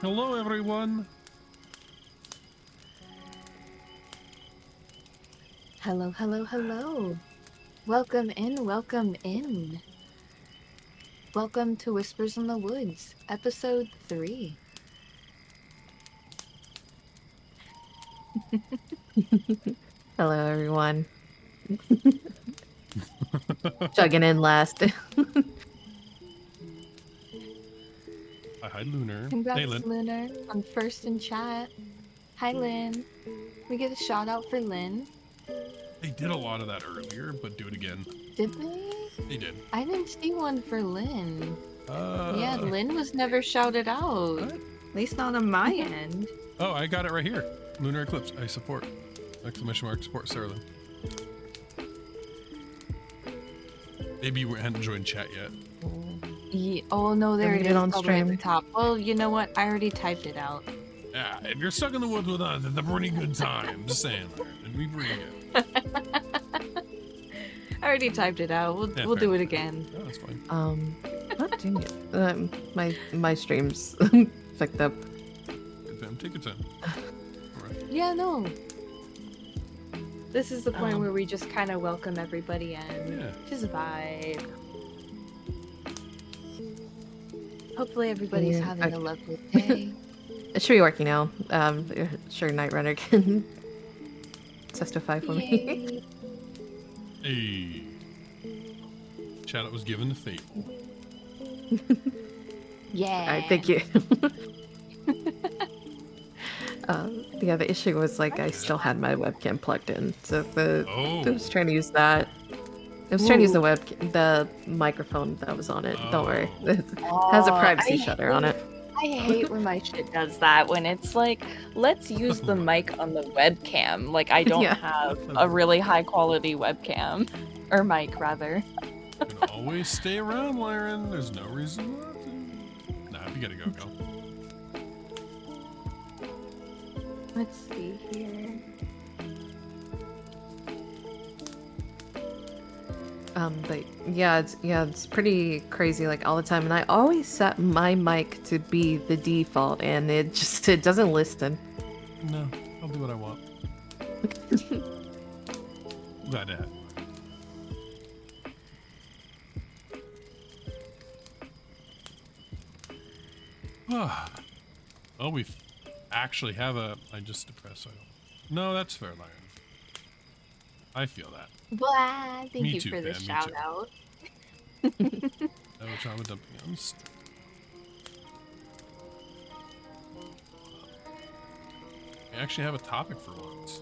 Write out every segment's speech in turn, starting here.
Hello, everyone. Hello, hello, hello. Welcome in, welcome in. Welcome to Whispers in the Woods, episode 3. Hello, everyone. Chugging in last. Hi, Lunar. Congrats, Hey, Lynn. Lunar, on first in chat. Hi, Lynn. We get a shout out for Lynn. They did a lot of that earlier, but do it again. Did they? They did. I didn't see one for Lynn. Yeah, Uh, Lynn was never shouted out. what? At least not on my end. Oh, I got it right here. Lunar Eclipse. I support. Exclamation mark support Sarah Lynn. Maybe you hadn't joined chat yet. Yeah, oh no, there Read it it is on all the way at the stream. top. Well, you know what? I already typed it out. Yeah, if you're stuck in the woods with us, it's a pretty good time. Just saying. It'd be pretty good. I already typed it out. We'll Yeah, we'll fair. do it again. Oh, that's fine. God dang it. My streams picked up. Good time. Take your time. Alright. Yeah, no. This is the point Um, where we just kind of welcome everybody in. Yeah. Just vibe. Hopefully everybody's Yeah, having a lovely day. It should be working now. Sure, Night Runner can testify for me. Yay. Hey. Chat it was given to Fable. Yeah. Alright, thank you. Yeah, the issue was like I still had my webcam plugged in, so Oh. I was trying to use that. I was trying to use the microphone that was on it. Don't worry, it has a privacy shutter on it. I hate when my shit does that, when it's like, let's use the mic on the webcam. Like, I don't Yeah. have a really high quality webcam. Or mic, rather. You can always stay around, Lyran. There's no reason not to. Nah, if you gotta go, go. Let's see here. But yeah, it's pretty crazy like all the time, and I always set my mic to be the default, and it doesn't listen. No, I'll do what I want. Glad to have. Oh, we actually have a. I just depressed. So I don't. No, that's fair, Lyran. I feel that. Blah, thank Me you too, for the fam, me shout too. out. No trauma dumping on st- We actually have a topic for once.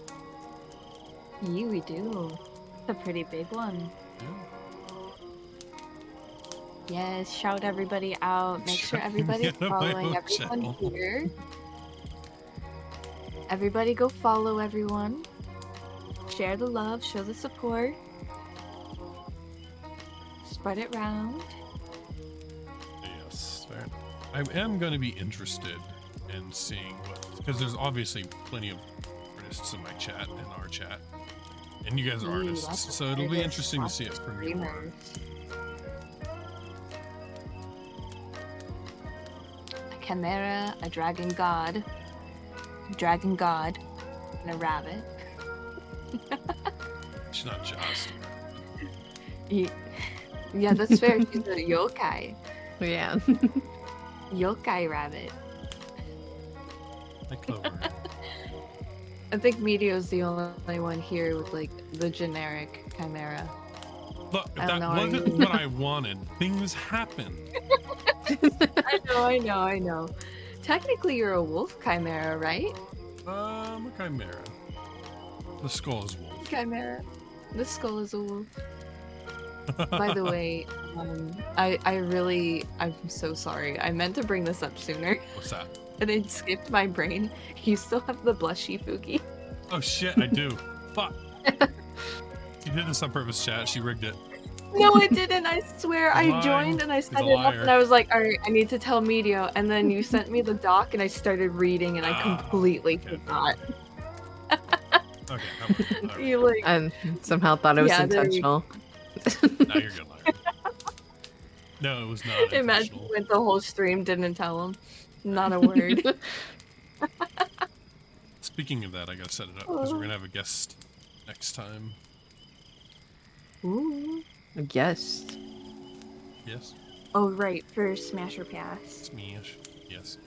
Yeah, we do. It's a pretty big one. Yeah. Yes, shout everybody out. Make sure Shout everybody's me out of my following own everyone channel. here. Everybody go follow everyone. Share the love, show the support. Spread it round. Yes, fair. I am going to be interested in seeing what, because there's obviously plenty of artists in my chat, in our chat, and you guys are Ooh, lots artists, of so it'll be artists, interesting to lots see it of from your streamers. A chimera, a dragon god, and a rabbit. She's not just. Yeah, that's fair. She's a yokai. Yeah. Yokai rabbit. Like Clover. I think Meteo's the only one here with like the generic chimera. Look, if I don't that know, wasn't what I wanted. Things happen. I know. Technically, you're a wolf chimera, right? A chimera. The skull is wolf. Chimera. The skull is a wolf. By the way, I'm so sorry. I meant to bring this up sooner, What's that? and it skipped my brain. You still have the blushy Fuki. Oh shit, I do. Fuck. She did this on purpose, chat. She rigged it. No, I didn't. I swear. I Lying. joined and I He's a set it up, liar. and I was like, all right, I need to tell Meteo. And then you sent me the doc, and I started reading, and I completely okay. forgot. Okay. All right. You like, And somehow thought it was Yeah, there you intentional. Now you're good, Lyra. No, it was not imagine intentional. went the whole stream, didn't tell him. Not a word. Speaking of that, I gotta set it up because we're gonna have a guest next time. Ooh. A guest. Yes. Oh, right, for Smash or Pass. Smash. Yes.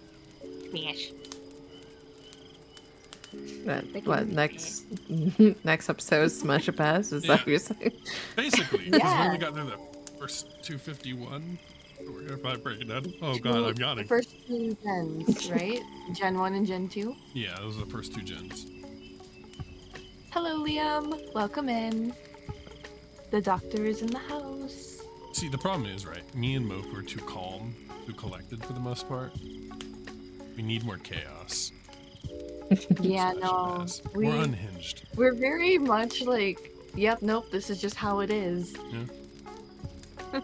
Smash. What next? Next episode, Smash a Pass. Is that what you're saying? Basically, because we Yeah. only got through the first 251. So we're gonna probably break it down. Oh god, I'm The yawning. first two gens, right? Gen 1 and Gen 2. Yeah, those are the first 2 gens. Hello, Liam. Welcome in. The doctor is in the house. See, the problem is, right? Me and Moku are too calm, too collected for the most part. We need more chaos. Yeah, Smash no. Pass. We're unhinged. We're very much like, yep, nope, this is just how it is. Yeah.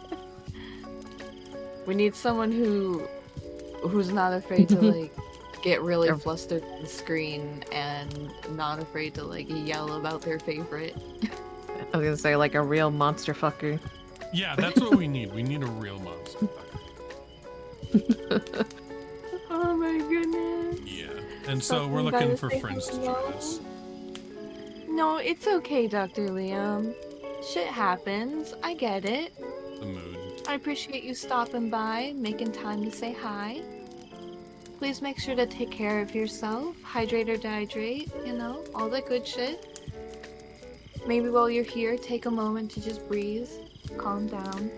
We need someone who's not afraid to like get really flustered on the screen and not afraid to like yell about their favorite. I was gonna say like a real monster fucker. Yeah, that's what we need. We need a real monster. Oh my goodness. Yeah. And so we're Something looking gotta for say friends to hello. join us. No, it's okay, Dr. Liam. Shit happens. I get it. The mood. I appreciate you stopping by, making time to say hi. Please make sure to take care of yourself. Hydrate or dehydrate, you know, all that good shit. Maybe while you're here, take a moment to just breathe, calm down.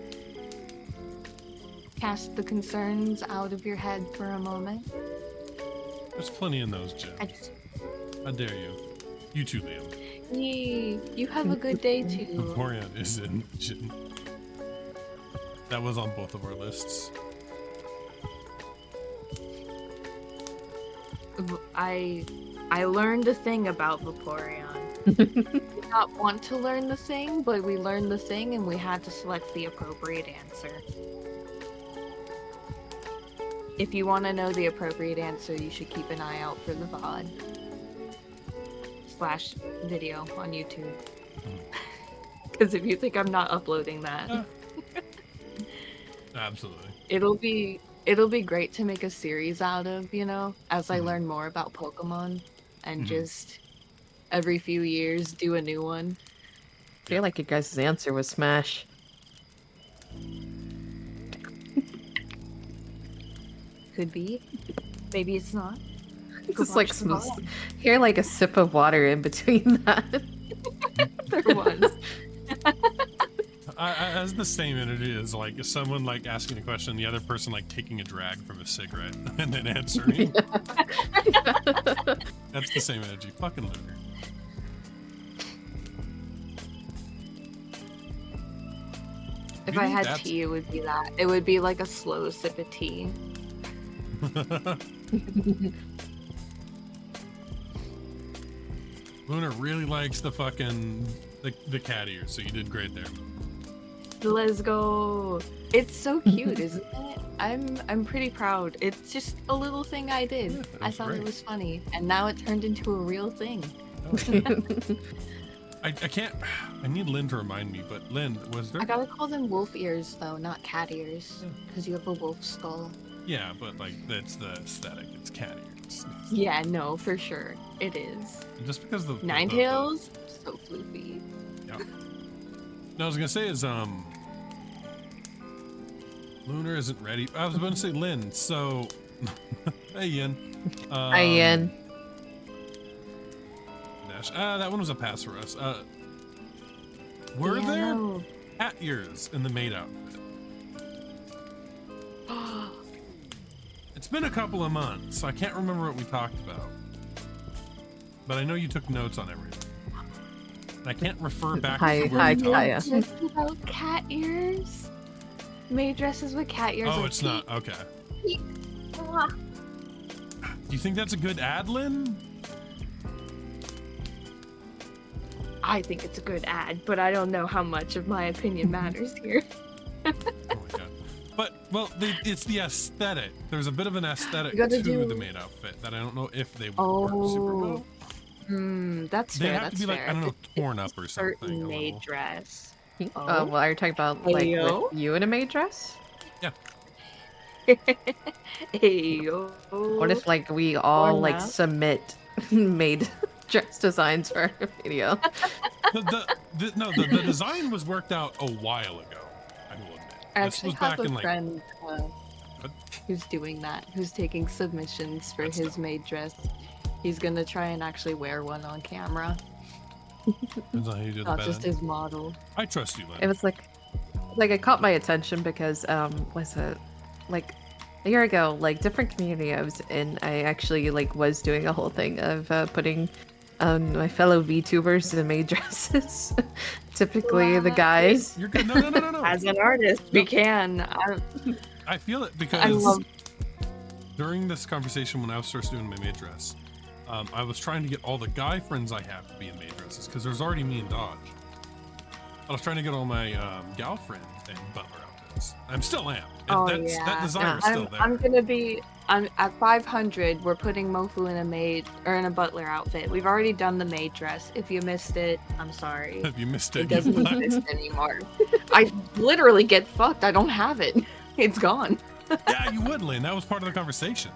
Cast the concerns out of your head for a moment. There's plenty in those gems. I just, How dare you? You too, Liam. you have a good day too. Vaporeon is in Jin. That was on both of our lists. I learned a thing about Vaporeon. We did not want to learn the thing, but we learned the thing and we had to select the appropriate answer. If you want to know the appropriate answer, you should keep an eye out for the VOD / video on YouTube. Because if you think I'm not uploading that, Absolutely. it'll be great to make a series out of, you know, as I learn more about Pokemon and just every few years do a new one. I feel like your guys' answer was Smash. Could be. Maybe it's not. Just like hear like a sip of water in between that. There was. I has the same energy as like someone like asking a question, the other person like taking a drag from a cigarette and then answering. That's the same energy. Fucking Lunar. If You I need had that- tea, it would be that. It would be like a slow sip of tea. Lunar really likes the fucking the cat ears, so you did great there. Let's go. It's so cute, isn't it? I'm pretty proud. It's just a little thing I did. Yeah, I that's thought great. it was funny, and now it turned into a real thing. I can't. I need Lynn to remind me, but Lynn, was there? I gotta call them wolf ears though, not cat ears, Yeah. because you have a wolf skull. Yeah, but like that's the aesthetic. It's cat ears. Yeah, no, for sure, it is. And just because the Ninetales, so floofy. Yeah. No, I was gonna say is Lunar isn't ready. I was going to say Lynn. So, hey Yin. Hi, Ian. Dash. That one was a pass for us. Were Yeah, there no. cat ears in the maid outfit? It's been a couple of months, so I can't remember what we talked about. But I know you took notes on everything. And I can't refer back Hi- to where hi, we talked. Kaya. Just about cat ears. Maid dresses with cat ears. Oh, are it's not. Okay. peak. Ah. Do you think that's a good ad, Lynn? I think it's a good ad, but I don't know how much of my opinion matters here. Oh my god. But, well, it's the aesthetic. There's a bit of an aesthetic You gotta to do- the maid outfit that I don't know if they would work super well. That's They fair. have That's to be like, fair. I don't know, It's torn up or a something. certain a maid little. dress. Well, are you talking about like Heyo? with you in a maid dress? Ayo. What if like we all like not. submit made dress designs for our video? The design was worked out a while ago. I will admit. I This actually was have back a in like. friend What? who's doing that, who's taking submissions for That's his dope. maid dress. He's gonna try and actually wear one on camera, Depends on how you do the not just bed. his model. I trust you, Lynn. It was like it caught my attention because was it like a year ago, like different community I was in, I actually like was doing a whole thing of putting my fellow VTubers in maid dresses. Typically the Wow. guys. You're good. No. As an artist, we can. I feel it I because love. during this conversation when I was first doing my maid dress, I was trying to get all the guy friends I have to be in maid dresses because there's already me and Dodge. I was trying to get all my gal friends in butler outfits. I'm still am. Oh, That yeah. desire is still there. I'm gonna be. I'm at 500. We're putting Mofu in a maid or in a butler outfit. We've already done the maid dress. If you missed it, I'm sorry. Have you missed It it? doesn't You fuck. exist anymore. I literally get fucked. I don't have it. It's gone. Yeah, you would, Lynn. That was part of the conversation.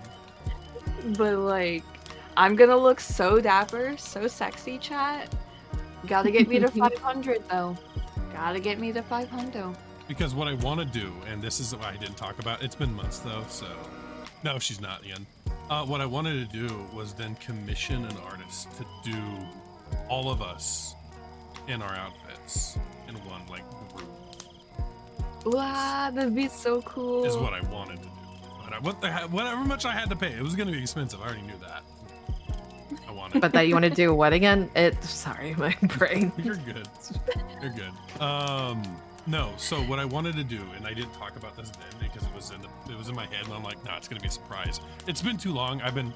But like, I'm gonna look so dapper, so sexy, chat. Gotta get me to 500 though. Gotta get me to 500. Because what I want to do, and this is what I didn't talk about, it's been months though, so. No, she's not, Ian. What I wanted to do was then commission an artist to do all of us in our outfits in one, like, group. Wow, that'd be so cool. Is what I wanted to do. But whatever much I had to pay, it was going to be expensive. I already knew that. I wanted. But that you want to do what again? Sorry, my brain. You're good. You're good. No. So what I wanted to do, and I didn't talk about this then because it was in my head, and I'm like, nah, it's gonna be a surprise. It's been too long. I've been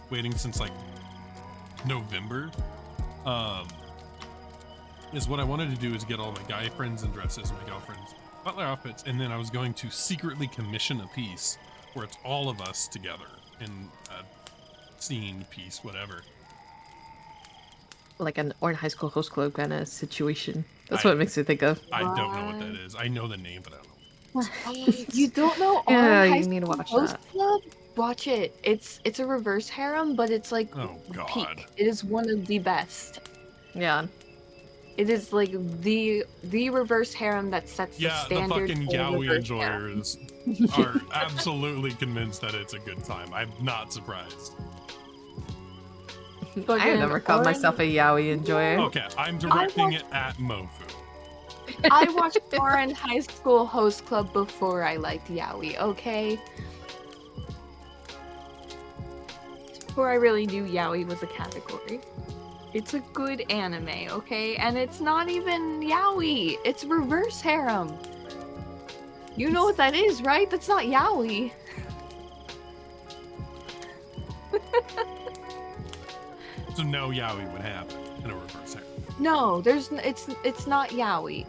waiting since like November. Is what I wanted to do is get all my guy friends in dresses, my girlfriends butler outfits, and then I was going to secretly commission a piece where it's all of us together in a scene piece, whatever. Like an Orange High School Host Club kind of situation. That's what it makes me think of. I don't know what that is. I know the name, but I don't know. You don't know Yeah, Orange you High need to School watch Host that. Club? Watch it. It's a reverse harem, but it's like Oh, God. peak. It is one of the best. Yeah. It is like the reverse harem that sets the Yeah, the standard fucking for yaoi reverse harem. enjoyers are absolutely convinced that it's a good time. I'm not surprised. I Fucking never called Orange- myself a yaoi enjoyer. Okay, I'm directing it at Mofu. I watched Orange High School Host Club before I liked yaoi, okay? Before I really knew yaoi was a category. It's a good anime, okay? And it's not even yaoi. It's reverse harem. You know what that is, right? That's not yaoi. So no yaoi would happen in a reverse harem. No, it's not yaoi.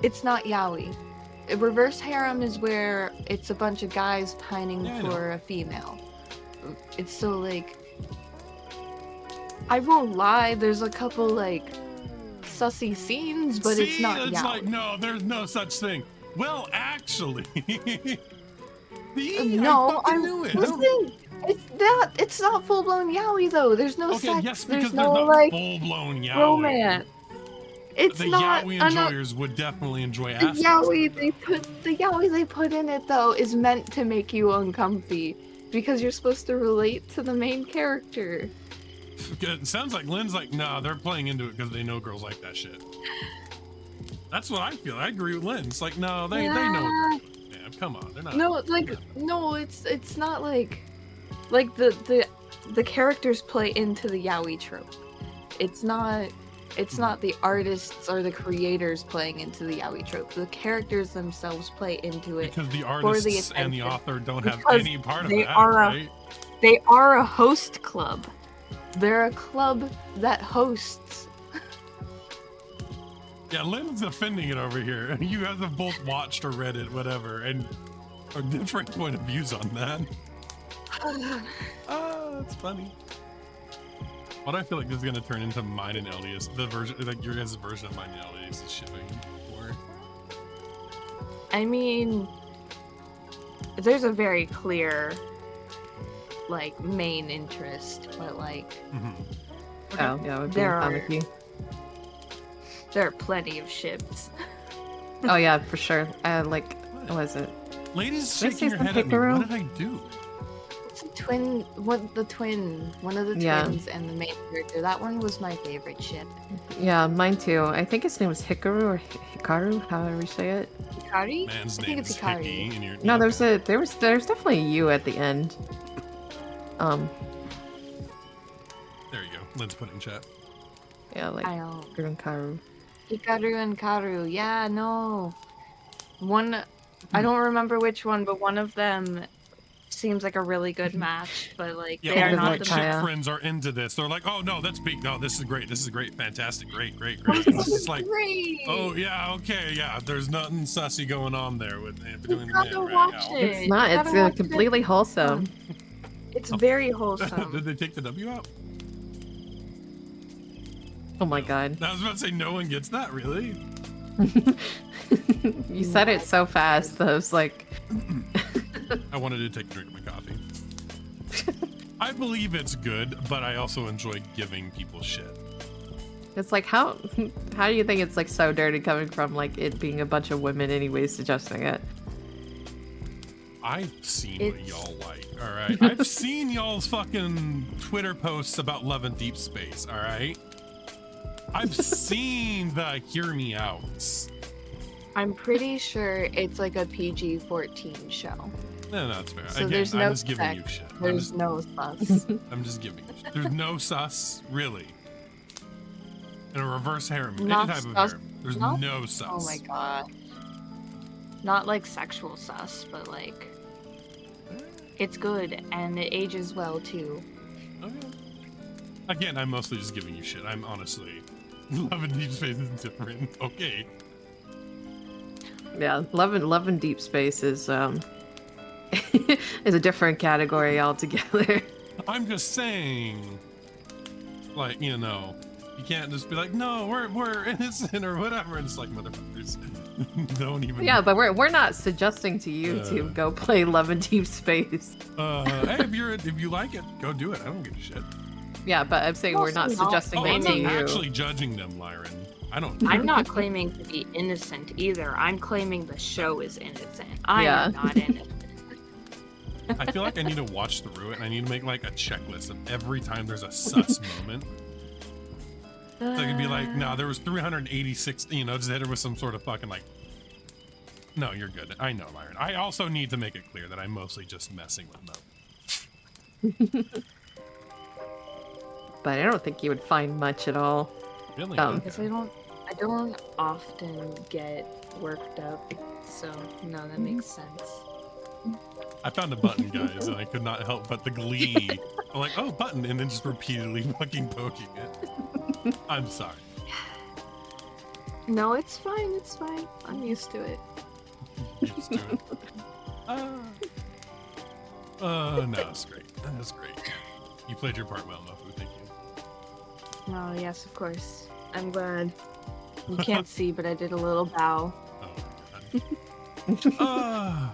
It's not yaoi. A reverse harem is where it's a bunch of guys pining Yeah, I know. for a female. It's so like, I won't lie, there's a couple like sussy scenes, but it's not it's yaoi. like, no, there's no such thing. Well, actually. See, No, I fucking knew it. Listen, it's not full blown yaoi though. There's no Okay, sex. yes, there's because no there's not like full-blown yaoi. romance. It's The not yaoi enough. enjoyers would definitely enjoy The aspects yaoi of they put in it though is meant to make you uncomfy because you're supposed to relate to the main character. It sounds like Lynn's like, nah, they're playing into it because they know girls like that shit. That's what I feel. I agree with Lynn. It's like, no, they know. Yeah. Man, come on, they're not. No, like no, it's not like the characters play into the yaoi trope. It's not the artists or the creators playing into the yaoi trope. The characters themselves play into it. Because the artists and the attention. author don't have Because any part of they that, are right? They are a host club. They're a club that hosts. Yeah, Lynn's defending it over here. You guys have both watched or read it, whatever, and are different point of views on that. It's funny. What I feel like this is gonna turn into mine and Elias, the version, like your guys' version of mine and Elias is shipping for. I mean, there's a very clear, like, main interest, but like, Mhm. Oh, yeah, it would be There are- comic-y. there are plenty of ships. Oh yeah, for sure. Like, what was it? Ladies Did I shaking say your head some at me. Hikaru? What did I do? It's a twin, one of the Yeah. twins and the main character. That one was my favorite ship. Yeah, mine too. I think his name was Hikaru or Hikaru, however you say it. Hikari? Man's I name think it's is Hikari. Hickey, and you're No, yeah, there's definitely a U at the end. There you go. Let's put it in chat. Yeah, like I know. Hikaru and Karu. Hikaru and Karu. Yeah, no. One, I don't remember which one, but one of them seems like a really good match, but like Yeah, they all are Good my not luck, the chick Kaya. friends are into this. They're like, oh no, that's big. No, this is great. This is great. Fantastic. Great. It's just like, Great. oh yeah, okay, yeah. There's nothing sussy going on there with between the gotta men right watch now. it. It's not. You It's gotta watch it. completely wholesome. It's very Did wholesome. they take the W out? Oh my god. I was about to say no one gets that really. You said it so fast that I was like, I wanted to take a drink of my coffee. I believe it's good, but I also enjoy giving people shit. it's like how do you think it's like so dirty coming from like it being a bunch of women anyways suggesting it? I've seen what It's- y'all like, all right? I've seen y'all's fucking Twitter posts about Love and Deep Space, all right? I've seen the hear me outs. I'm pretty sure it's like a PG-14 show. No, that's fair. So Again, there's I'm no just giving you sex. shit. There's no sus. I'm just giving you shit. There's no sus, really. And a reverse harem, any Not type of sus- harem. There's no? no sus. Oh my god. Not like sexual sus, but like it's good and it ages well too. Okay. Again, I'm mostly just giving you shit. I'm honestly Love and Deep Space is different. Okay. Yeah, Love and Deep Space is is a different category altogether. I'm just saying, like, you know, you can't just be like, no, we're innocent or whatever. And it's like, motherfuckers, don't even. Yeah, but we're not suggesting to you to go play Love and Deep Space. Hey, if you like it, go do it. I don't give a shit. Yeah, but I'm saying we're not Also not- suggesting Oh, that I'm to not you. actually judging them, Lyran. I don't. I'm not claiming to be innocent either. I'm claiming the show is innocent. I Yeah. am not innocent. I feel like I need to watch through it and I need to make like a checklist of every time there's a sus moment. So I can be like, no, there was 386, you know, just hit her with some sort of fucking like, no, you're good. I know, Lyran. I also need to make it clear that I'm mostly just messing with them. But I don't think you would find much at all. Really? Because I don't often get worked up, so no, that makes sense. I found a button, guys, and I could not help but the glee. I'm like, oh, button, and then just repeatedly fucking poking it. I'm sorry. No, it's fine. It's fine. I'm used to it. Just do it. No, it's great. That's great. You played your part well, Mofu. Thank you. Oh yes, of course. I'm glad. You can't see, but I did a little bow. Oh my god.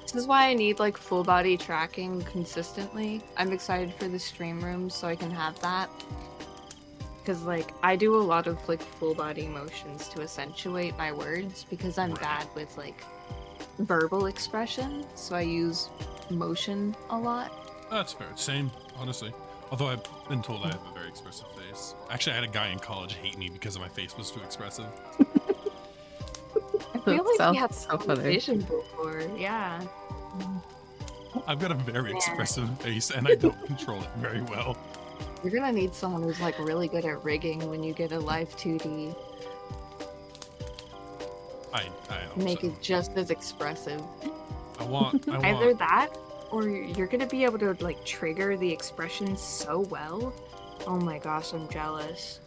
This is why I need like full body tracking consistently. I'm excited for the stream room so I can have that. Because like I do a lot of like full body motions to accentuate my words because I'm bad with like verbal expression, so I use motion a lot. That's fair. Same, honestly. Although I've been told I have a very expressive face. Actually, I had a guy in college hate me because my face was too expressive. I feel like Sounds we had so this funny. conversation before. Yeah. I've got a very expressive face, and I don't control it very well. You're gonna need someone who's like really good at rigging when you get a live 2D. I hope Make so. it just as expressive. I want. Either that, or you're gonna be able to like trigger the expression so well. Oh my gosh, I'm jealous.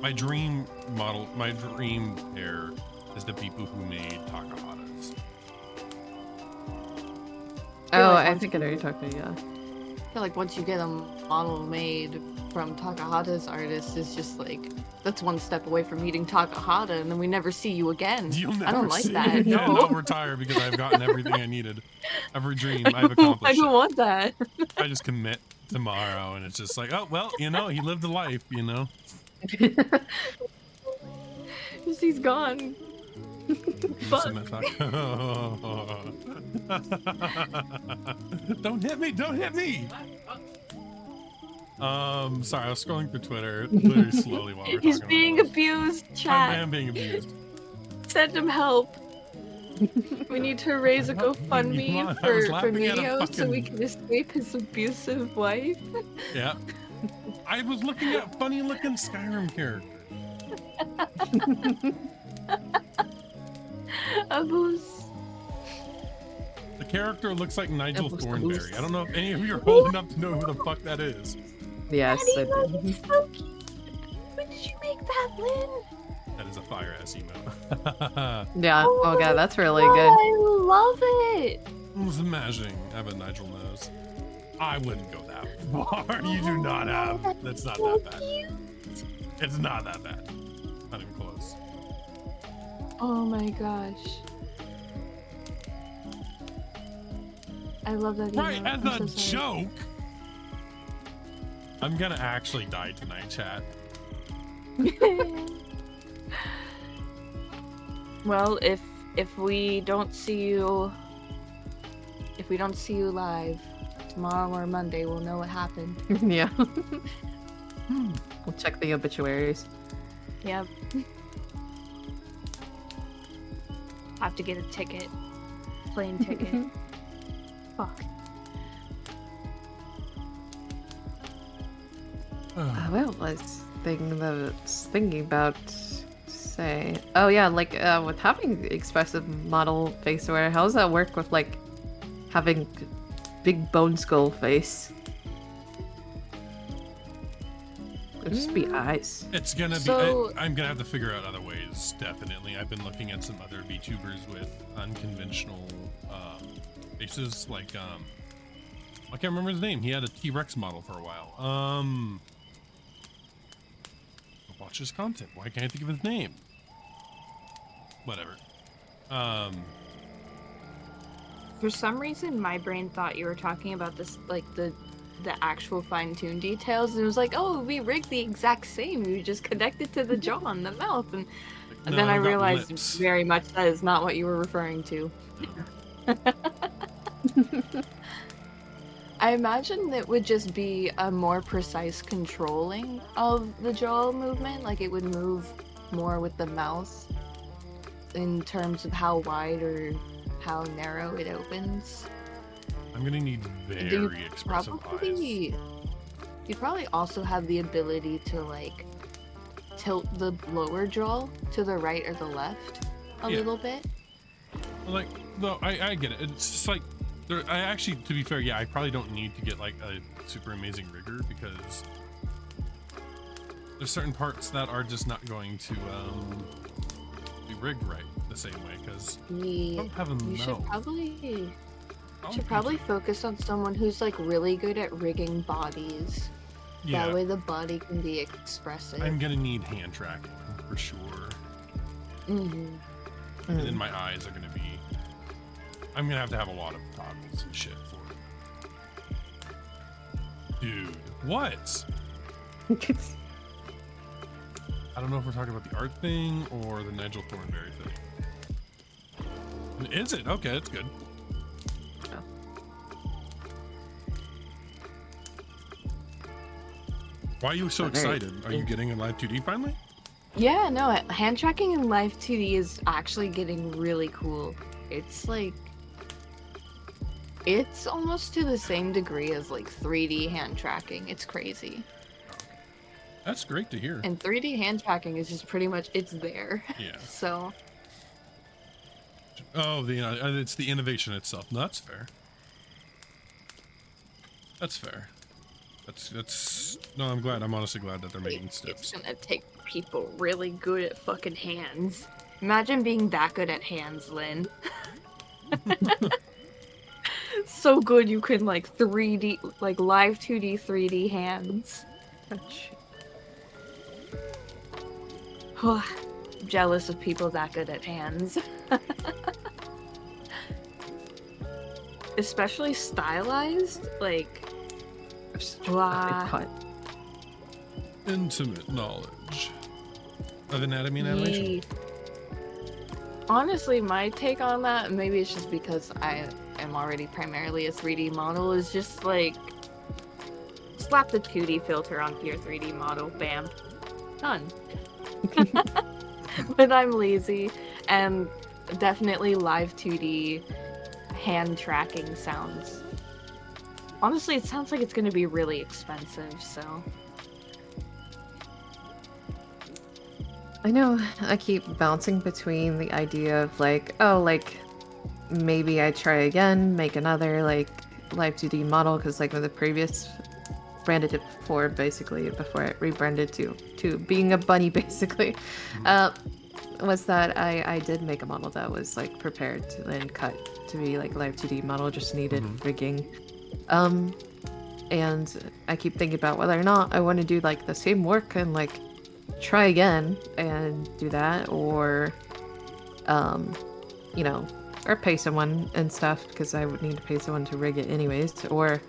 My dream model, my dream pair is the people who made Takahatas. Oh, like I once think I know what you're talking about, yeah. I feel like once you get a model made from Takahata's artist is just like, that's one step away from meeting Takahata, and then we never see you again. You'll never I don't like see that. me again. No. I'll retire because I've gotten everything I needed. Every dream I've I accomplished. don't want that. I just commit tomorrow, and it's just like, oh well, you know, he lived a life, you know. She's gone. Fuck. Don't hit me! Don't hit me! Sorry, I was scrolling through Twitter literally slowly while we were He's talking being about this. abused, I chat. am being abused. Send him help. We need to raise a Come on, GoFundMe I was for laughing at a Mio so fucking- we can escape his abusive wife. Yeah. I was looking at funny looking Skyrim characters. Abuse. The character looks like Nigel Abuse. Thornberry. I don't know if any of you are old enough to know who the fuck that is. Yes. Daddy, I Love, it's so cute. When did you make that, Lynn? That is a fire ass emote. Yeah. Oh god, that's really Oh, good. I love it. I was imagining I have a Nigel nose. I wouldn't go that far. You do not have. That's not So that bad. cute. It's not that bad. Not even close. Oh my gosh. I love that. Right, emote. as I'm a so sorry. joke. I'm gonna actually die tonight, chat. Well, if we don't see you live tomorrow or Monday, we'll know what happened. Yeah. We'll check the obituaries. Yep. Have to get a ticket. Plane ticket. Fuck. Well, I was thinking about say. Oh yeah, like with having expressive model face wear, how does that work with like having big bone skull face? It'd just be eyes. It's gonna be. So- I'm gonna have to figure out other ways. Definitely, I've been looking at some other VTubers with unconventional faces. Like I can't remember his name. He had a T-Rex model for a while. Watch his content. Why can't I think of his name? Whatever. For some reason, my brain thought you were talking about this, like the actual fine-tuned details. And it was like, oh, we rigged the exact same. We just connected to the jaw and the mouth, and No, then I I've got realized lips. very much that is not what you were referring to. I imagine it would just be a more precise controlling of the jaw movement, like it would move more with the mouth in terms of how wide or how narrow it opens. I'm gonna need And you very expressive eyes. You'd probably also have the ability to like tilt the lower jaw to the right or the left a Yeah. little bit. Like, no, I get it. It's just like, I actually, to be fair, yeah, I probably don't need to get like a super amazing rigger because there's certain parts that are just not going to be rigged right the same way because I don't have a You should mouth. probably focus on someone who's like really good at rigging bodies. Yeah, That way the body can be expressive. I'm gonna need hand tracking for sure, Mhm. and then my eyes are gonna be. I'm gonna have to have a lot of toggles and shit for it. Dude, what? I don't know if we're talking about the art thing or the Nigel Thornberry thing. Is it? Okay, that's good. Why are you so excited? Are you getting a live 2D finally? Yeah, no, hand tracking in Live 2D is actually getting really cool. It's like, it's almost to the same degree as like 3D hand tracking. It's crazy. That's great to hear. And 3D hand tracking is just pretty much, it's there. Yeah. So, Oh, it's the innovation itself. No, that's fair. That's fair. That's no, I'm glad. I'm honestly glad that they're making it's steps. gonna take people really good at fucking hands. Imagine being that good at hands, Lynn. So good you can like 3D, like live 2D, 3D hands. Touch. Jealous of people that good at hands. Especially stylized, like, wow. Cut. Intimate knowledge of anatomy and animation. Yee. Honestly, my take on that, maybe it's just because I am already primarily a 3D model, is just like slap the 2D filter onto your 3D model, bam, done. But I'm lazy, and definitely live 2D hand tracking sounds. Honestly, it sounds like it's going to be really expensive, so. I know I keep bouncing between the idea of like, oh, like maybe I try again, make another like live 2D model because like the previous branded it before, basically before it rebranded to being a bunny, basically. Was that I did make a model that was like prepared to, and cut to be like a live 2D model, just needed rigging. And I keep thinking about whether or not I want to do like the same work and like try again and do that, or you know, or pay someone and stuff, because I would need to pay someone to rig it anyways, or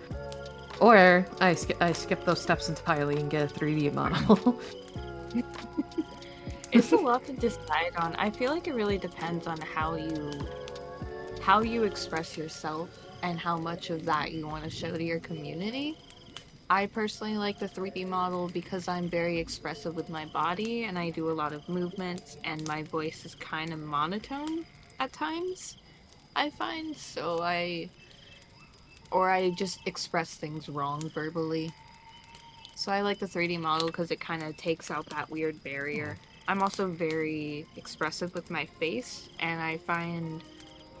I skip those steps entirely and get a 3D model. It's a lot to decide on. I feel like it really depends on how you express yourself and how much of that you want to show to your community. I personally like the 3D model because I'm very expressive with my body and I do a lot of movements and my voice is kind of monotone at times, I find. So I just express things wrong verbally. So I like the 3D model because it kind of takes out that weird barrier. I'm also very expressive with my face, and I find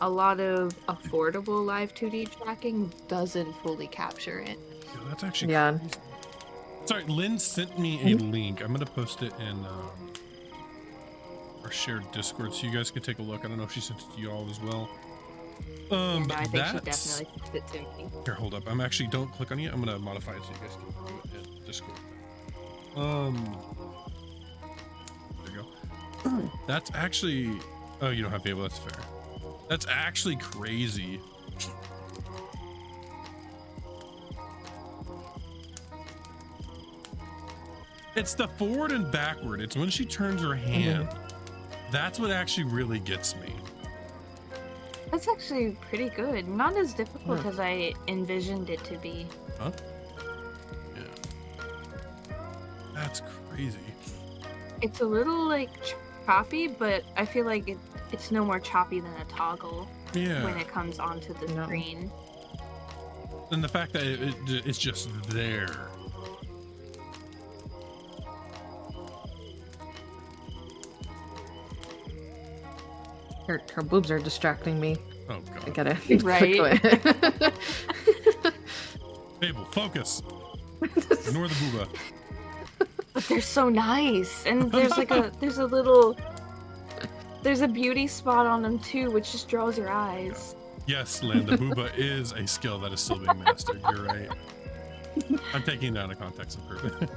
a lot of affordable live 2D tracking doesn't fully capture it. Yeah, that's actually Yeah. crazy. Sorry, Lynn sent me a link. I'm gonna post it in our shared Discord so you guys can take a look. I don't know if she sent it to you all as well. And But I think she that's... definitely sent it to me. Here, hold up. I'm actually, don't click on it. I'm gonna modify it so you guys can do it in Discord. There you go. That's actually... Oh, you don't have Fable, that's fair. That's actually crazy. It's the forward and backward. It's when she turns her hand. That's what actually really gets me. That's actually pretty good. Not as difficult as I envisioned it to be. Huh? Yeah. That's crazy. It's a little like choppy, but I feel like it's no more choppy than a toggle Yeah. when it comes onto the No. screen. And the fact that it's just there. Her boobs are distracting me. Oh I god. gotta Right. click away. Fable, focus. Ignore the booba. But they're so nice, and there's like there's a beauty spot on them too, which just draws your eyes. Yes, Lynn, the booba is a skill that is still being mastered. You're right. I'm taking it out of context and purpose.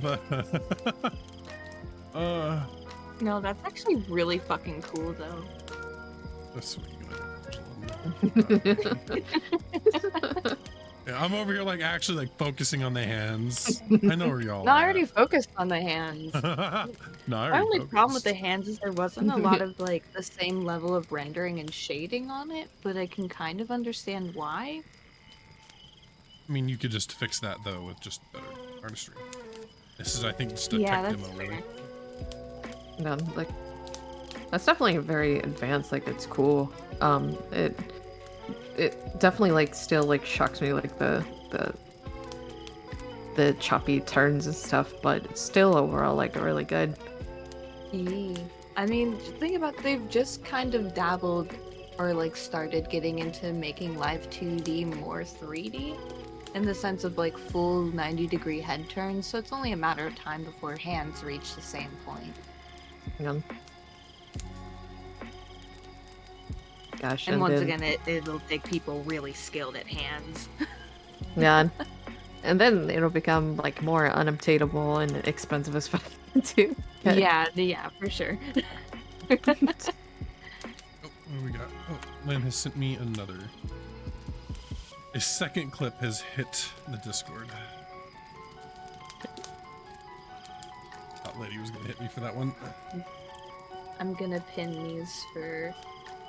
But No, that's actually really fucking cool though. that's sweet. Yeah, I'm over here like actually like focusing on the hands. I know where y'all No, I are. already focused on the hands. No, I My already only problem with the focused. hands is there wasn't a lot of like the same level of rendering and shading on it, but I can kind of understand why. I mean, you could just fix that though with just better artistry. This is, I think, just a Yeah, tech that's demo, really. fair. No, like that's definitely very advanced. Like it's cool. It definitely like still like shocks me like the choppy turns and stuff, but it's still overall like really good. I mean, think about they've just kind of dabbled or like started getting into making live 2D more 3D in the sense of like full 90-degree head turns, so it's only a matter of time before hands reach the same point. You know? Gosh, And once then- again, it'll take people really skilled at hands. Yeah. And then it'll become like more unobtainable and expensive as fuck too. Yeah, for sure. Oh, what do we got? Oh, Lynn has sent me another. A second clip has hit the Discord. That lady was gonna hit me for that one. I'm gonna pin these for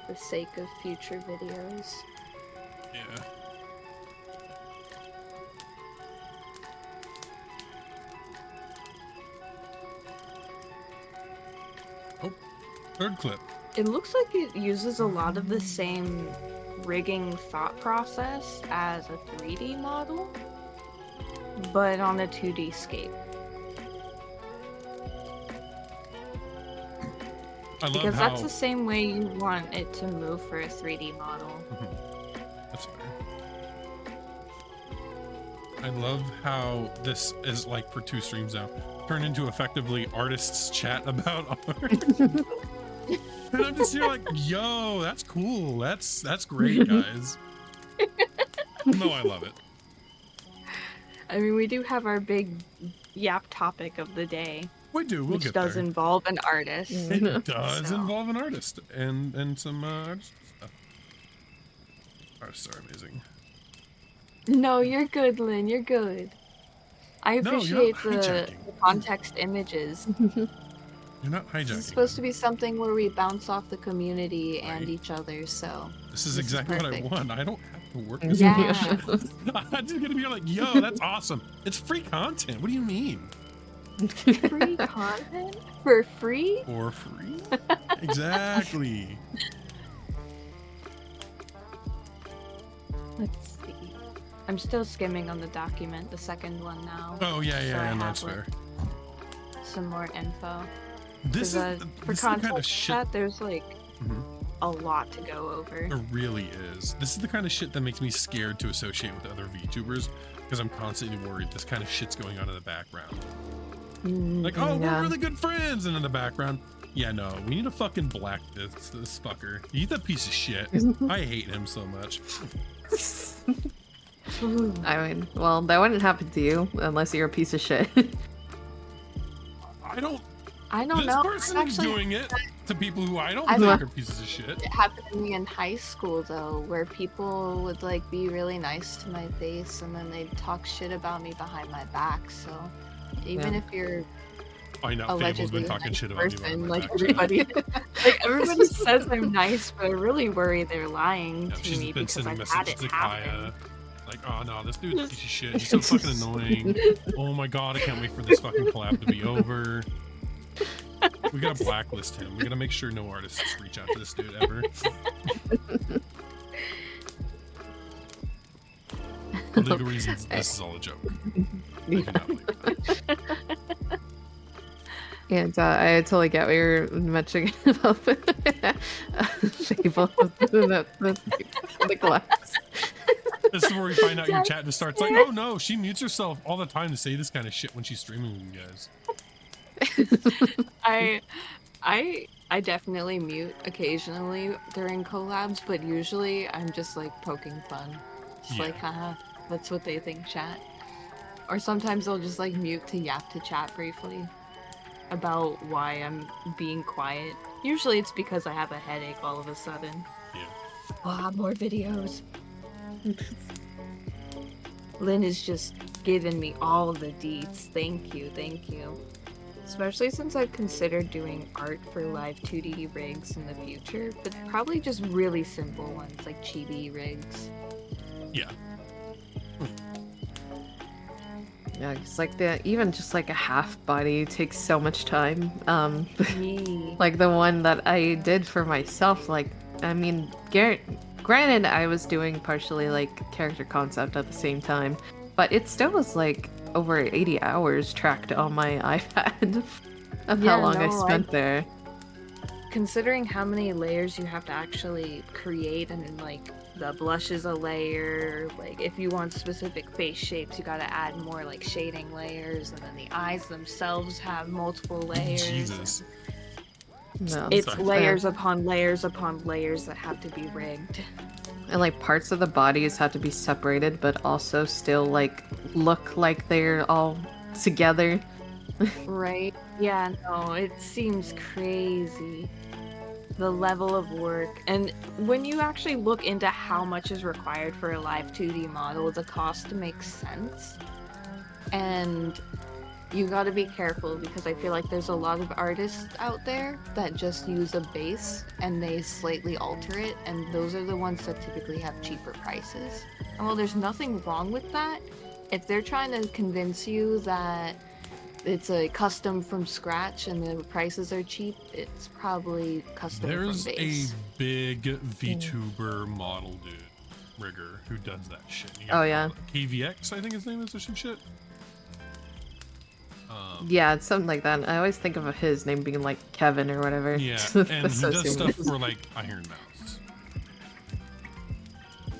the sake of future videos. Yeah. Oh, third clip. It looks like it uses a lot of the same rigging thought process as a 3D model, but on a 2D scape. I love Because how that's the same way you want it to move for a 3D model. that's fair. I love how this is like for 2 streams now turned into effectively artists chat about art. And I'm just here like, yo, that's cool. That's great, guys. No, I love it. I mean, we do have our big yap topic of the day, We do. We'll which get does there. involve an artist. It does So. involve an artist and some artist stuff. Artists are amazing. No, you're good, Lynn. You're good. I No, you're not appreciate the hijacking. context images. You're not This hijacking. is supposed to be something where we bounce off the community and Right. each other, so This is this is exactly what I perfect. want. I don't have to work this Yeah. I'm just gonna be like, yo, that's awesome. It's free content. What do you mean? free content for free. For free? Exactly. Let's see. I'm still skimming on the document, the second one now. Oh yeah, So I yeah, no, have, that's like, fair. Some more info. This 'Cause, is for this is the kind of context shit. chat, there's like Mhm. a lot to go over. It really is. This is the kind of shit that makes me scared to associate with other VTubers because I'm constantly worried this kind of shit's going on in the background. Like, oh, Yeah. we're really good friends, and in the background, yeah, no, we need to fucking black this fucker. He's a piece of shit. I hate him so much. I mean, well, that wouldn't happen to you unless you're a piece of shit. I don't. I don't This know. person's Actually, doing it to people who I don't I've think not- are pieces of shit. it happened to me in high school though, where people would like be really nice to my face and then they'd talk shit about me behind my back. So even Yeah. if you're Find out Fable's allegedly been a talking nice shit about me behind person, my like back. Everybody says I'm nice, but I really worry they're lying Yeah, to she's me been because sending I've had messages it to happen. Kaya. Like, oh no, this dude's a piece of shit. He's so fucking annoying. Oh my god, I can't wait for this fucking collab to be over. We gotta blacklist him. We gotta make sure no artists reach out to this dude ever. For legal reasons, this is all a joke. I do not believe it. And I totally get what you're mentioning about Fable, the glass. This is where we find out your chat just starts like, oh no, she mutes herself all the time to say this kind of shit when she's streaming with you guys. I definitely mute occasionally during collabs, but usually I'm just like poking fun. Just Yeah. like, haha, that's what they think, chat. Or sometimes I'll just like mute to yap to chat briefly about why I'm being quiet. Usually it's because I have a headache all of a sudden. Yeah. Ah, more videos. Lynn is just giving me all the deets. Thank you, thank you. Especially since I've considered doing art for live 2D rigs in the future, but probably just really simple ones like chibi rigs. Yeah. Yeah, it's like even just like a half body takes so much time. Yee. Like the one that I did for myself, like, I mean, granted, I was doing partially like character concept at the same time, but it still was like over 80 hours tracked on my iPad of Yeah, how long I no, spent there. Considering how many layers you have to actually create, and then like the blush is a layer, like if you want specific face shapes you gotta add more like shading layers, and then the eyes themselves have multiple layers. Jesus. No, It's Sorry. layers upon layers upon layers that have to be rigged. And like parts of the bodies have to be separated, but also still like look like they're all together. Right? Yeah, no, it seems crazy. The level of work. And when you actually look into how much is required for a live 2D model, the cost makes sense. And you gotta be careful because I feel like there's a lot of artists out there that just use a base and they slightly alter it, and those are the ones that typically have cheaper prices. And while there's nothing wrong with that, if they're trying to convince you that it's a custom from scratch and the prices are cheap, it's probably custom There's from a base. big VTuber model dude, Rigger, who does that shit. You Oh, gotta yeah. follow it. KVX, I think his name is, or some shit. Yeah, it's something like that. I always think of his name being like Kevin or whatever. Yeah, The and he does associate stuff with- for like Iron Mouse.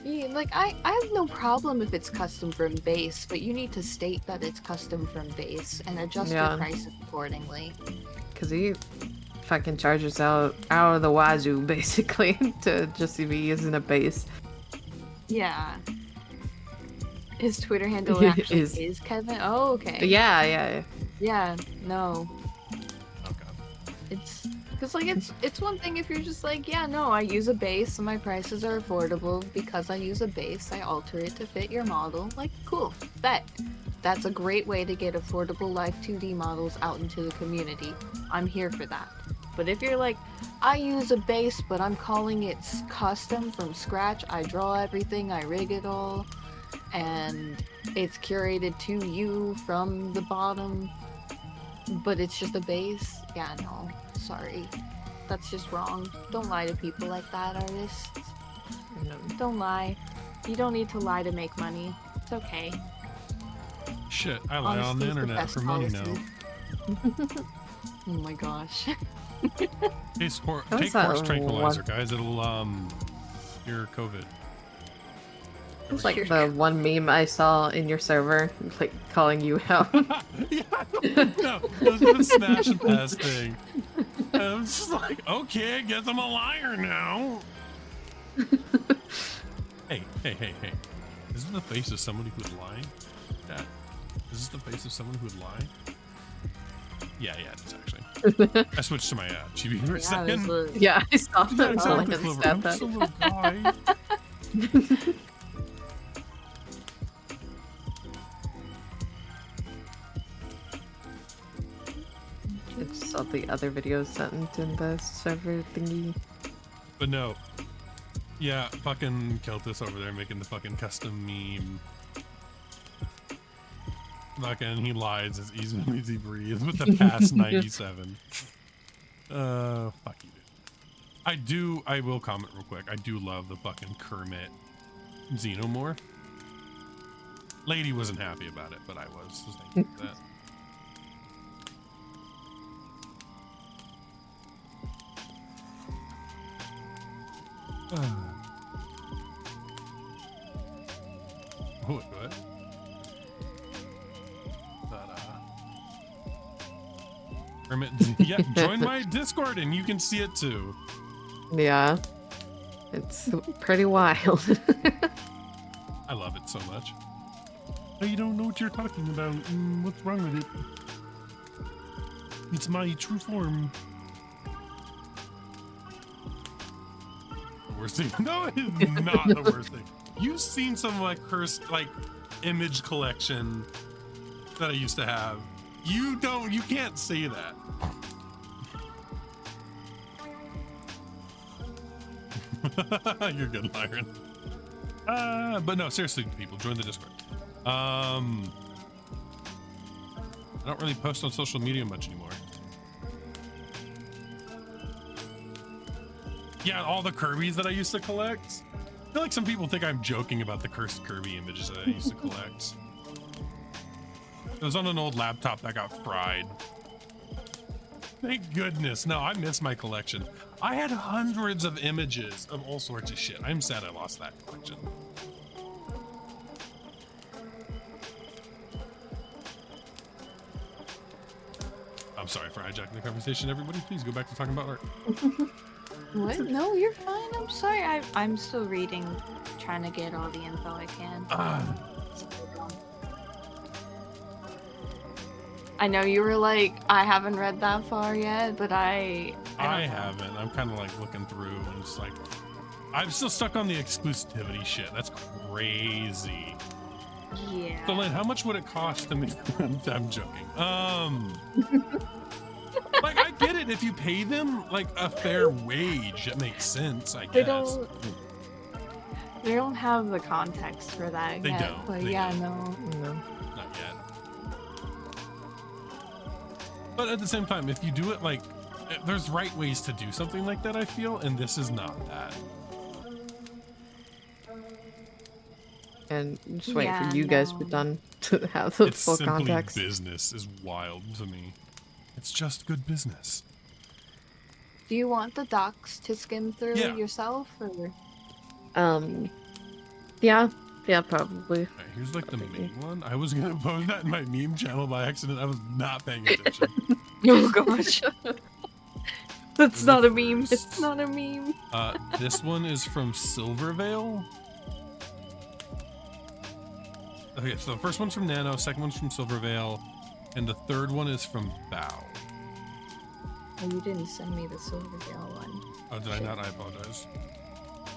Yeah, like I have no problem if it's custom from base, but you need to state that it's custom from base and adjust Yeah. your prices accordingly. Cause he fucking charges out of the wazoo basically to just be using a base. Yeah. His Twitter handle It actually is. is Kevin. Oh, okay. Yeah. Yeah. No. Oh god. It's because like it's one thing if you're just like, yeah, no, I use a base and my prices are affordable because I use a base. I alter it to fit your model. Like, cool. That's a great way to get affordable live 2D models out into the community. I'm here for that. But if you're like, I use a base, but I'm calling it custom from scratch. I draw everything, I rig it all, and it's curated to you from the bottom, but it's just a base. Yeah, no, sorry. That's just wrong. Don't lie to people like that, artists. Don't lie. You don't need to lie to make money. It's okay. Shit, I lie on the Honesty is the internet best for money policy. now. Oh my gosh. Hey, sport, That was take that horse tranquilizer, one- guys. It'll cure COVID. It's like the one meme I saw in your server, like calling you out. Yeah, no, it was the smash and pass thing. And I was just like, okay, I guess I'm a liar now. Hey. Is this the face of somebody who would lie? Yeah. Is this the face of someone who would lie? Yeah, it is actually. I switched to my chibi for a Yeah, second. this was- Yeah, I saw Yeah, that. I exactly, couldn't Clover. stand I'm that. just a little guy. I just saw the other videos sent in the server thingy. But no. Yeah, fucking Keltis over there making the fucking custom meme. Fucking, he lies as easily as he breathes with the past 97. Fuck you, dude. I will comment real quick. I do love the fucking Kermit Xenomorph. Lady wasn't happy about it, but I was. So thank you for that. What? But, Kermit, yeah, join my Discord and you can see it too. Yeah. It's pretty wild. I love it so much. Oh, you don't know what you're talking about. What's wrong with it? It's my true form. The worst thing? No, it is not the worst thing. You've seen some of my cursed, like, image collection that I used to have. You can't say that. You're good, Lyron. But no, seriously, people, join the Discord. I don't really post on social media much anymore. Yeah, all the Kirby's that I used to collect. I feel like some people think I'm joking about the cursed Kirby images that I used to collect. It was on an old laptop that got fried. Thank goodness. No, I miss my collection. I had hundreds of images of all sorts of shit. I'm sad I lost that collection. I'm sorry for hijacking the conversation, everybody. Please go back to talking about art. What? No, you're fine. I'm sorry. I'm still reading, trying to get all the info I can. I know you were like, I haven't read that far yet, but I I haven't. I'm kind of like looking through and it's like, I'm still stuck on the exclusivity shit. That's crazy. Yeah. So, Lynn, how much would it cost to make? I'm joking. Like I get it if you pay them like a fair wage, it makes sense. I They guess. they don't have the context for that They yet. don't, But they yeah, don't. no. No. Not yet. But at the same time, if you do it like, there's right ways to do something like that. I feel, and this is not that. And just waiting Yeah, for you guys to be no. done to have the It's full simply context. business is wild to me. It's just good business. Do you want the docs to skim through Yeah. yourself, or Yeah, probably. Alright, here's like the Okay. main one. I was gonna post that in my meme channel by accident. I was not paying attention. Oh gosh. That's The not a meme. first. It's not a meme. This one is from Silvervale. Okay, so the first one's from Nano, second one's from Silvervale, and the third one is from Bow. Oh, you didn't send me the Silvervale one. Oh, did I not? I apologize.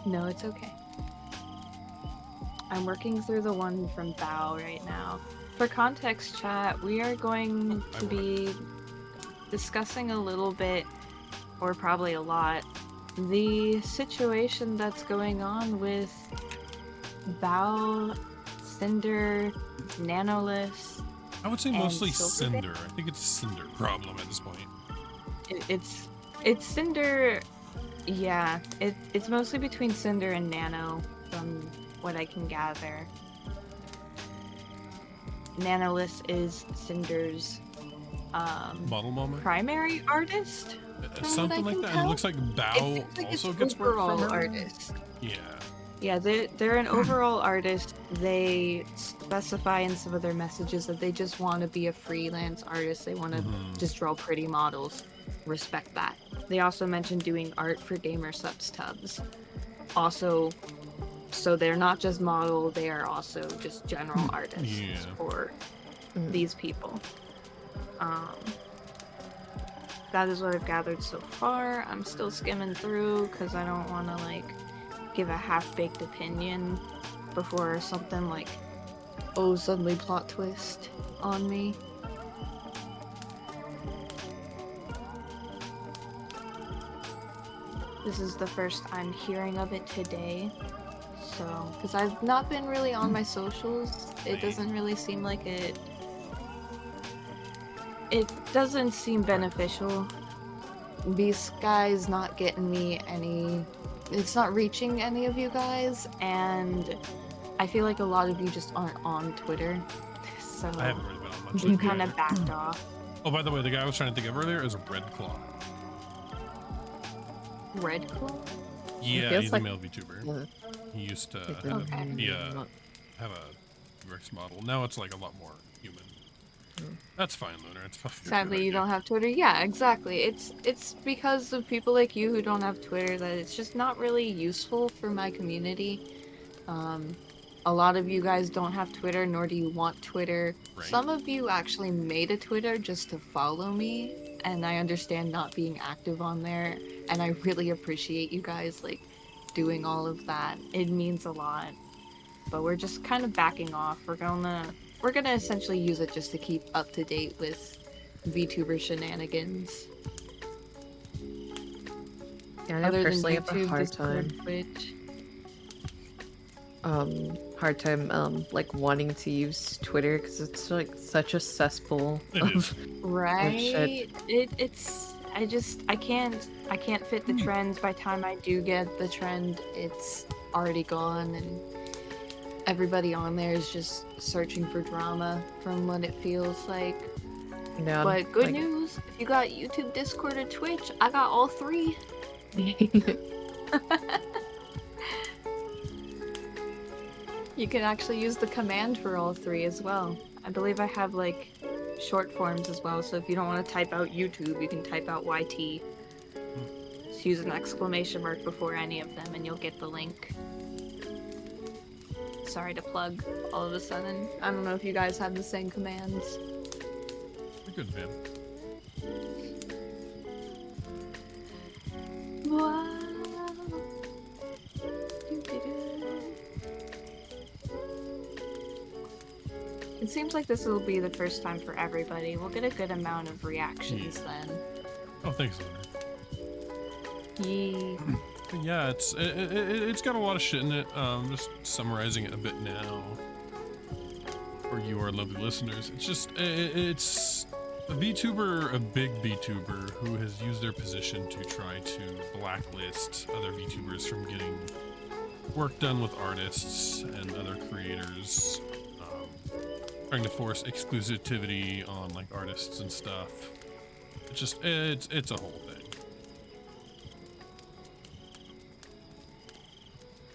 No, it's okay. I'm working through the one from Bao right now. For context, chat, we are going I to will. be discussing a little bit, or probably a lot, the situation that's going on with Bao, Cinder, Nanoliths. I would say And mostly Silvervale? Cinder. I think it's a Cinder problem at this point. It's Cinder. Yeah, it's mostly between Cinder and Nano, from what I can gather. Nanolith is Cinder's Model moment? primary artist. from Something what I like can that. And tell. it looks like it Bow seems like also it's gets work overall from her. artist. Yeah. Yeah, they're an overall artist. They specify in some of their messages that they just want to be a freelance artist. They want to Mhm. just draw pretty models. Respect that. They also mentioned doing art for gamer subs tubs. Also, so they're not just model, they are also just general artists Yeah. for Mm. these people. That is what I've gathered so far. I'm still skimming through because I don't want to like give a half-baked opinion before something like, Oh, suddenly plot twist on me. this is the first I'm hearing of it today. So Because I've not been really on my socials. It doesn't really seem like it. it doesn't seem beneficial. These guys not getting me any. It's not reaching any of you guys. And I feel like a lot of you just aren't on Twitter. So I haven't really been on much. you like kind that. of backed off. Oh, by the way, the guy I was trying to think of earlier is Red Claw. Red Claw? Yeah, feels he's like- a male VTuber. Yeah. He used to Like, have, Okay. not- have a Rex model. Now it's like a lot more human. That's fine, Lunar. It's fine. Sadly, you don't have Twitter. Yeah, exactly. It's because of people like you who don't have Twitter that it's just not really useful for my community. A lot of you guys don't have Twitter, nor do you want Twitter. Right. Some of you actually made a Twitter just to follow me, and I understand not being active on there, and I really appreciate you guys like doing all of that. It means a lot. But we're just kind of backing off. We're gonna Essentially use it just to keep up to date with VTuber shenanigans. Yeah, I Other than personally have a YouTube, hard Discord, time. Twitch. Like wanting to use Twitter because it's like such a cesspool It of is. Right. I can't fit the trends. By the time I do get The trend, it's already gone, and everybody on there is just searching for drama from what it feels like. yeah, But good like- news, if you got YouTube, Discord, or Twitch, I got all three. You can actually use the command for all three as well. I believe I have like short forms as well, so if you don't want to type out YouTube, you can type out YT. So Just use an exclamation mark before any of them and you'll get the link. Sorry to plug all of a sudden. I don't know if you guys have the same commands. You're good, man. Wow. It seems like this will be the first time for everybody. We'll get a good amount of reactions then. Oh, thanks, Lunar. Yee. But yeah, it's got a lot of shit in it. Just summarizing it a bit now for you, our lovely listeners. It's just it's a VTuber, a big VTuber who has used their position to try to blacklist other VTubers from getting work done with artists and other creators. Trying to force exclusivity on like artists and stuff. It's just it's a whole thing.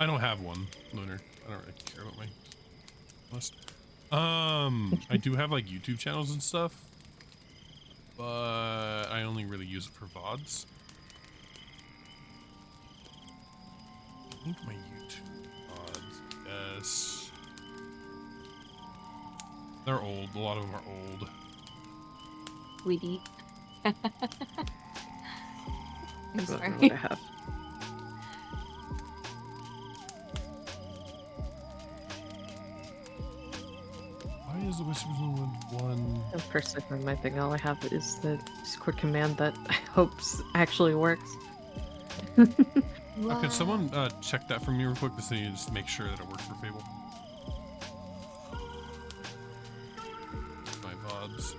I don't have one, Lunar. I don't really care about my list. I do have like YouTube channels and stuff, but I only really use it for VODs. I think my YouTube VODs, yes. They're old. A lot of them are old. Weedy. I'm I don't know sorry. what I have. Why is the Whispers one? Personally, for my thing, all I have is the Discord command that I hope actually works. Could someone check that for me real quick to see, just to make sure that it works for Fable? My VODs.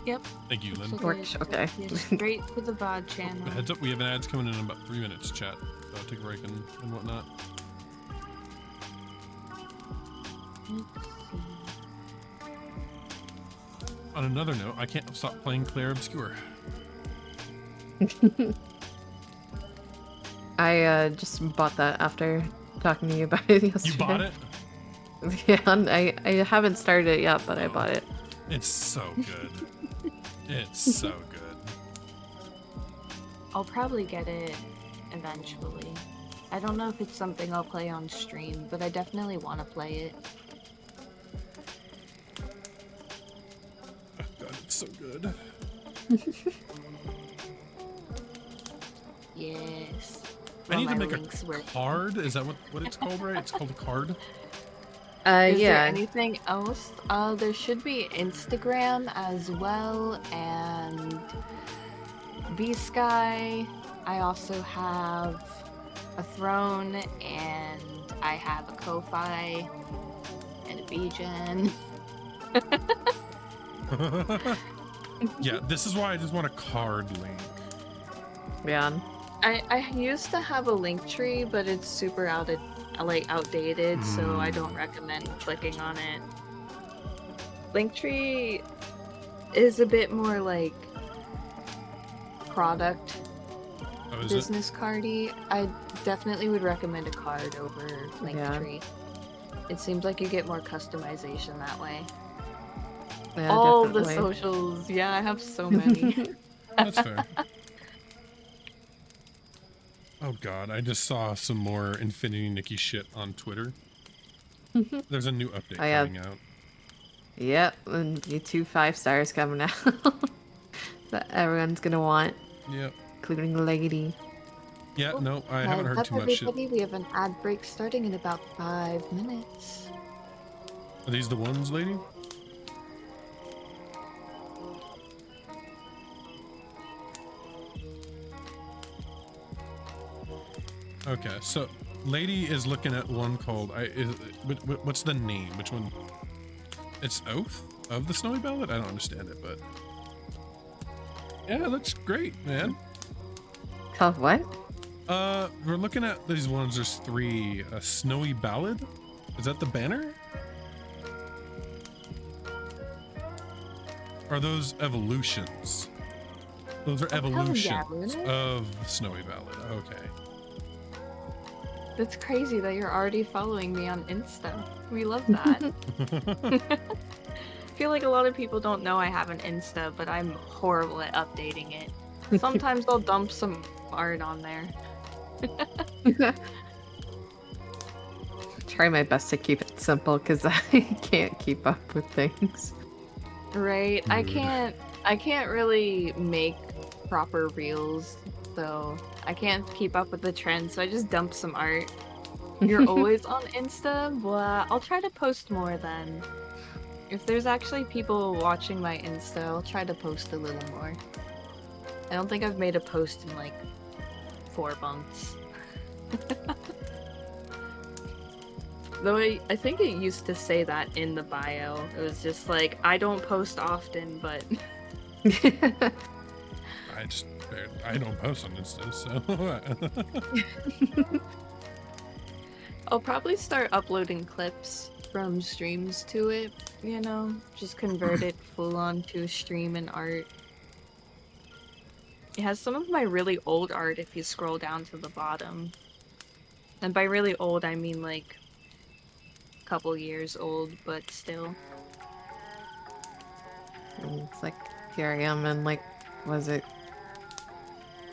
Yep. Thank you, Lynn. Looks Works, okay. Yeah, straight to the VOD channel. Heads up, we have an ads coming in about 3 minutes, chat. So take a break and whatnot. Let's see. On another note, I can't stop playing Claire Obscure. I just bought that after talking to you about it yesterday. You bought it? Yeah, I haven't started it yet, but I bought it. It's so good. It's so good. I'll probably get it eventually. I don't know if it's something I'll play on stream, but I definitely want to play it. Oh god, it's so good. Yes. I need to my make links a work. card. Is that what it's called, right? It's called a card. Is there Yeah. anything else? There should be Instagram as well, and V-Sky. I also have a Throne, and I have a Ko-Fi, and a VGen. Yeah, this is why I just want a card link. Yeah. I used to have a link tree, but it's super outdated, so I don't recommend clicking on it. Linktree is a bit more like product Oh, is it? business cardy. I definitely would recommend a card over Linktree. It seems like you get more customization that way. Yeah, All the definitely. socials, yeah, I have so many. That's fair. Oh god, I just saw some more Infinity Nikki shit on Twitter. There's a new update I have- coming out. Yep, and the 2 5-stars coming out that everyone's gonna want, Yep. including Lady. Yeah, no, I haven't heard Up, too much shit. everybody, we have an ad break starting in about 5 minutes. Are these the ones, lady? Okay, so lady is looking at one called what's the name? Which one? It's Oath of the Snowy Ballad? I don't understand it, but yeah, it looks great, man. Called what? We're looking at these ones. There's 3. A Snowy Ballad? Is that the banner? Are those evolutions? Those are yeah, evolutions Lunar. of Snowy Ballad. Okay. That's crazy that you're already following me on Insta. We love that. feel like a lot of people don't know I have an Insta, but I'm horrible at updating it. Sometimes I'll dump some art on there. Try my best to keep it simple because I can't keep up with things. Right? Rude. I can't really make proper reels, so I can't keep up with the trends, so I just dump some art. You're always on Insta? Well, I'll try to post more then. If there's actually people watching my Insta, I'll try to post a little more. I don't think I've made a post in like 4 months. Though I think it used to say that in the bio. It was just like, I don't post often, but I don't post on Insta, so I'll probably start uploading clips from streams to it, you know? Just convert it full on to stream and art. It has some of my really old art if you scroll down to the bottom. And by really old, I mean like a couple years old, but still. It's like here I am, and like, was it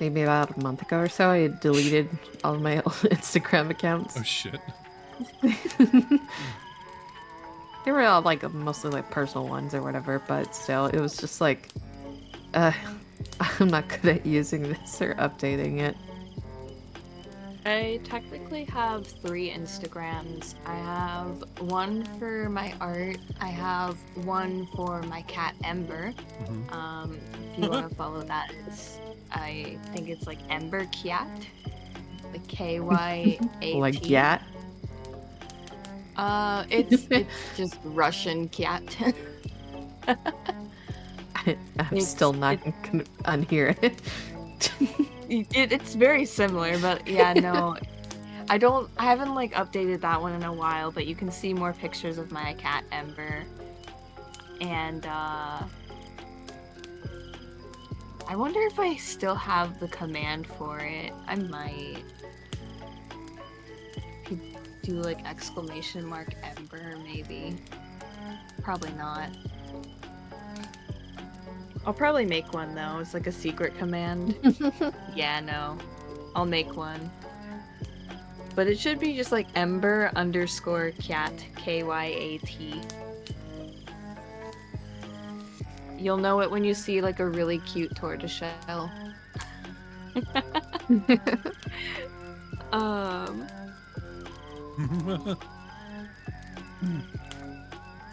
maybe about a month ago or so? I had deleted all of my old Instagram accounts. oh shit. They were all like mostly like personal ones or whatever, but still, it was just like, I'm not good at using this or updating it. I technically have 3 Instagrams. I have one for my art. I have one for my cat Ember. If you want to follow that, I think it's like Ember Kyat, the KYAT. Like Yat. It's just Russian cat. I'm still not gonna unhear it. It's very similar, but yeah, no. I haven't like updated that one in a while, but you can see more pictures of my cat Ember. And I wonder if I still have the command for it. I might. Could do like exclamation mark Ember maybe. Probably not. I'll probably make one though. It's like a secret command. Yeah, no. I'll make one. But it should be just like Ember _ cat KYAT. You'll know it when you see like a really cute tortoiseshell.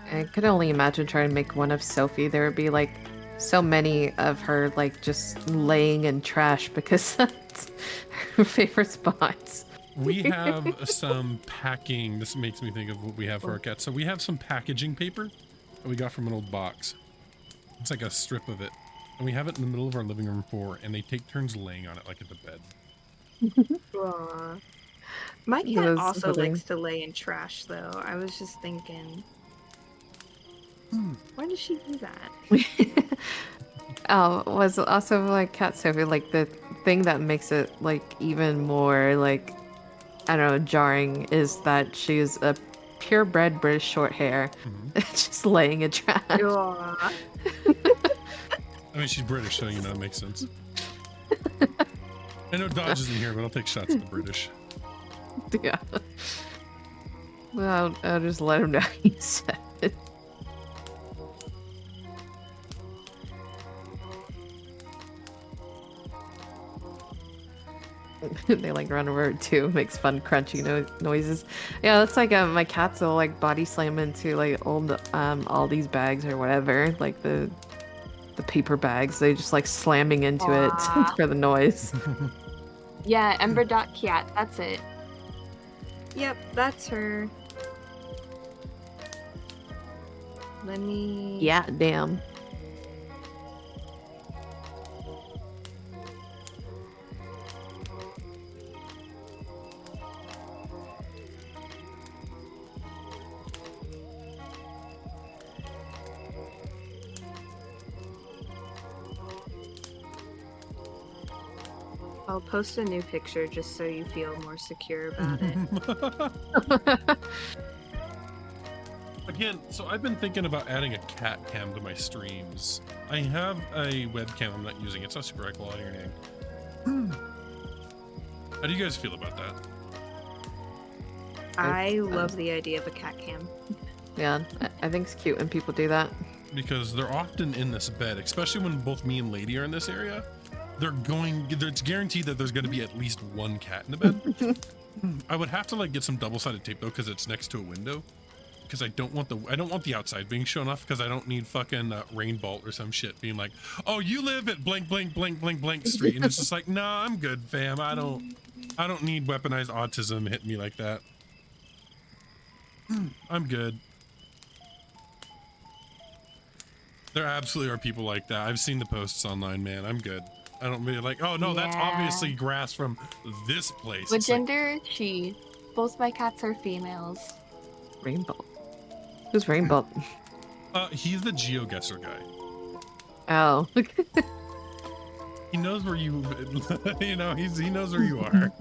I could only imagine trying to make one of Sophie. There would be like so many of her like just laying in trash because that's her favorite spots. We have some packing. This makes me think of what we have for our cats. So we have some packaging paper that we got from an old box. It's like a strip of it. And we have it in the middle of our living room floor, and they take turns laying on it like at the bed. Aw. My cat That's also funny. likes to lay in trash though. I was just thinking, why does she do that? Was also like Cat Sophie, like the thing that makes it like even more like, I don't know, jarring is that she's a purebred British short hair, just laying in trash. Aw. I mean, she's British, so you know it makes sense. I know Dodge isn't here, but I'll take shots at the British. Yeah. Well, I'll just let him know you said it. They like run over it too, makes fun crunchy noises. Yeah, that's like my cats will like body slam into like old all these bags or whatever, like the paper bags. They just like slamming into it Aw. for the noise. Yeah, Ember.cat, that's it. Yep, that's her. Let me... Yeah, damn. I'll post a new picture just so you feel more secure about it. Like Again, so I've been thinking about adding a cat cam to my streams. I have a webcam I'm not using. It's not super high quality or anything. How do you guys feel about that? I love the idea of a cat cam. Yeah, I think it's cute when people do that. Because they're often in this bed, especially when both me and Lady are in this area. It's guaranteed that there's going to be at least one cat in the bed. I would have to like get some double-sided tape though, because it's next to a window. Because I don't want the outside being shown off, because I don't need fucking Rainbolt or some shit being like, oh, you live at blank blank blank blank blank street, and it's just like, nah, I'm good, fam. I don't need weaponized autism hitting me like that. I'm good. There absolutely are people like that. I've seen the posts online, man. I'm good. I don't mean like, oh no, that's Yeah. obviously grass from this place. What It's like, gender? She. Both my cats are females. Rainbow. Who's Rainbow? he's the GeoGuessr guy. Oh. He knows where you, you know, he knows where you are.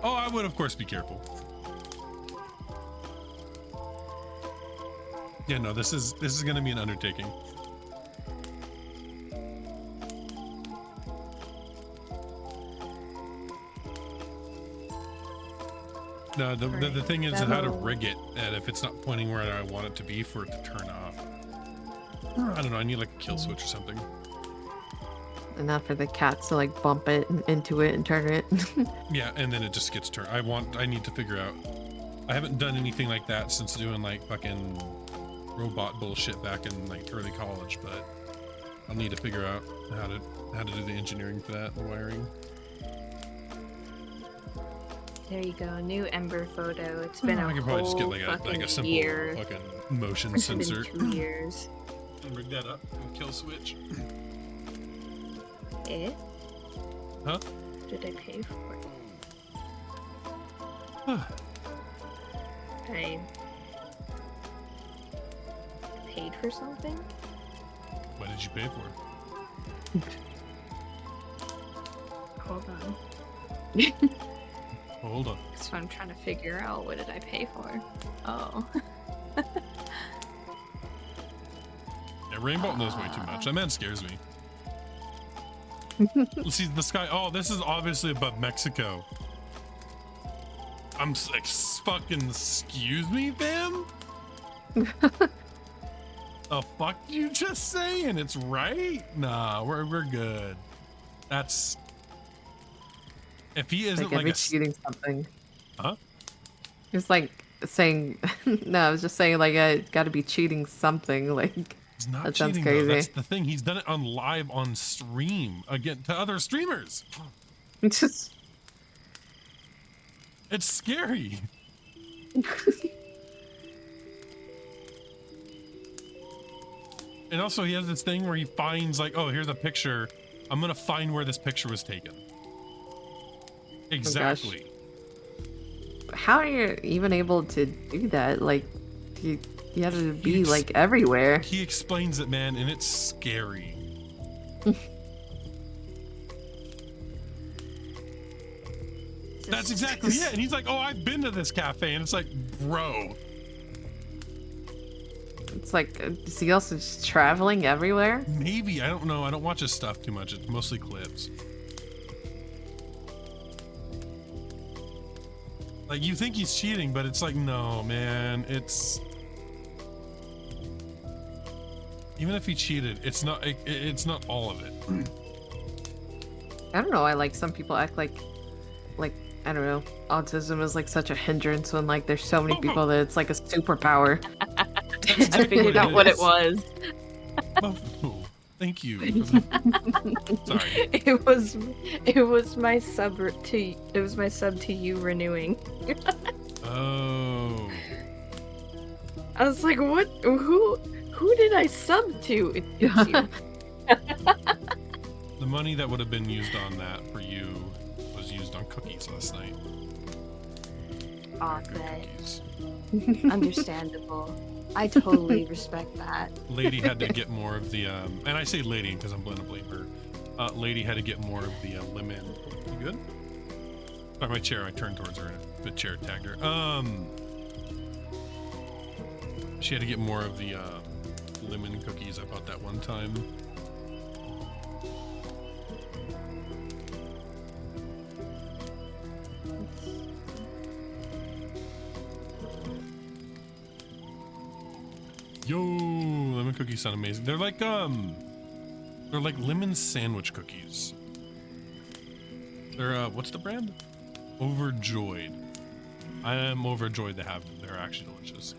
Oh, I would of course be careful. Yeah, no, this is going to be an undertaking. No, the thing is how to rig it, and if it's not pointing where I want it to be for it to turn off. I don't know. I need like a kill switch or something. Enough for the cats to like bump it into it and turn it. Yeah, and then it just gets turned. I need to figure out. I haven't done anything like that since doing like fucking robot bullshit back in like early college, but I'll need to figure out how to do the engineering for that, the wiring. There you go, new Ember photo. It's been I a could whole probably just get like a simple year. fucking motion It's been sensor. 2 years. And rig that up to a kill switch. Eh? Huh? Did I pay for it? I paid for something? What did you pay for? Hold on. Hold on. So I'm trying to figure out, what did I pay for? Oh. Yeah, Rainbow knows way too much. That man scares me. See the sky. Oh, this is obviously above Mexico. I'm like, fucking excuse me, fam? The fuck did you just say? And it's right? Nah, we're good. That's if he isn't like like every a cheating something. huh? It's like saying, no, I was just saying like I got to be cheating something. Like He's not that sounds cheating crazy. though. That's the thing. He's done it on live on stream again to other streamers. It's just It's scary. And also he has this thing where he finds like, oh, here's a picture. I'm gonna find where this picture was taken. Exactly. how are you even able to do that? Like you have to be Ex- like everywhere. He explains it, man, and it's scary. That's exactly it. And he's like, oh, I've been to this cafe. And it's like, bro. It's like, is he also just traveling everywhere? Maybe. I don't know. I don't watch his stuff too much. It's mostly clips. Like, you think he's cheating, but it's like, no, man. It's... Even if he cheated, it's not it's not all of it. I don't know. I like some people act like I don't know. Autism is like such a hindrance when like there's so many people that it's like a superpower. I figured out what it was. Oh, thank you. For the... Sorry. It was my sub to you renewing. Oh. I was like, what? Who did I sub to? It's you. The money that would have been used on that for you was used on cookies last night. Aw, Cookies. understandable. I totally respect that. Lady had to get more of the and I say lady because I'm going to blame her. Lady had to get more of the lemon. You good? Sorry, my chair. I turned towards her and the chair tagged her. She had to get more of the lemon cookies I bought that one time. Yo, lemon cookies sound amazing. They're like lemon sandwich cookies. They're what's the brand? Overjoyed. I am overjoyed to have them. They're actually delicious.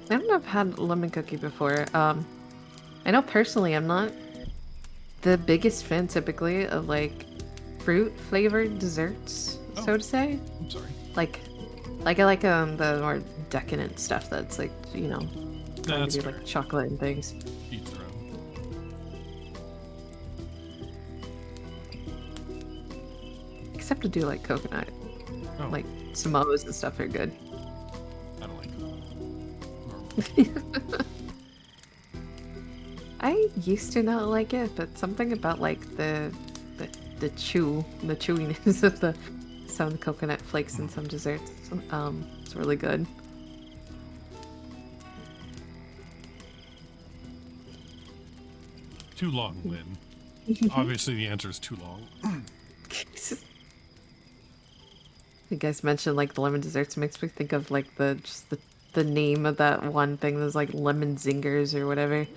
I don't know if I've had lemon cookie before. I know personally I'm not the biggest fan typically of like fruit flavored desserts, so to say. I'm sorry. Like I like the more decadent stuff that's like, you know, That's maybe fair. like chocolate and things. Each their own. Except to do like coconut. Oh, Like Samoas and stuff are good. I don't like them. Normal. I used to not like it, but something about like the chewiness of some coconut flakes in some desserts, it's really good. Too long, Lynn. Obviously, the answer is too long. You guys mentioned like the lemon desserts, makes me think of like the name of that one thing that's like lemon zingers or whatever.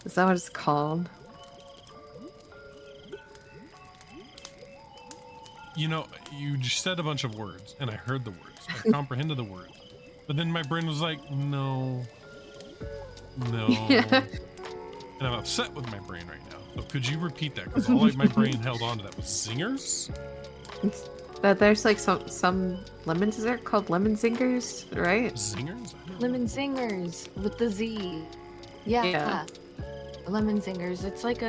Is that what it's called? You know, you just said a bunch of words, and I heard the words. I comprehended the words. But then my brain was like, no. No. Yeah. And I'm upset with my brain right now. So could you repeat that? Because all like my brain held on to that was zingers? That there's like some lemon dessert called lemon zingers, right? Zingers? I don't know. Lemon zingers with the Z. Yeah. Yeah. Lemon zingers. It's like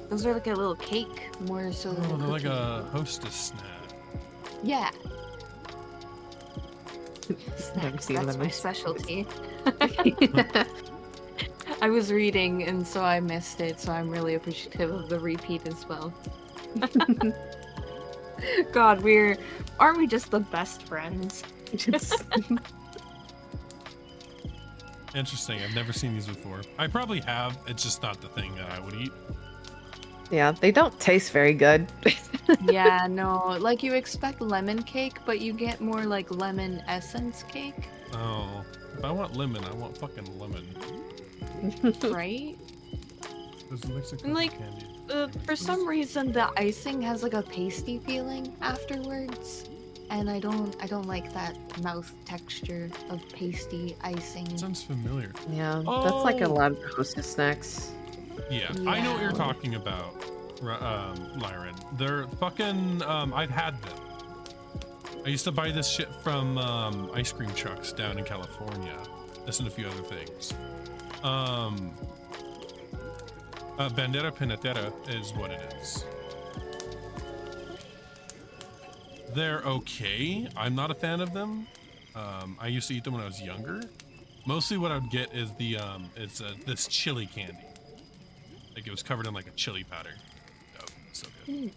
those are like a little cake more so than Oh, a they're like cookie. a hostess snack. Yeah. Never Snacks, seen that's my lemon. specialty. I was reading and so I missed it, so I'm really appreciative of the repeat as well. God, aren't we just the best friends? Interesting. I've never seen these before. I probably have. It's just not the thing that I would eat. Yeah, they don't taste very good. Yeah, no, like you expect lemon cake, but you get more like lemon essence cake, Oh, if I want lemon, I want fucking lemon. right? There's a Mexican And, like, candy. For some reason, the icing has like a pasty feeling afterwards, and I don't like that mouth texture of pasty icing. Sounds familiar. Yeah, that's like a Oh. lot of the hostess snacks. Yeah, I know what you're Yeah. talking about, Lyran. They're fucking, I've had them. I used to buy this shit from ice cream trucks down in California. This and a few other things. Bandera Penetera is what it is. They're okay. I'm not a fan of them. I used to eat them when I was younger. Mostly what I would get is the, it's this chili candy. Like it was covered in like a chili powder. Oh, so good.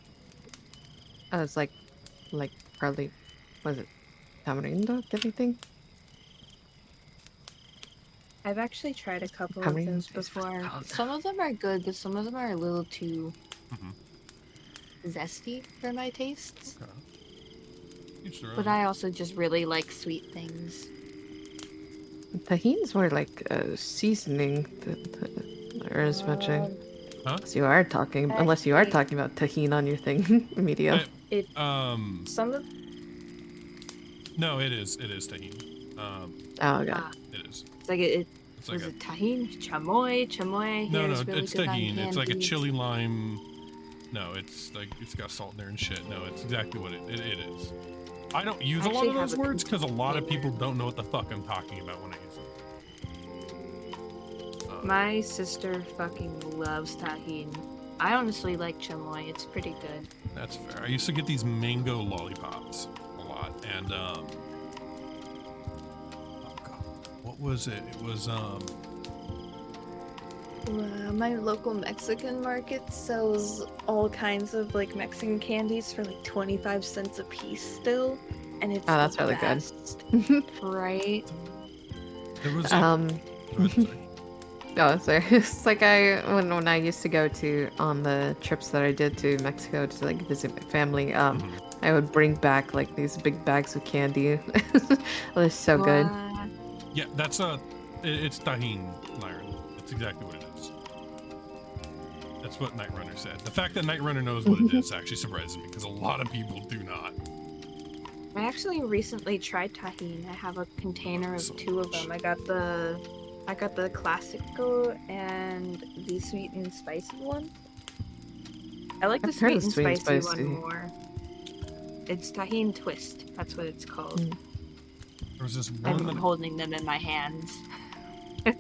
I was like probably, was it tamarindo? Anything? I've actually tried a couple How of many those is what before. it's called? Some of them are good, but some of them are a little too Mhm. zesty for my tastes. Okay. Each their But own. I also just really like sweet things. Tahin's more like a seasoning, or as much. Unless you are talking Actually- about tahin on your thing, media. Some of No, it is tahini. Oh god. Ah, It is. it's like it It's like was a it tahini, chamoy no, here no, is really it's good on tahini. It's like a candies. chili lime. No, it's like it's got salt in there and shit. No, it's exactly what it is. I don't use a lot Actually of those have a words because a lot of container. people don't know what the fuck I'm talking about when I use them. My sister fucking loves tahini. I honestly like chamoy. It's pretty good. That's fair. I used to get these mango lollipops a lot, and oh god, what was it? It was Yeah, my local Mexican market sells all kinds of like Mexican candies for like 25 cents a piece still, and it's Oh, that's the really good. best, right? There was a, Um, go ahead, sorry. oh, sorry. It's like when I used to go to on the trips that I did to Mexico to like visit my family. Mhm. I would bring back like these big bags of candy. It was so good. What? Yeah, that's it's Tajín, Lyron. That's exactly what it is. That's what Night Runner said. The fact that Night Runner knows what it is actually surprises me because a lot of people do not. I actually recently tried tahine. I have a container of So 2 of much. them. I got the classico and the sweet and spicy one. I like the I've heard sweet of and sweet and spicy spicy. one more. It's tahine twist. That's what it's called. Mm. There was this I'm one that. holding them in my hands. No,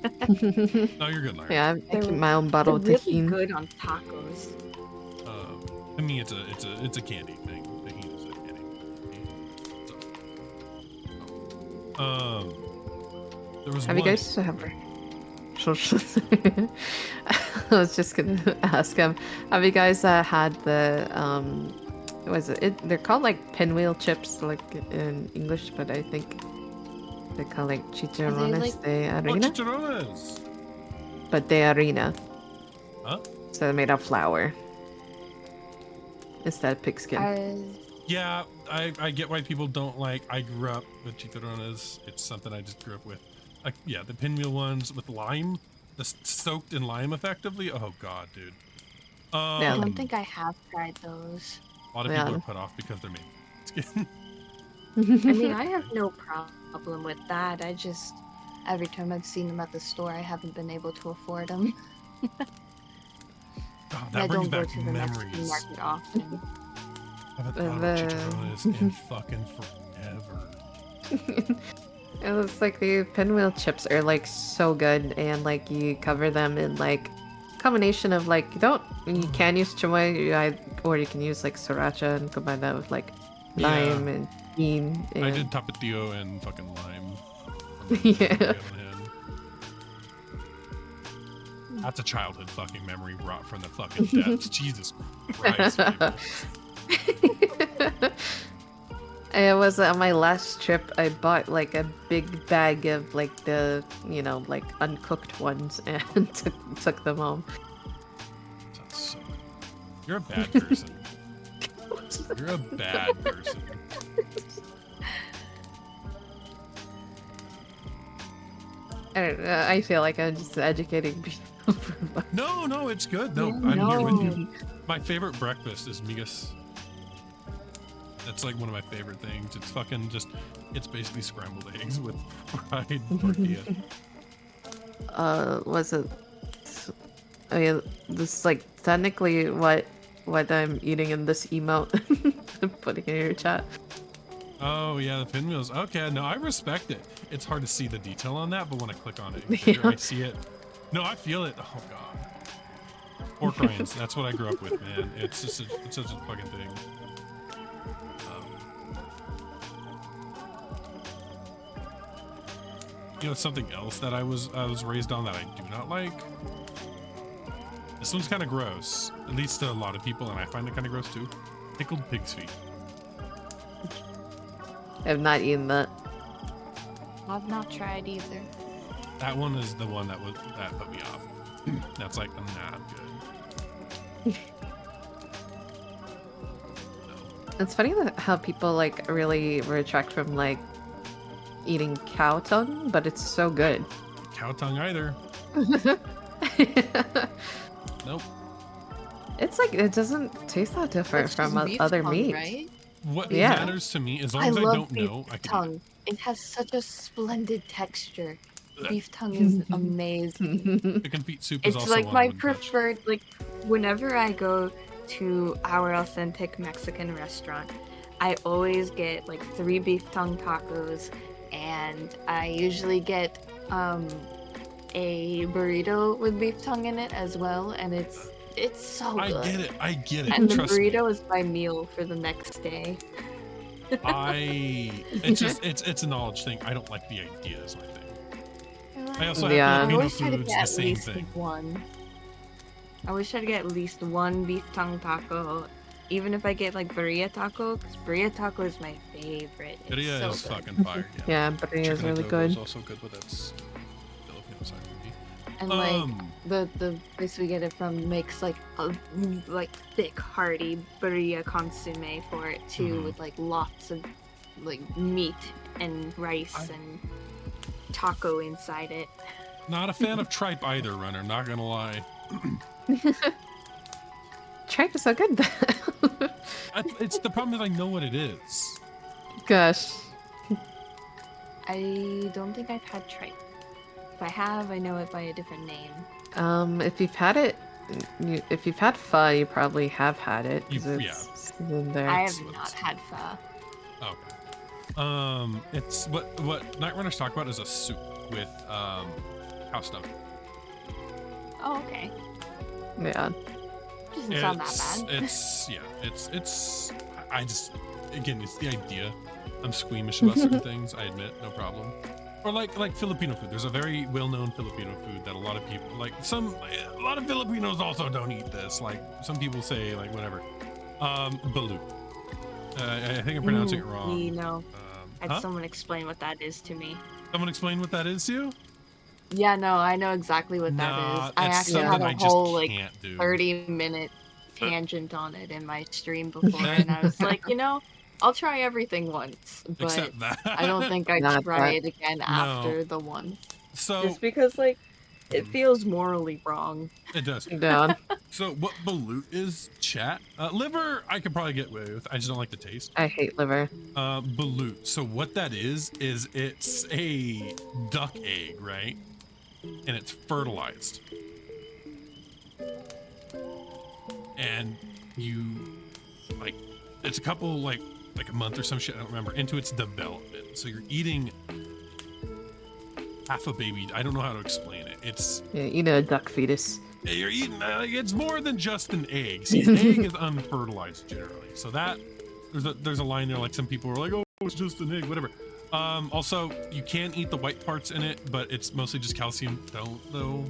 you're good, Lyron. Yeah, I keep my own They're bottle of really tahini. good on tacos. To me, it's a candy thing. Tajín is a candy. So, there was Have one. you guys have? I was just gonna ask him. Have you guys had the what is it? They're called like pinwheel chips, like in English, but I think they're called like chicharrones like- de Oh, harina, chicharrones! but de harina. Huh? So they're made of flour instead of pigskin. Yeah, I get why people don't like. I grew up with chicharrones. It's something I just grew up with. Yeah, the pinwheel ones with lime, soaked in lime effectively. Oh god, dude. Yeah, I Um, don't think I have tried those. a lot of Yeah. people are put off because they're made of skin. I mean, I have no problem with that. I just Every time I've seen them at the store, I haven't been able to afford them. Oh, I that brings don't go back to the Mexican memories. market often. I haven't thought about chicharrones in fucking forever. It's like the pinwheel chips are like so good, and like you cover them in like combination of like you can use chamoy, or you can use like sriracha and combine that with like Yeah. lime and bean. And I did tapatio and fucking lime. Yeah. That's a childhood fucking memory brought from the fucking depths. Jesus Christ. people. It was on my last trip. I bought like a big bag of like the like uncooked ones and took them home. Sounds so good. You're a bad person. You're a bad person. I don't know, I feel like I'm just educating people. No, it's good. No, Yeah, I'm here with no. you. My favorite breakfast is migas. That's like one of my favorite things. It's fucking it's basically scrambled eggs with fried tortilla. Was it? I mean, this is like technically what I'm eating in this emote. I'm putting in your chat. Oh yeah, the pinwheels. Okay, no, I respect it. It's hard to see the detail on that, but when I click on it, Yeah. I see it. No, I feel it. Oh god. Pork rinds. That's what I grew up with, man. It's such a fucking thing. Something else that I was raised on that I do not like. This one's kind of gross, at least to a lot of people, and I find it kind of gross too. Pickled pig's feet. I've not eaten that. I've not tried either. That one is the one that put me off. That's like not good. It's funny how people like really retract from like eating cow tongue, but it's so good. Cow tongue either. Nope. It's like it doesn't taste that different It's from just beef other tongue, meat. right? What Yeah. matters to me, as long I as I love don't beef know, I can eat tongue. It has such a splendid texture. Ugh. Beef tongue is amazing. it. Chicken feet soup is It's also like one my I wouldn't touch. preferred. Like whenever I go to our authentic Mexican restaurant, I always get like 3 beef tongue tacos, and I usually get a burrito with beef tongue in it as well, and it's so I good. get it. And the Trust me. burrito is my meal for the next day. It's a knowledge thing. I don't like the idea is my thing. I also Yeah. have I Filipino always try to foods get the at same least thing. one. I wish I'd get at least one beef tongue taco, even if I get like birria taco, because birria taco is my favorite. It's Birria so is good. fucking fire. Yeah, but it is Chicken really adobo good. is also good, but that's Filipino side movie. And like the place we get it from makes like a like thick, hearty birria consomme for it too, Mhm. with like lots of like meat and rice and taco inside it. Not a fan of tripe either, Runner. Not gonna lie. Tripe is so good. It's the problem is I know what it is. Gosh. I don't think I've had tripe. If I have, I know it by a different name. If you've had it, if you've had pho, you probably have had it. 'Cause Yeah. it's in there. I That's have what not it's- had pho. Okay. It's what Night Runners talk about is a soup with cow stomach. Oh, okay. Yeah. Doesn't sound that bad. It's I just again it's the idea. I'm squeamish about certain things. I admit, no problem. Or like Filipino food. There's a very well-known Filipino food that a lot of people like. A lot of Filipinos also don't eat this. Like some people say like whatever. Balut. I think I'm pronouncing it wrong. You know, had Huh? someone explain what that is to me. Someone explain what that is to you? Yeah, no, I know exactly what that Nah, is. I it's actually something had I a just whole like can't do. 30-minute tangent on it in my stream before, and I was like, I'll try everything once, but Except that. I don't think I'd Not try that. it again No. after the once. So Just because, like, it Mhm. feels morally wrong. it does. Yeah. So what balut is, chat? Liver, I could probably get away with. I just don't like the taste. I hate liver. Balut. So what that is it's a duck egg, right? And it's fertilized. And you, like, it's a couple, like a month or some shit, I don't remember, into its development. So you're eating half a baby. I don't know how to explain it. It's, Yeah, a duck fetus. you're eating, it's more than just an egg. See, an egg is unfertilized generally. So that, there's a line there, like some people are like, oh, it's just an egg, whatever. Also, you can eat the white parts in it, but it's mostly just calcium. Don't though.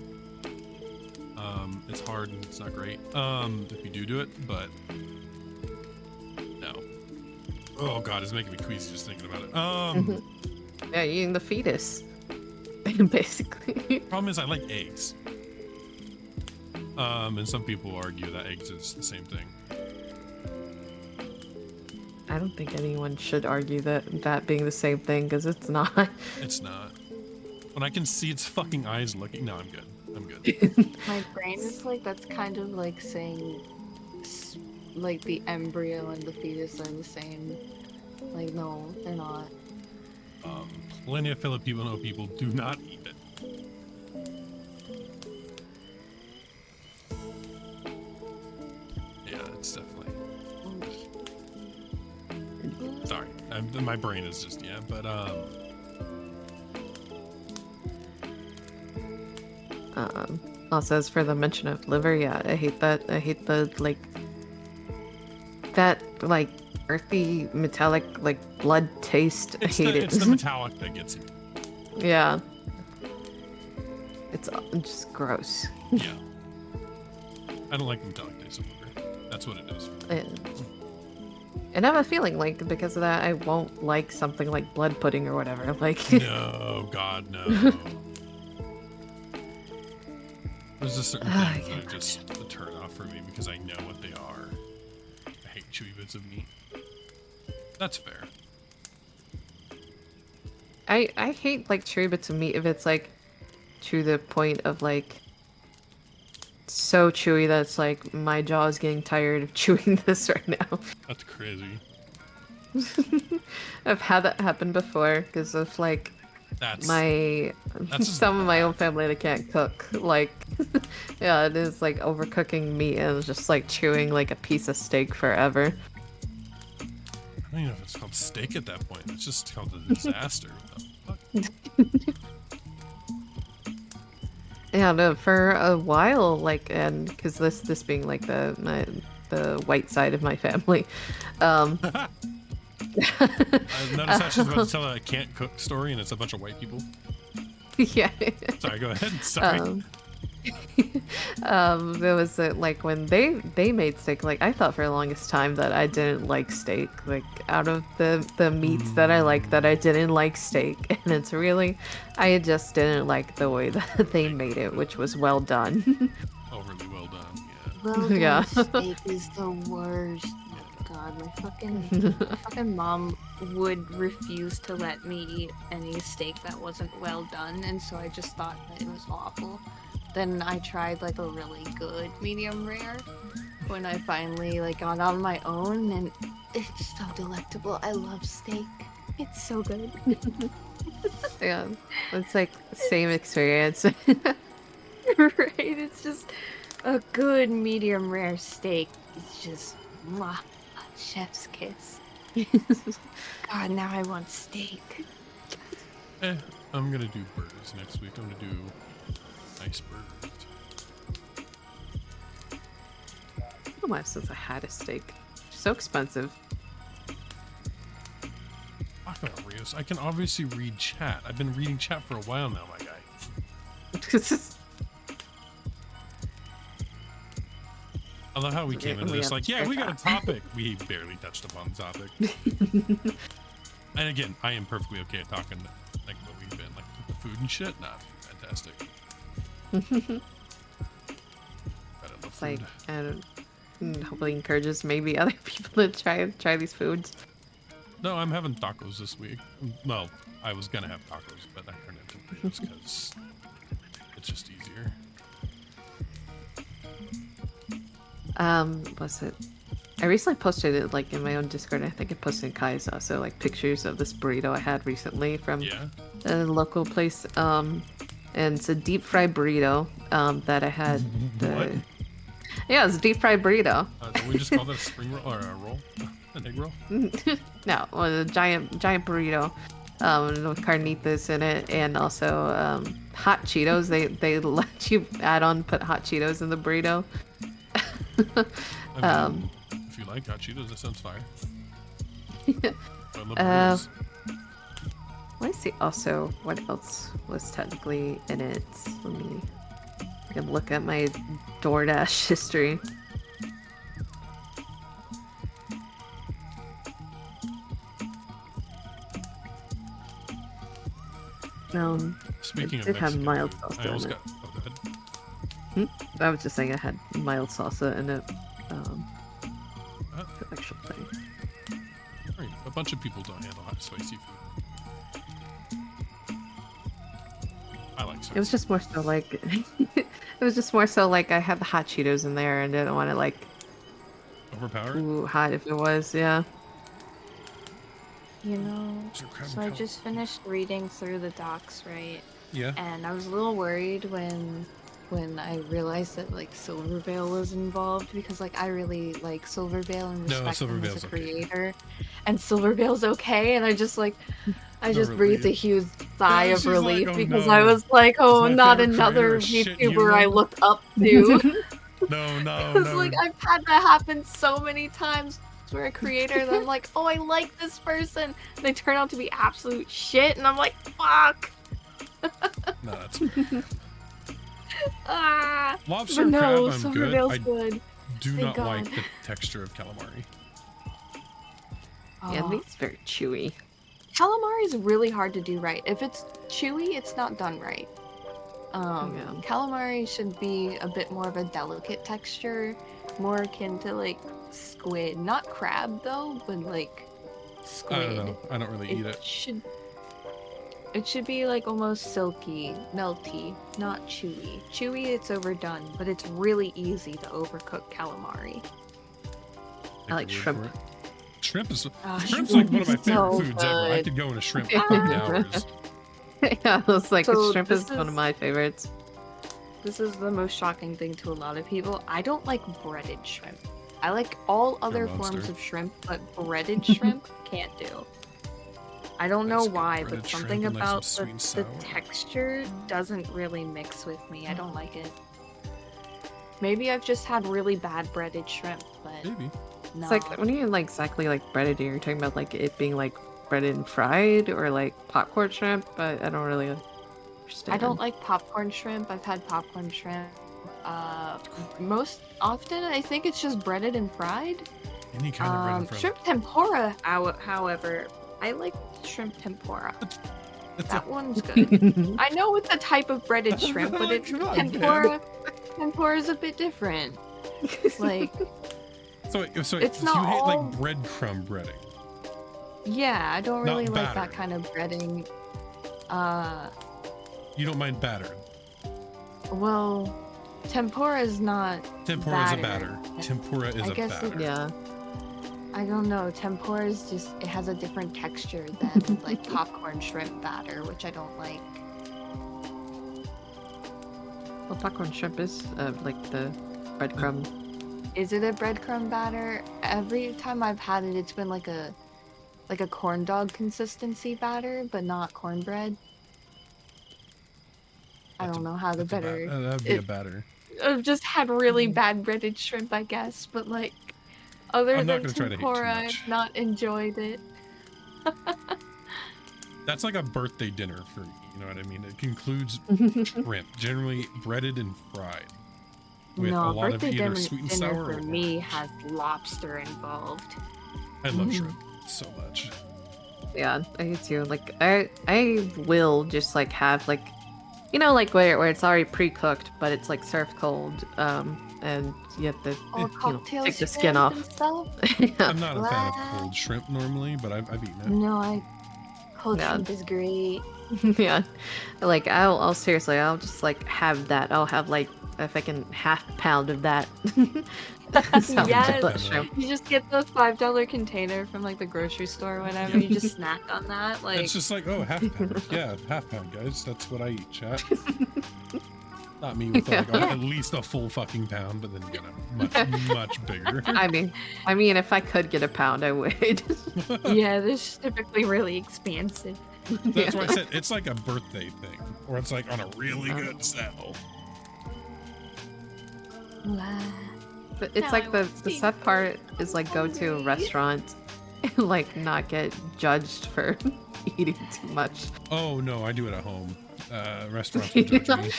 It's hard and it's not great. If you do it, but no. Oh god, it's making me queasy just thinking about it. Yeah, eating the fetus. Basically. Problem is I like eggs. And some people argue that eggs is the same thing. I don't think anyone should argue that being the same thing, because it's not. It's not. When I can see its fucking eyes looking, no, I'm good. I'm good. My brain is like, that's kind of like saying, like, the embryo and the fetus are the same. Like, no, they're not. Plenty of Filipino people do not eat it. Yeah, it's definitely. Sorry, my brain is just but Also, as for the mention of liver, yeah, I hate that. I hate the that earthy metallic blood taste. I hate it. It's the metallic that gets you. Yeah. It's just gross. Yeah. I don't like the metallic taste of liver. That's what it is. And I have a feeling because of that, I won't like something like blood pudding or whatever. Like, No, God, no. There's a certain I things that can't are just a turn off for me because I know what they are. I hate chewy bits of meat. That's fair. I hate chewy bits of meat if it's to the point of so chewy that it's my jaw is getting tired of chewing this right now. That's crazy. I've had that happen before because of That's just some of my own family that can't cook. Yeah, it is overcooking meat and it's just chewing a piece of steak forever. I don't even know if it's called steak at that point. It's just called a disaster. What the fuck? Yeah, no, for a while, and because this being the white side of my family, I noticed how she's about to tell a can't cook story and it's a bunch of white people. yeah. Sorry, go ahead. Sorry. There was like when they made steak. Like I thought for the longest time that I didn't like steak. Like out of the meats that I like, that I didn't like steak, and it's really, I just didn't like the way that they made it, which was well done. Overly well done. Yeah. Well done Yeah. steak is the worst. God, my fucking mom would refuse to let me eat any steak that wasn't well done, and so I just thought that it was awful. Then I tried like a really good medium rare when I finally like got on my own, and it's so delectable. I love steak. It's so good. Yeah, it's like same experience. Right? It's just a good medium rare steak. It's just mwah, chef's kiss. God, now I want steak. I'm gonna do birds next week. I'm gonna do nice birds. How much since I had a steak? So expensive. Talk about Rios. I can obviously read chat. I've been reading chat for a while now, my guy. I love how we came into We this have like, to yeah, start we got a that. topic. We barely touched upon the topic. And again, I am perfectly okay at talking like what we've been like the food and shit. Nah, fantastic. I love It's like, food. and hopefully encourages maybe other people to try these foods. No, I'm having tacos this week. Well, I was gonna have tacos, but I turned into burritos because it's just easier. Was it? I recently posted it like in my own Discord. I think I posted in Kai's also like pictures of this burrito I had recently from Yeah. a local place. And it's a deep fried burrito. That I had. What? Yeah, it's a deep fried burrito. Don't we just call that a spring roll or a roll? An egg roll? No, well, a giant burrito. With carnitas in it, and also hot Cheetos. They let you put hot Cheetos in the burrito. I mean, if you like hot Cheetos, that sounds fire. I love Uh, burritos. Let me see also what else was technically in it. Let me I can look at my DoorDash history. Speaking of did have Mexican mild food, salsa I almost in got. Oh, go ahead. I was just saying I had mild salsa in it. Uh, The actual thing. I mean, a bunch of people don't handle hot spicy food. I like spicy. It was just more so like it was just more so like I had the hot Cheetos in there and didn't want to like Overpowered. too hot if it was, yeah. You know, Is there crab so and I cow? just finished reading through the docs, right? Yeah. And I was a little worried when I realized that like Silvervale was involved, because like I really like Silvervale and No, respect him as Silvervale's a okay. creator, and Silvervale's okay, and I just like I No just relief. breathed a huge sigh Yeah, of she's like, relief "Oh, because no. I was like, oh, my not favorite another creator a shit YouTuber I human?" look up to. No, no, Because no. like I've had that happen so many times where a creator that I'm like, oh, I like this person, they turn out to be absolute shit, and I'm like, fuck. No, that's Ah. lobster But and crab. no, I'm good. Silvervale's I good. do Thank not like God. the texture of calamari. Yeah, Oh. it's very chewy. Calamari is really hard to do right. If it's chewy, it's not done right. Yeah. Calamari should be a bit more of a delicate texture, more akin to like squid, not crab though, but like squid. I don't know. I don't really eat it. It should be like almost silky, melty, not chewy. Chewy, it's overdone, but it's really easy to overcook calamari. I like Take your shrimp. word for it. Shrimp is Ah, shrimp's shrimp like one of my is favorite so foods ever. I good. could go in a shrimp Yeah. for hours. Yeah, I was like, So shrimp this is one of is- my favorites. This is the most shocking thing to a lot of people. I don't like breaded shrimp. I like all other a monster. forms of shrimp, but breaded shrimp can't do. I don't know Nice good why, breaded but shrimp something and, like, some about sweet and the sour. texture doesn't really mix with me. I don't like it. Maybe I've just had really bad breaded shrimp, but Maybe. no. It's like when you like exactly like breaded, you're talking about like it being like breaded and fried or like popcorn shrimp, but I don't really I don't like popcorn shrimp. I've had popcorn shrimp. Most often, I think it's just breaded and fried. Any kind of bread and frozen. Shrimp tempura, however, I like shrimp tempura. It's That one's good. I know it's a type of breaded shrimp, but it's Come on, tempura. Tempura is a bit different. Like, so it's you not hate all- like breadcrumb breading. yeah, I don't really like batter. that kind of breading. You don't mind batter. Well, tempura is not. Tempura is a batter. batter. Tempura is I a guess batter. Yeah. I don't know. Tempura is just, it has a different texture than like popcorn shrimp batter, which I don't like. Well, popcorn shrimp is like the breadcrumb. Is it a breadcrumb batter? Every time I've had it, it's been like a corn dog consistency batter, but not cornbread. I That's don't a- know how the that's a better. that'd be a it- batter. I've just had really bad breaded shrimp, I guess, but like other I'm not than gonna try to hate too tempura, much. I've not enjoyed it. That's like a birthday dinner for me. You know what I mean? It includes shrimp, generally breaded and fried, with No, a lot of birthday either dinner, sweet and dinner sour. for or me orange. has lobster involved. I love shrimp so much. Yeah, I do too. Like I will just like have like, you know, like where it's already pre-cooked, but it's like served cold. And you have to Or you know, cocktail take the shrimp skin off. and stuff. Yeah. I'm not a fan of What? cold shrimp normally, but I've eaten it. No, cold Yeah. shrimp is great. Yeah, like I'll seriously, I'll just like have that. I'll have like a fucking half pound of that. Salad Yes. chocolate shrimp. You just get the $5 container from like the grocery store or whatever. You just snack on that. Like, It's just like, oh, half pound. Yeah, half pound, guys. That's what I eat, chat. Not me with like Yeah. at least a full fucking pound, but then you get a much bigger. I mean, if I could get a pound, I would. yeah, this is typically really expansive. That's why I said it's like a birthday thing, or it's like on a really Uh-huh. good sale. Wow. But it's Now like I the want the sad seafood. part is like go to a Hungry. restaurant and like not get judged for eating too much. Oh no, I do it at home. Restaurants will judge me.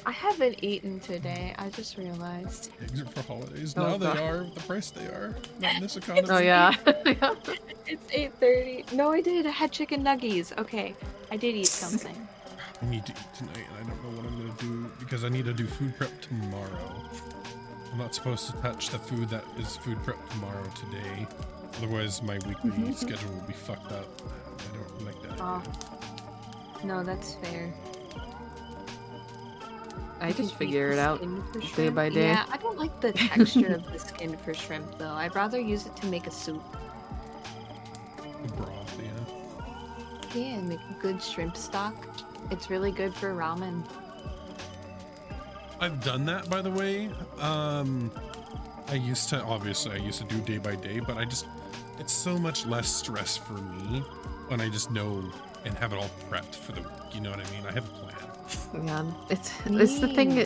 I haven't eaten today. I just realized. Eggs are for holidays. Oh, Now they God. are the price they are. Not in this economy. Oh yeah. It's 8:30. No, I did. I had chicken nuggies. Okay, I did eat something. I need to eat tonight, and I don't know what I'm gonna do because I need to do food prep tomorrow. I'm not supposed to touch the food that is food prep tomorrow today. Otherwise, my weekly schedule will be fucked up. I don't like that. Oh. No, that's fair. I You just can figure eat it the out skin for day shrimp. by day. Yeah, I don't like the texture of the skin for shrimp though. I'd rather use it to make a soup. The broth, yeah. Yeah, and make a good shrimp stock. It's really good for ramen. I've done that, by the way. I used to do day by day, but it's so much less stress for me when I just know and have it all prepped for the week. You know what I mean? I have a plan. Yeah, it's the thing.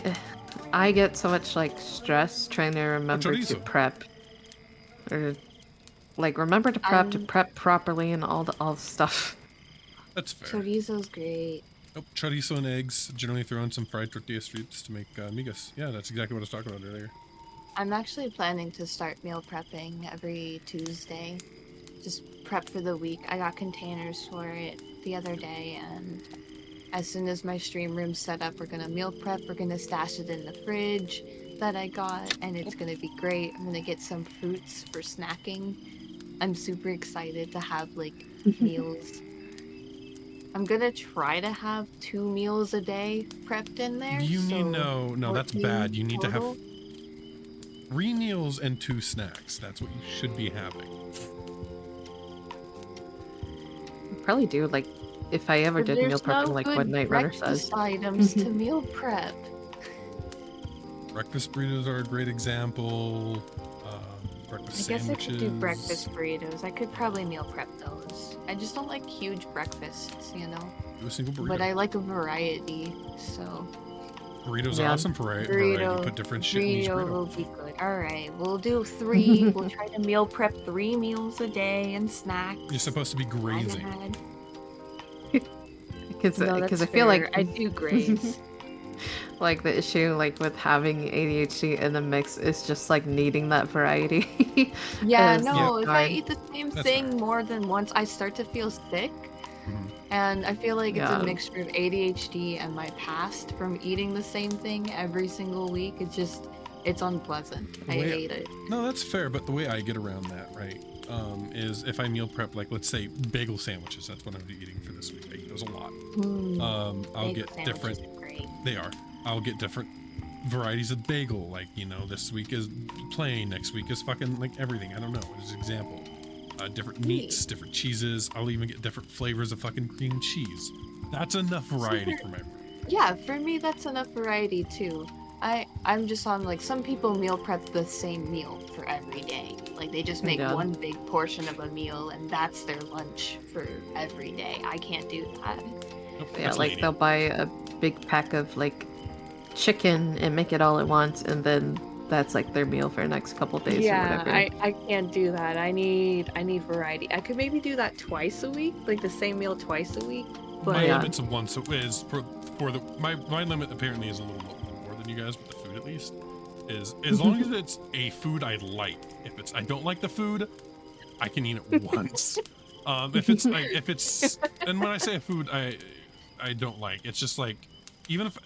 I get so much like stress trying to remember to chorizo. prep, or like remember to prep properly and all the stuff. That's fair. Chorizo's great. Nope, chorizo and eggs. Generally throw in some fried tortilla strips to make migas. Yeah, that's exactly what I was talking about earlier. I'm actually planning to start meal prepping every Tuesday. Just prep for the week. I got containers for it the other day, and as soon as my stream room's set up, we're gonna meal prep. We're gonna stash it in the fridge that I got, and it's gonna be great. I'm gonna get some fruits for snacking. I'm super excited to have like meals. I'm gonna try to have 2 meals a day prepped in there. You need so no, that's 14 bad. You need to have total. 3 meals and 2 snacks. That's what you should be having. Probably do like if I ever But did meal there's prepping, no like good what Night Runner breakfast says. items to meal prep. Breakfast burritos are a great example. I Breakfast guess I sandwiches. could do breakfast burritos. I could probably meal prep those. I just don't like huge breakfasts, you know. Do a single burrito. But I like a variety, so Burritos are Yeah. awesome for variety. burrito, Put different shit in each burrito burrito. will be good. All right, we'll do 3. We'll try to meal prep 3 meals a day and snacks. You're supposed to be Go grazing. ahead. Because No, that's I feel like I do graze. like the issue like with having ADHD in the mix is just like needing that variety. Yeah, 'Cause no, it's if I hard. eat the same That's thing fair. more than once, I start to feel sick. Mhm. And I feel like it's a Yeah. mixture of ADHD and my past from eating the same thing every single week. It's unpleasant. I Wait. hate it. No, that's fair, but the way I get around that, right, is if I meal prep, like, let's say bagel sandwiches, that's what I'm gonna be eating for this week. I eat those a lot. I'll Bagel get different, sandwiches are great. they are. I'll get different varieties of bagel, like, you know, this week is plain, next week is fucking, like, everything. I don't know, as an example. Different meats, different cheeses. I'll even get different flavors of fucking cream cheese. That's enough variety for my brain. Yeah, for me that's enough variety too. I'm just on like some people meal prep the same meal for every day. Like they just make Yeah. one big portion of a meal and that's their lunch for every day. I can't do that. Nope, Yeah, that's like lady. they'll buy a big pack of like chicken and make it all at once, and then that's like their meal for the next couple days or whatever. I can't do that. I need variety. I could maybe do that twice a week, like the same meal twice a week. But My Yeah. limit's of one, so is for the my limit apparently is a little more than you guys with the food at least. Is as long as it's a food I like. If it's I don't like the food, I can eat it once. If it's like and when I say a food I don't like, it's just like even if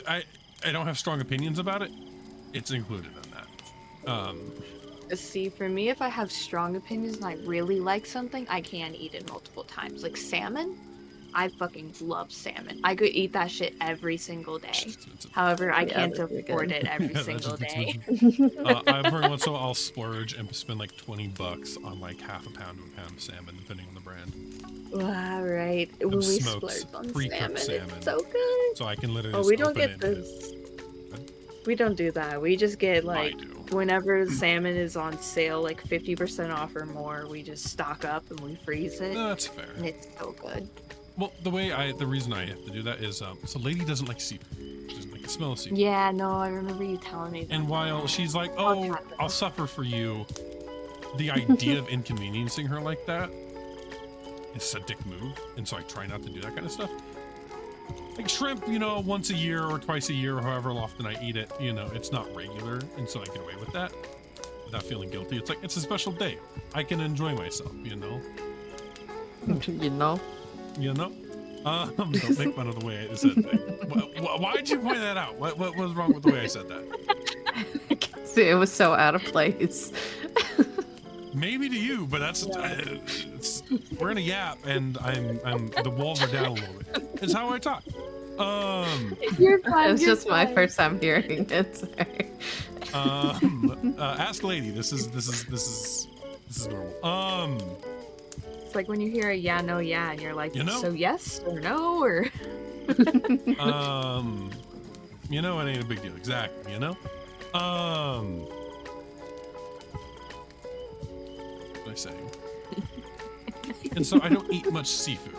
I don't have strong opinions about it, it's included in that. See, for me, if I have strong opinions and I really like something, I can eat it multiple times. Like salmon, I fucking love salmon. I could eat that shit every single day. It's However, I Yeah, can't that'd be afford good. it every Yeah, that's single just day. expensive. Every once in a while, I'll splurge and spend like $20 on like half a pound to a pound of salmon, depending on the brand. All right, when we smoked, splurge on pre-cooked salmon, salmon. it's so good. So I can literally. oh, just we don't open get it and hit this. it. We don't do that. We just get I like do. whenever salmon is on sale, like 50% off or more, we just stock up and we freeze it. That's fair. And it's so good. Well, the reason I have to do that is, so lady doesn't like seafood. She doesn't like the smell of seafood. Yeah, no, I remember you telling me that. And while she's like, I'll "Oh, try that. I'll suffer for you," the idea of inconveniencing her like that is a dick move, and so I try not to do that kind of stuff. Like shrimp, you know, once a year or twice a year or however often I eat it, you know, it's not regular, and so I get away with that without feeling guilty. It's like it's a special day. I can enjoy myself, you know. You know? You know. Don't make fun of the way I said that. Why'd you point that out? What was wrong with the way I said that? See, it was so out of place. Maybe to you, but that's we're in a yap, and I'm the walls are down a little bit. It's how I talk. You're fine. It's you're just my fine. first time hearing it. Sorry. Ask lady. This is normal. It's like when you hear a yeah, no, yeah, and you're like, You know? so yes or no, or You know, it ain't a big deal. Exactly. You know. What was I saying? And so I don't eat much seafood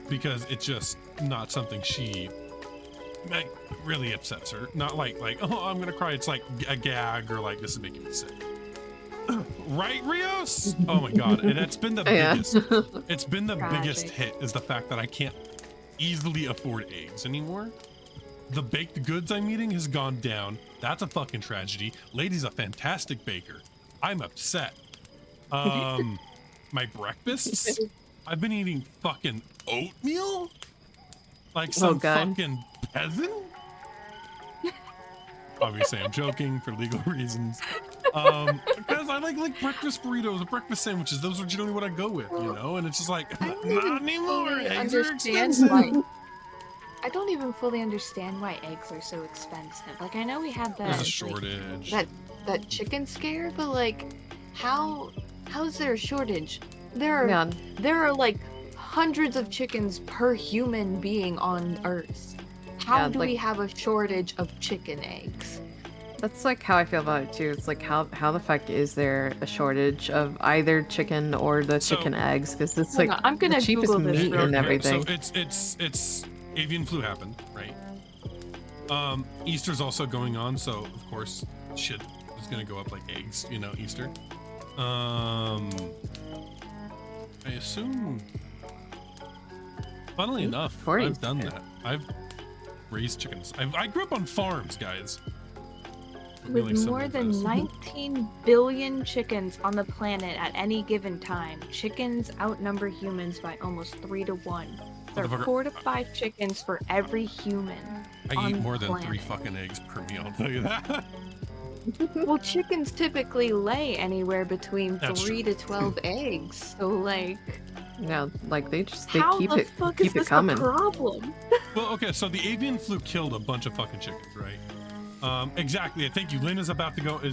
because it's just not something she like, really upsets her. Not like oh I'm gonna cry. It's like a gag or like this is making me sick. Right, Rios? Oh my god, and that's been the Yeah. biggest. It's been the biggest Tragic. hit is the fact that I can't easily afford eggs anymore. The baked goods I'm eating has gone down. That's a fucking tragedy. Lady's a fantastic baker. I'm upset. My breakfasts, I've been eating fucking oatmeal? Like some God. fucking peasant? Obviously, I'm joking for legal reasons. Because I like breakfast burritos or breakfast sandwiches. Those are generally what I go with, you know? And it's just like, I don't not even anymore. fully Eggs are understand expensive. why. I don't even fully understand why eggs are so expensive. Like I know we had There's a that shortage. that chicken scare, but like how's there a shortage? There are like hundreds of chickens per human being on Earth. How Yeah, do like- we have a shortage of chicken eggs? That's like how I feel about it too. It's like how the fuck is there a shortage of either chicken or the So- chicken eggs? Because it's Hang like on, I'm gonna the cheapest Google this meat real and quick. everything. So it's avian flu happened, right? Easter's also going on, so of course shit is gonna go up like eggs, you know, Easter. I assume Funnily enough, Before you I've done said. that. I've raised chickens. I grew up on farms, guys. Really With simple more than this. 19 billion chickens on the planet at any given time, chickens outnumber humans by almost 3 to 1. There are Motherfucker, 4 to 5 chickens for every human. I on eat the more than 3 planet. fucking eggs per meal, I'll tell you that. Well, chickens typically lay anywhere between That's 3 true. to 12 eggs. So, like, Yeah, like they how keep the it fuck is keep it this coming. a problem? Well, okay, so the avian flu killed a bunch of fucking chickens, right? Exactly. Thank you. Lynn is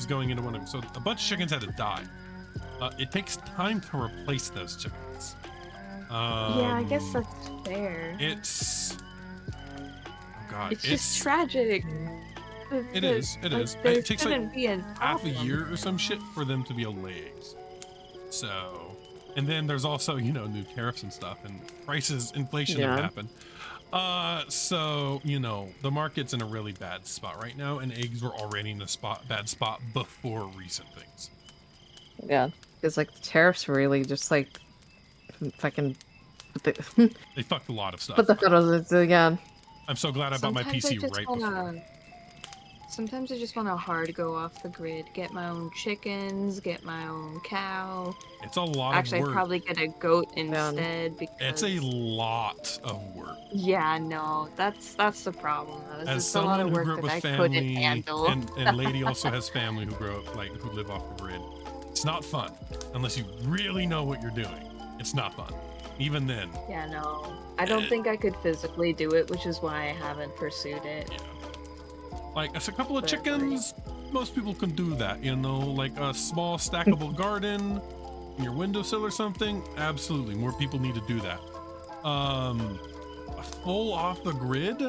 going into one of them. So a bunch of chickens had to die. It takes time to replace those chickens. Yeah, I guess that's fair. It's. Oh god, It's just tragic. It is. It like, is. There It takes like shouldn't be a half a problem. year or some shit for them to be able to lay eggs. So, and then there's also, you know, new tariffs and stuff, and prices, inflation have Yeah. happened. So, you know, the market's in a really bad spot right now, and eggs were already in a bad spot before recent things. Yeah, because like the tariffs really just like fucking put They fucked a lot of stuff. the pedals into again. I'm so glad I bought my Sometimes I PC just right wanna- before. Sometimes I just want to hard go off the grid, get my own chickens, get my own cow. It's a lot Actually, of I'd work. probably get a goat instead because It's a lot of work. Yeah, no, that's the problem. Though. It's As just a lot someone of who work grew up that with I couldn't family, handle. and Lady also has family who grow up who live off the grid. It's not fun unless you really know what you're doing. It's not fun. Even then, Yeah, no, I don't think I could physically do it, which is why I haven't pursued it. yeah. Like it's a couple of But, chickens. Most people can do that, you know, like a small stackable garden in your windowsill or something. Absolutely, more people need to do that. A full off the grid.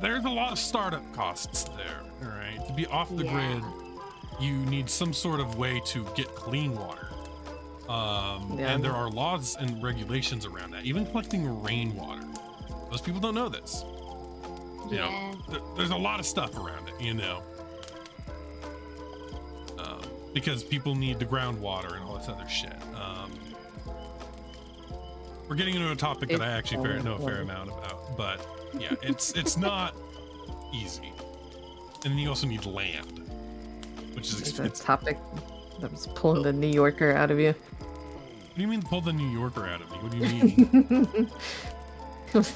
There's a lot of startup costs there. All right, to be off the Yeah. grid, you need some sort of way to get clean water. Yeah. And there are laws and regulations around that. Even collecting rainwater. Most people don't know this. You Yeah. know, there's a lot of stuff around it, you know. Because people need the groundwater and all this other shit. We're getting into a topic that I actually know a fair amount about, but yeah, it's not easy. And then you also need land, which is It's a expensive. topic that was pulling the New Yorker out of you. What do you mean pull the New Yorker out of me? What do you mean? Is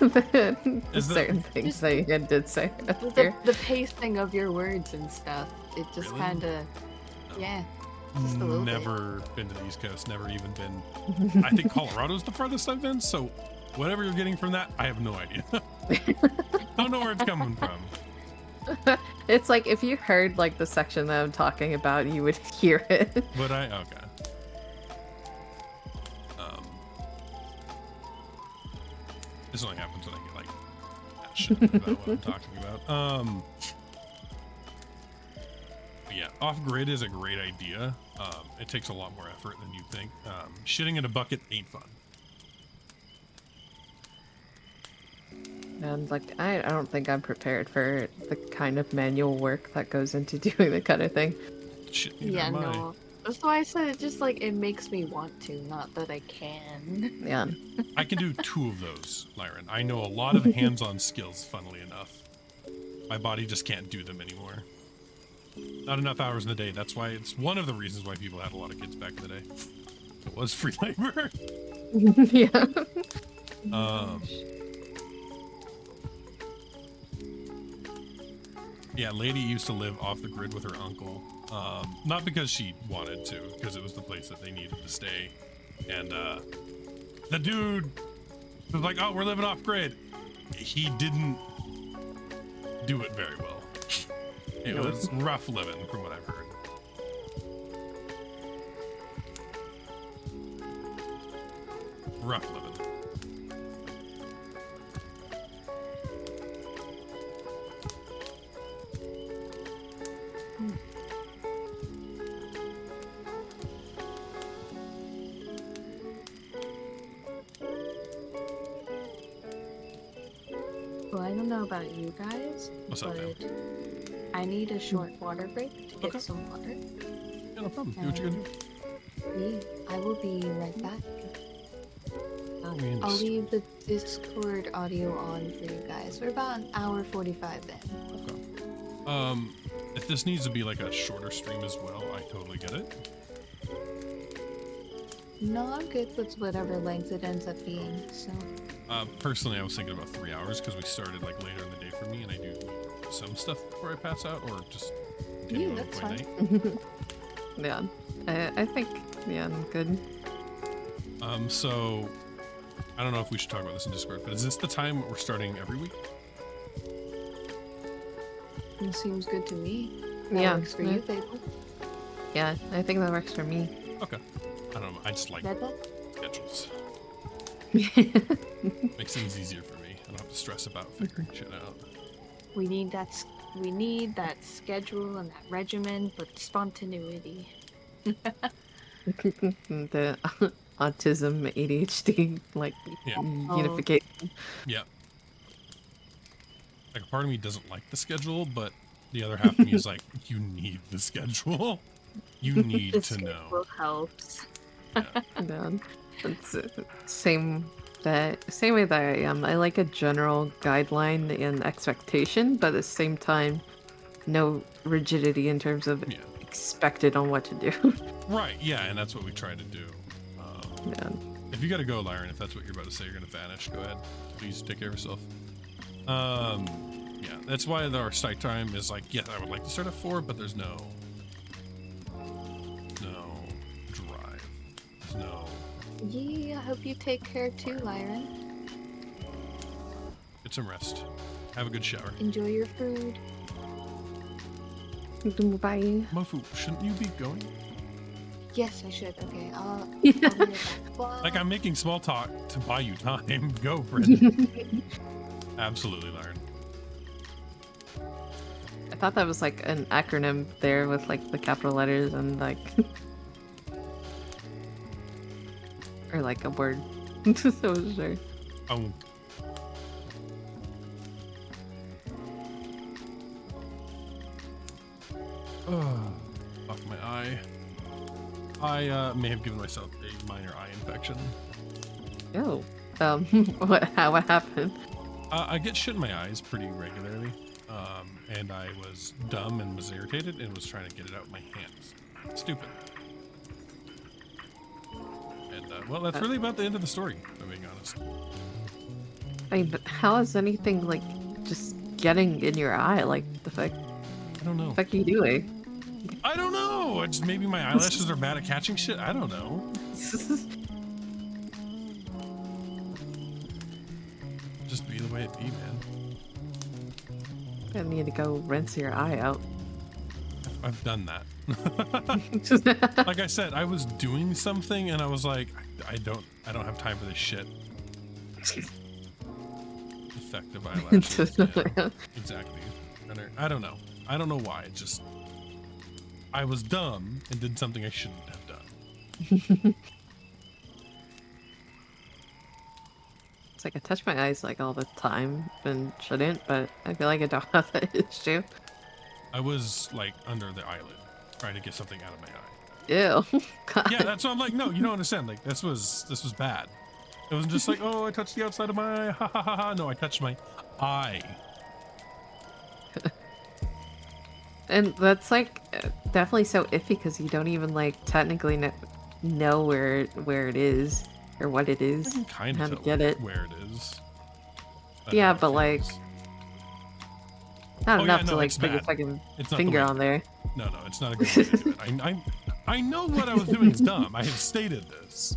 that- Certain things that you did say The, earlier. the pacing of your words and stuff, it just Really? kind of, yeah. Just a little bit. Never been to the East Coast, never even been. I think Colorado's the farthest I've been, so whatever you're getting from that, I have no idea. Don't know where it's coming from. It's like if you heard like the section that I'm talking about, you would hear it. But okay. This only happens when I get like passionate about what I'm talking about. But yeah, off grid is a great idea. It takes a lot more effort than you think. Shitting in a bucket ain't fun. And like I don't think I'm prepared for the kind of manual work that goes into doing that kind of thing. Shit, neither Yeah, am I. no. That's why I said it just like it makes me want to, not that I can. Yeah. I can do 2 of those, Lyran. I know a lot of hands-on skills, funnily enough. My body just can't do them anymore. Not enough hours in the day. That's why it's one of the reasons why people had a lot of kids back in the day. It was free labor. Yeah. Yeah, Lady used to live off the grid with her uncle. Not because she wanted to, because it was the place that they needed to stay. And the dude was like, oh, we're living off grid. He didn't do it very well. It was rough living, from what I've heard. Rough living. Well, I don't know about you guys, What's up, but fam? I need a short water break to get Okay. some water. Yeah, no problem. Do what you gotta do. I will be right back. Are we in I'll Discord? leave the Discord audio on for you guys. We're about an hour 45 in. Okay. If this needs to be like a shorter stream as well, I totally get it. No, I'm good with whatever length it ends up being. So Personally, I was thinking about 3 hours because we started like later in the day for me, and I do some stuff before I pass out, or just continue Yeah, on that's with my fine. night. Yeah, I think I'm good. So I don't know if we should talk about this in Discord, but is this the time we're starting every week? It seems good to me. That Yeah, works for yeah. you, Fable. Yeah, I think that works for me. Okay. I don't know. I just like Neda? schedules. Makes things easier for me. I don't have to stress about figuring shit out. We need that. We need that schedule and that regimen, but spontaneity. The autism, ADHD, like Yeah. unification. Yeah. Like a part of me doesn't like the schedule, but the other half of me is like, you need the schedule. You need The to know. schedule helps. Yeah. It's same way that I am. I like a general guideline and expectation, but at the same time, no rigidity in terms of Yeah. expected on what to do. Right. Yeah. And that's what we try to do. Yeah. If you gotta go, Lyron, if that's what you're about to say, you're gonna vanish. Go ahead. Please take care of yourself. Yeah, that's why our start time is like, yes, I would like to start at 4, but there's no drive. There's no. Yeah, I hope you take care too, Lyron. Get some rest. Have a good shower. Enjoy your food. Bye. Mofu, shouldn't you be going? Yes, I should. Okay, I'll be right back. Bye. Like I'm making small talk to buy you time. Go, Brendan. Absolutely, Lyron. I thought that was like an acronym there with like the capital letters and like or like a word. So sure. Oh. Oh, fuck my eye. I may have given myself a minor eye infection. Oh. What happened? I get shit in my eyes pretty regularly, and I was dumb and was irritated and was trying to get it out with my hands. Stupid. And, well, that's really about the end of the story, if I'm being honest. I mean, but how is anything like just getting in your eye? Like the fuck? I don't know. The fuck are you doing? I don't know! It's maybe my eyelashes are bad at catching shit? I don't know. Just be the way it be, man. I need to go rinse your eye out. I've done that. Like I said, I was doing something and I was like, I don't have time for this shit. Effective eyelashes. Yeah, exactly. I don't know. I don't know why. It just I was dumb and did something I shouldn't have done. It's like I touch my eyes like all the time and shouldn't, but I feel like I don't have that issue. I was like under the eyelid, trying to get something out of my eye. Ew. God. Yeah, that's what I'm like. No, you don't understand. Like this was bad. It wasn't just like, oh, I touched the outside of my eye. Ha ha ha ha. No, I touched my eye. And that's like definitely so iffy because you don't even like technically know where it is or what it I is. can kind How of to tell get it. where it is. Yeah, how it but, like, feels. Not Oh, enough yeah, to no, like it's stick a bad. fucking It's not the finger way- on there. No, it's not a good way to do it. I know what I was doing is dumb. I have stated this.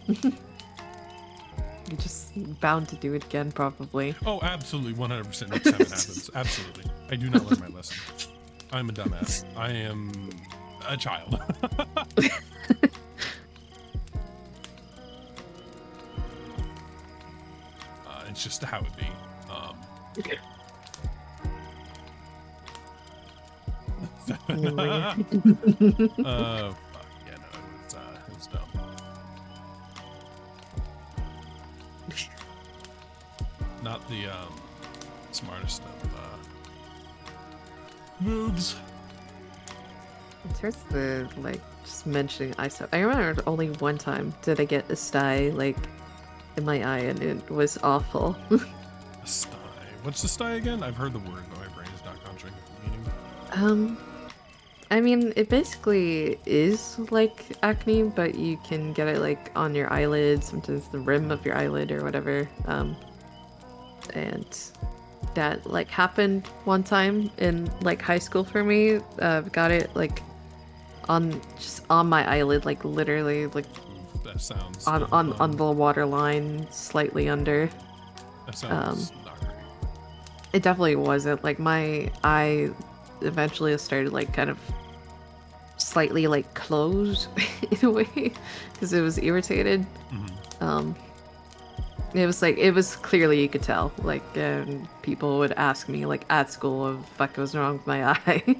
You're just bound to do it again, probably. Oh, absolutely, 100% next time it happens. Absolutely. I do not learn my lesson. I'm a dumbass. I am a child. It's just how it be. Okay. Fuck. Yeah, no, it was dumb. Not the smartest of moves. In terms of the like just mentioning eye stuff, I remember only one time did I get a sty like in my eye, and it was awful. A sty. What's the sty again? I've heard the word, but my brain is not conjuring up the meaning. I mean, it basically is like acne, but you can get it like on your eyelid, sometimes the rim of your eyelid or whatever. And that like happened one time in like high school for me. Got it like just on my eyelid, like literally like Oof, that sounds on the waterline, slightly under. That sounds not great. It definitely wasn't. Like my eye eventually started like kind of slightly like closed in a way because it was irritated. It was clearly you could tell. Like people would ask me like at school what the fuck was wrong with my eye.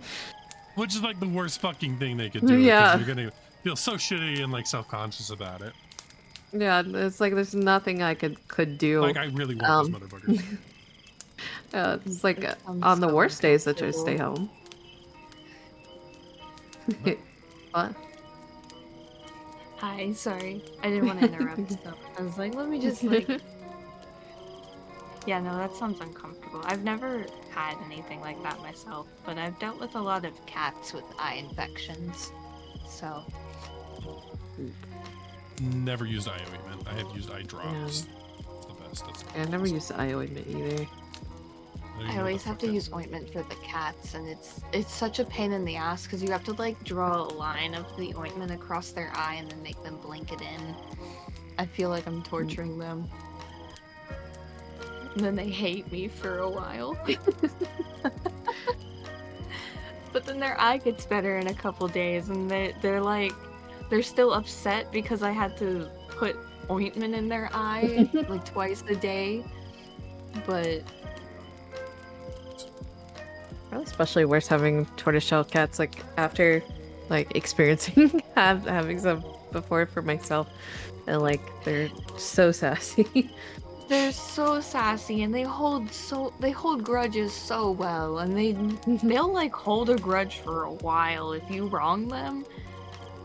Which is like the worst fucking thing they could do. Yeah. Because you're gonna feel so shitty and like self-conscious about it. Yeah, it's like there's nothing I could do. Like I really want those motherfuckers. It's like It sounds on the so worst days I try to stay uncomfortable. home. What? Hi, sorry. I didn't want to interrupt stuff. I was like, let me just like. Yeah, no, that sounds uncomfortable. I've never had anything like that myself, but I've dealt with a lot of cats with eye infections. So, Never used eye ointment. I have used eye drops. It's the best. That's I never used eye ointment either. I always have to use ointment for the cats, and it's such a pain in the ass because you have to like draw a line of the ointment across their eye and then make them blink it in. I feel like I'm torturing them. And then they hate me for a while. But then their eye gets better in a couple days, and they're still upset because I had to put ointment in their eye like twice a day. But Especially worse having tortoiseshell cats like after like experiencing having some before for myself, and like they're so sassy. they're so sassy, and they hold grudges so well, and they'll like hold a grudge for a while if you wrong them.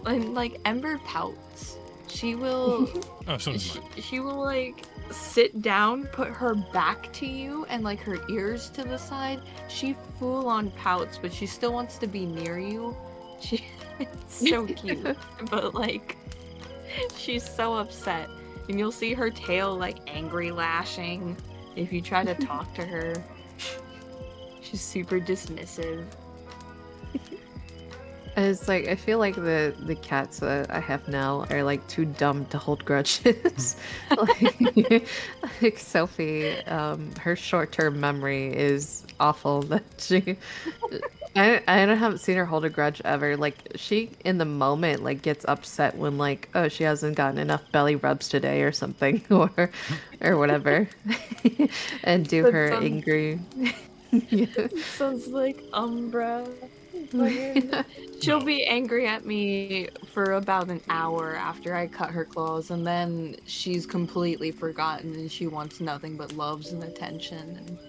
And like Ember pouts. She will Oh, so does mine. she will like sit down, put her back to you, and like her ears to the side. She full on pouts, but she still wants to be near you. It's so cute. But like she's so upset. And you'll see her tail like angry lashing if you try to talk to her. She's super dismissive. And it's like I feel like the cats that I have now are like too dumb to hold grudges. like Sophie, her short-term memory is awful. That I haven't seen her hold a grudge ever. Like she in the moment like gets upset when like she hasn't gotten enough belly rubs today or something or whatever, and do That her sounds- angry. Sounds like Umbra. She'll be angry at me for about an hour after I cut her claws, and then she's completely forgotten and she wants nothing but loves and attention.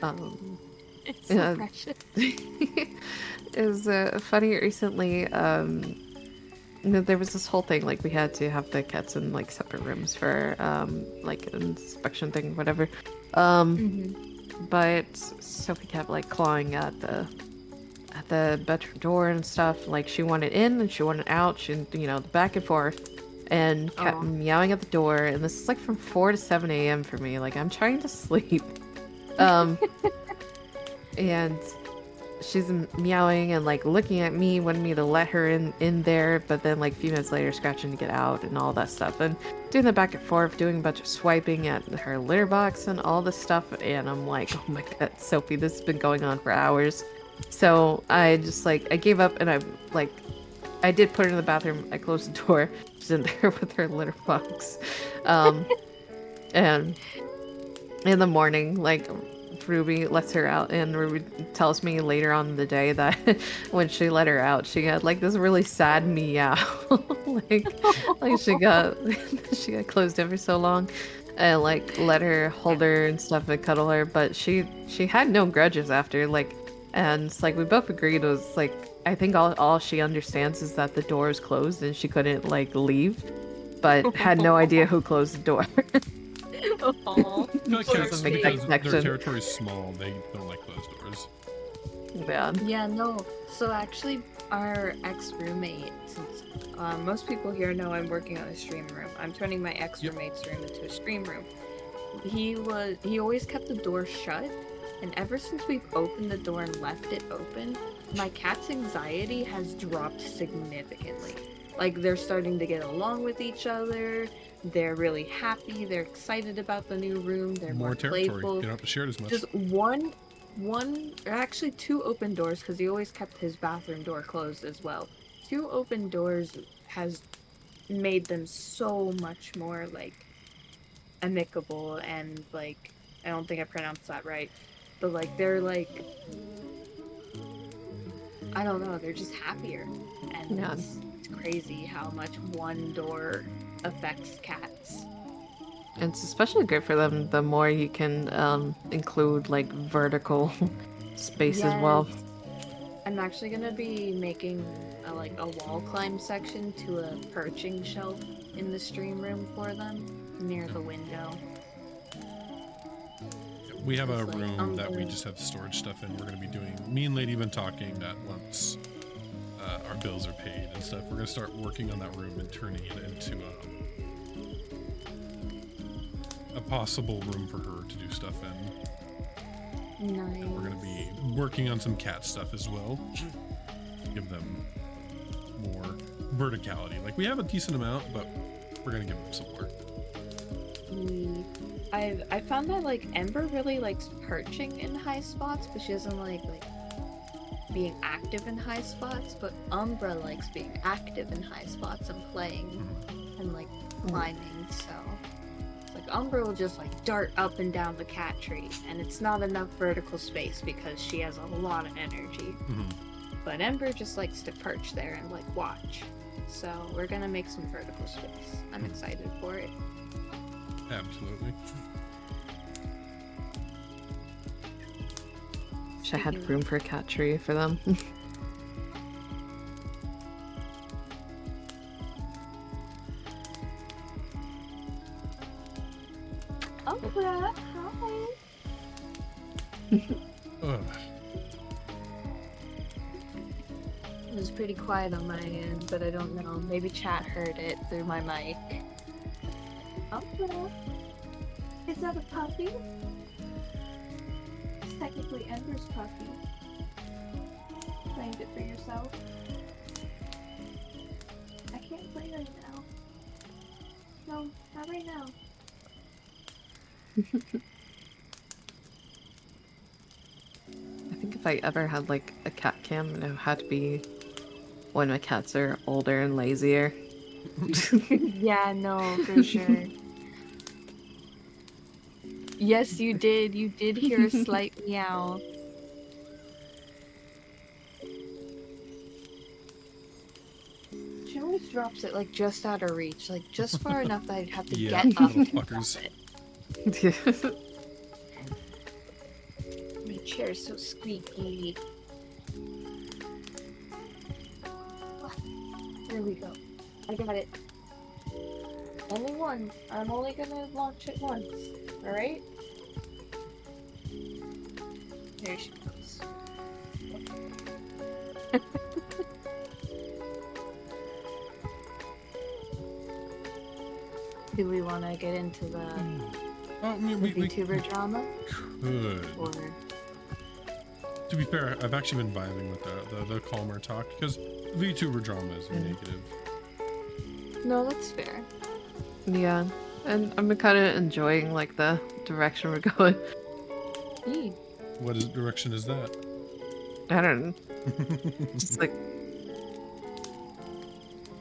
And it's so Yeah. precious. It was funny recently. There was this whole thing like we had to have the cats in like separate rooms for like an inspection thing, whatever. But Sophie kept like clawing at the bedroom door and stuff. Like she wanted in and she wanted out. She back and forth, and kept Aw. meowing at the door. And this is like from 4 to 7 a.m. for me. Like I'm trying to sleep. And she's meowing and like looking at me, wanting me to let her in there, but then like a few minutes later scratching to get out and all that stuff, and doing the back and forth, doing a bunch of swiping at her litter box and all this stuff. And I'm like, oh my god, Sophie, this has been going on for hours. So I just like I gave up, and I did put her in the bathroom. I closed the door. She's in there with her litter box. And in the morning, like Ruby lets her out, and Ruby tells me later on in the day that when she let her out, she had like this really sad meow. like she got closed in for so long, and like let her hold her and stuff and cuddle her, but she had no grudges after, like, and it's like we both agreed it was like I think all she understands is that the door is closed and she couldn't like leave. but had no idea who closed the door. Aw. I feel like Doesn't cats, make that because their connection. territory is small, they don't like closed doors. Yeah. Yeah, no. So actually, our ex-roommate, since most people here know I'm working on a stream room, I'm turning my ex-roommate's room into a stream room. He always kept the door shut, and ever since we've opened the door and left it open, my cat's anxiety has dropped significantly. Like, they're starting to get along with each other. They're really happy. They're excited about the new room. They're more, More territory. playful. You don't have to share it as much. Just one, or actually two open doors, because he always kept his bathroom door closed as well. Two open doors has made them so much more, like, amicable and, like, I don't think I pronounced that right. But, like, they're, like, I don't know, they're just happier. And Yeah. it's crazy how much one door affects cats. And it's especially good for them the more you can include like vertical space as well. Yes. I'm actually gonna be making a wall climb section to a perching shelf in the stream room for them near the window. We have a It's like, room I'm that we gonna- just have storage stuff in. We're going to be doing. Me and Lady been talking that once our bills are paid and stuff, we're going to start working on that room and turning it into a possible room for her to do stuff in. Nice. We're going to be working on some cat stuff as well. Give them more verticality. Like, we have a decent amount, but we're going to give them some more. I found that like Ember really likes perching in high spots, but she doesn't like being active in high spots. But Umbra likes being active in high spots and playing and like climbing. So it's like Umbra will just like dart up and down the cat tree, and it's not enough vertical space because she has a lot of energy. Mhm. But Ember just likes to perch there and like watch. So we're gonna make some vertical space. I'm excited for it. Absolutely. Wish I had room for a cat tree for them. Umbra, hi. Ugh. It was pretty quiet on my end, but I don't know. Maybe chat heard it through my mic. Umbra, is that a puppy? It's technically Ember's puppy. Claimed it for yourself. I can't play right now. No, not right now. I think if I ever had like a cat cam, it had to be when my cats are older and lazier. Yeah, no, for sure. Yes, you did. You did hear a slight meow. She always drops it like just out of reach, like just far enough that I'd have to Yeah, get up little and drop fuckers. it. My chair's so squeaky. There we go. I got it. Only one. I'm only gonna launch it once. Alright? There she goes. Do we want to get into the Oh, I mean, we VTuber drama? could. Or To be fair, I've actually been vibing with the calmer talk because VTuber drama is negative. no, that's fair. Yeah, and I'm kind of enjoying like the direction we're going. Eee. Direction is that? I don't know, just like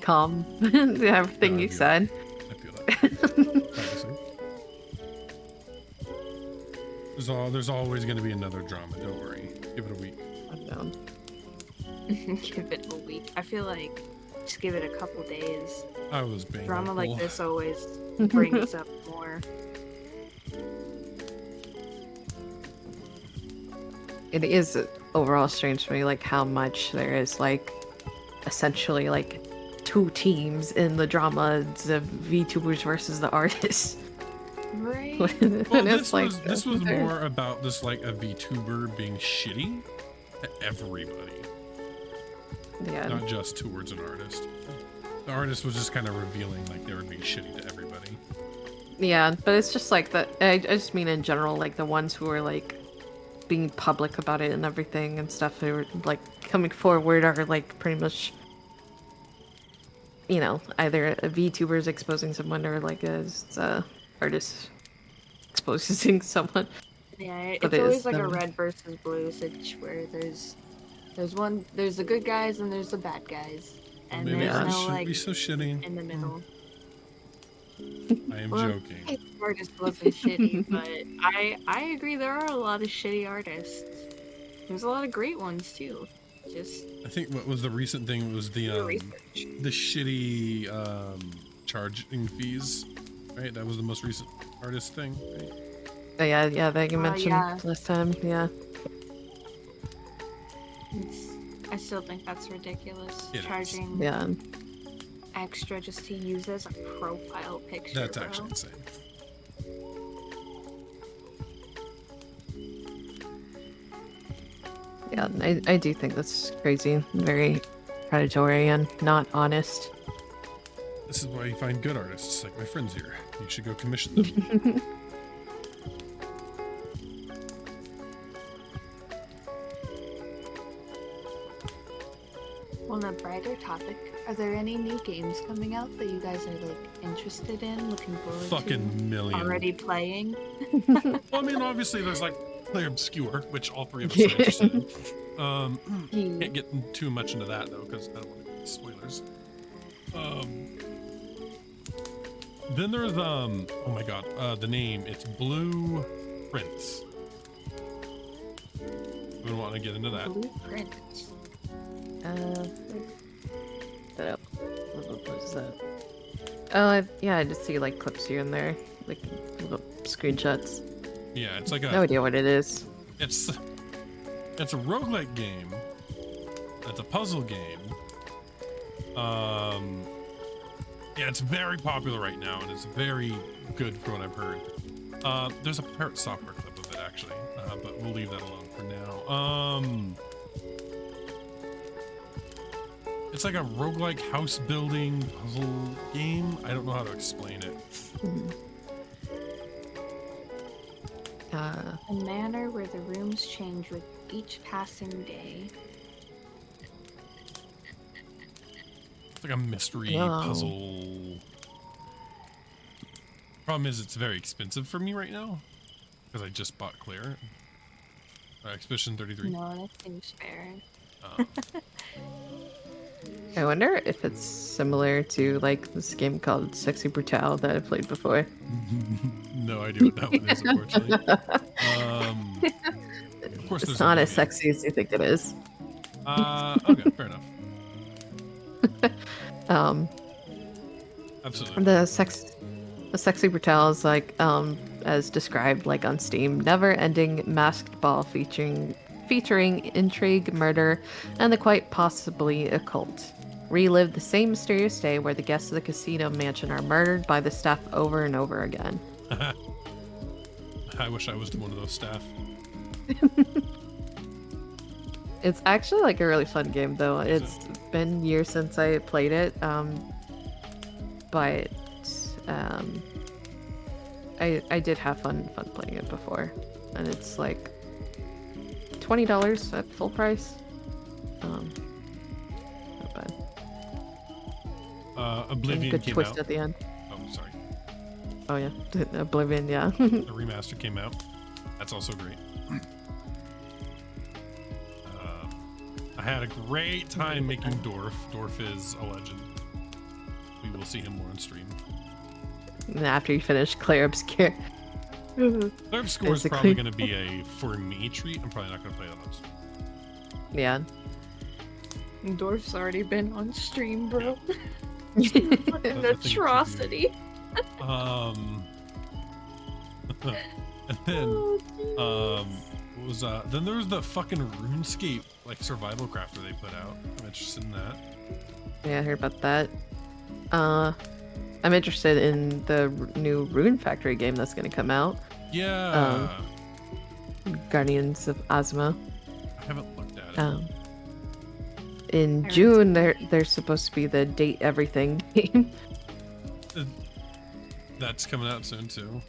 calm. Everything you Yeah. said. I feel that. Obviously. There's always going to be another drama. Don't worry. Give it a week. I'm down. Give it a week. I feel like just give it a couple days. I was banging. Drama like this always brings up more. It is overall strange to me, like how much there is like essentially like two teams in the drama of VTubers versus the artists. Right. When Well, it's this was they're- more about this like a VTuber being shitty to everybody, yeah. not just towards an artist. The artist was just kind of revealing like they were being shitty to everybody. Yeah, but it's just like that. I just mean in general, like the ones who are like being public about it and everything and stuff, who are like coming forward are like pretty much, you know, either a VTubers exposing someone or like as artists exposing someone. Yeah, But it's it always is like a them. red versus blue situation where there's the good guys and there's the bad guys, and Maybe there's I no shouldn't like be so shitty. in the middle. I am Well, joking. The artist wasn't shitty, but I agree there are a lot of shitty artists. There's a lot of great ones too. Just I think what was the recent thing was do your research. the shitty charging fees, right? That was the most recent artist thing, right? Yeah, that you mentioned yeah. last time. Yeah, I still think that's ridiculous. It is. Charging yeah. extra just to use as a profile picture. That's bro. actually insane. Yeah, I do think that's crazy. Very predatory and not honest. This is why you find good artists like my friends here. You should go commission them. On a brighter topic, are there any new games coming out that you guys are like interested in, looking forward Fucking million. Already playing. Well, I mean, obviously there's like Play Obscure, which all three of us are interested in. Can't get too much into that though, because I don't want to get spoilers. Then there's oh my god, the name, it's Blue Prince. We don't want to get into that. Blueprint. That up. What is that? Yeah, I just see like clips here and there, like little screenshots. Yeah, it's like No idea what it is. it's a roguelike game. It's a puzzle game. Yeah, it's very popular right now, and it's very good from what I've heard. There's a Parrot Software clip of it actually, but we'll leave that alone for now. It's like a roguelike house building puzzle game. I don't know how to explain it. Uh, A manner where the rooms change with each passing day. It's like a mystery Wow. puzzle. Problem is, it's very expensive for me right now because I just bought Claire. Expedition 33. No, that seems fair. I wonder if it's similar to like this game called Sexy Brutale that I played before. No idea what that one is, unfortunately. Of course, It's there's not a as movie. sexy as you think it is. Okay, fair enough. Absolutely. The Sexy Brutale is like as described like on Steam, never-ending masked ball featuring intrigue, murder, and the quite possibly occult. Relive the same mysterious day where the guests of the casino mansion are murdered by the staff over and over again. I wish I was one of those staff. It's actually like a really fun game though. Is It's been years since I played it, but I did have fun playing it before, and it's like $20 at full price. Not bad. And Oblivion good came twist out. at the end. Oh, sorry. Oh yeah, Oblivion. Yeah. The remaster came out. That's also great. I had a great time making Dorf. Dorf is a legend. We will see him more on stream. And after you finish Claire Obscure. Claire Obscure is Basically. probably going to be a for me treat. I'm probably not going to play those. Yeah. Dorf's already been on stream, bro. That's An the thing to do. atrocity. And then what was then there was the fucking RuneScape like survival crafter they put out. I'm interested in that. Yeah, I heard about that. I'm interested in the new Rune Factory game that's gonna come out. Yeah. Guardians of Ozma. I haven't looked at it. In I June, there's supposed to be the Date Everything game. That's coming out soon too.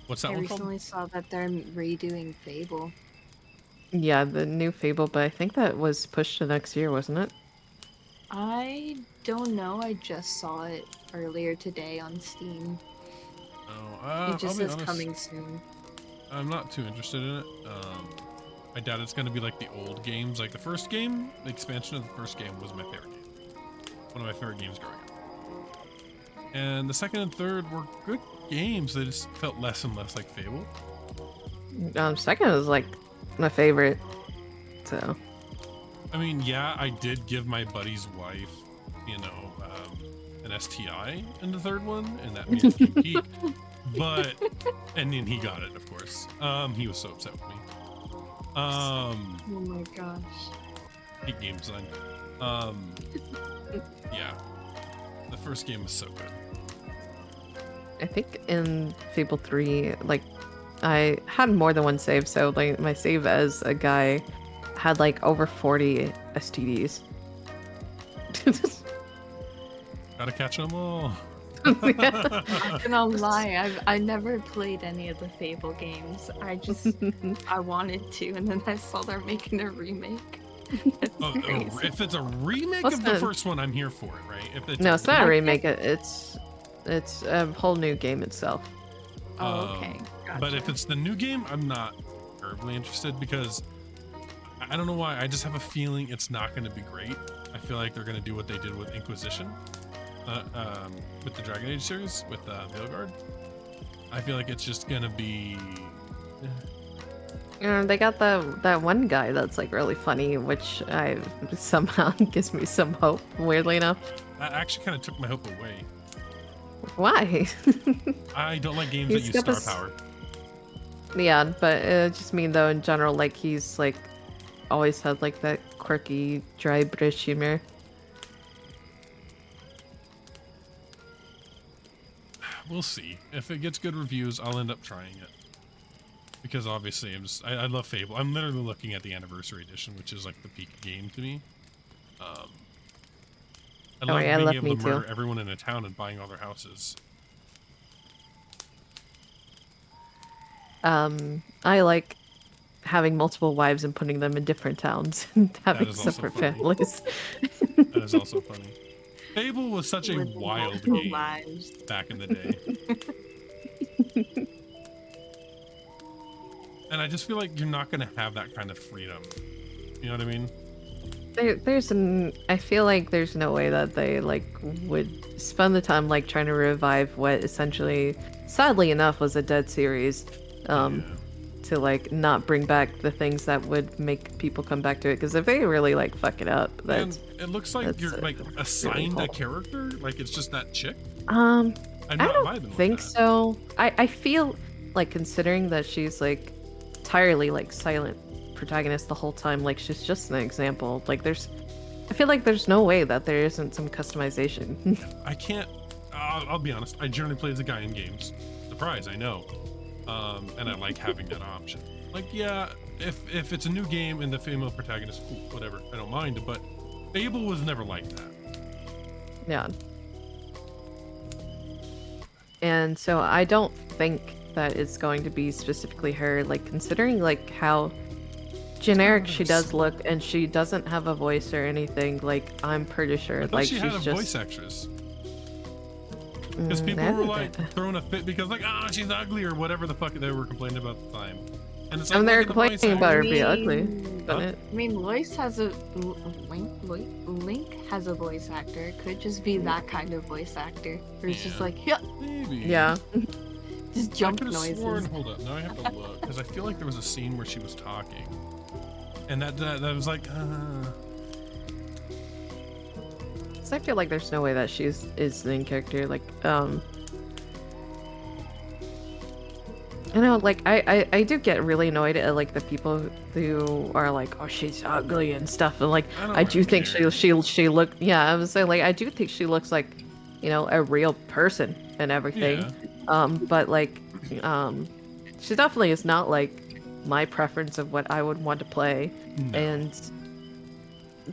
What's that I one called? recently saw that they're redoing Fable. Yeah, the new Fable, but I think that was pushed to next year, wasn't it? I don't know. I just saw it earlier today on Steam. Oh, It just I'll be says honest, coming soon. I'm not too interested in it. I doubt it's gonna be like the old games. Like the first game, the expansion of the first game was my favorite game. One of my favorite games growing up. And the second and third were good games. They just felt less and less like Fable. Second was like my favorite. So I mean, yeah, I did give my buddy's wife, you know, an STI in the third one, and that made the game peak. But, and then he got it, of course. He was so upset with me. Oh my gosh. Hate game design. Yeah, the first game was so good. I think in Fable 3, like, I had more than one save, so like my save as a guy had like over 40 STDs. Gotta catch them all. I'm gonna lie, I never played any of the Fable games. I wanted to, and then I saw they're making a remake. That's crazy. If it's a remake What's of the the- first one, I'm here for it, right? If it's No, it's not a remake. It's a whole new game itself. Oh, okay. But if Gotcha. it's the new game, I'm not terribly interested because I don't know why. I just have a feeling it's not going to be great. I feel like they're going to do what they did with Inquisition, with the Dragon Age series, with Veilguard. I feel like it's just going to be. You know, they got that one guy that's like really funny, which I somehow gives me some hope. Weirdly enough, That actually kind of took my hope away. why? I don't like games He's that use got star this- power. Yeah, but just mean though in general, like he's like always had like that quirky, dry British humor. We'll see. If it gets good reviews, I'll end up trying it. Because obviously, I love Fable. I'm literally looking at the Anniversary Edition, which is like the peak game to me. I love yeah, being love able me to too. murder everyone in a town and buying all their houses. I like having multiple wives and putting them in different towns and having is also separate funny. families. That is also funny. Fable was such a Living wild multiple game lives. back in the day. And I just feel like you're not going to have that kind of freedom. You know what I mean? I feel like there's no way that they like would spend the time like trying to revive what essentially, sadly enough, was a dead series. Yeah. To like not bring back the things that would make people come back to it, because if they really like fuck it up, And that's it looks like that's, you're like assigned a cool. character. Like it's just that chick. I I'm not don't vibing with think that. so. I feel like, considering that she's like entirely like silent protagonist the whole time, like she's just an example. Like I feel like there's no way that there isn't some customization. I can't. I'll be honest. I generally play as a guy in games. Surprise, I know. And I like having that option. Like, yeah, if it's a new game and the female protagonist, cool, whatever, I don't mind. But Fable was never like that. Yeah. And so I don't think that it's going to be specifically her, like considering like how generic she does look, and she doesn't have a voice or anything. Like I'm pretty sure I thought like she she's had a just voice actress. Because people I were don't like think- throwing a fit because like, she's ugly or whatever the fuck they were complaining about at the time. And it's like, And they're look at the voice complaining about her actor. being ugly. mean- But Huh? it, I mean, Lois has a Link has a voice actor. It could just be that kind of voice actor, where it's just Yeah. like, yeah, Maybe. yeah. just I jump could have noises. sworn. Hold up. Now I have to look because I feel like there was a scene where she was talking, and that was like, So I feel like there's no way that is the main character. Like You know, like I do get really annoyed at like the people who are like, oh, she's ugly and stuff, and like I don't I do think care. she look, yeah, I was saying like I do think she looks like, you know, a real person and everything. Yeah. But like, she definitely is not like my preference of what I would want to play, No. and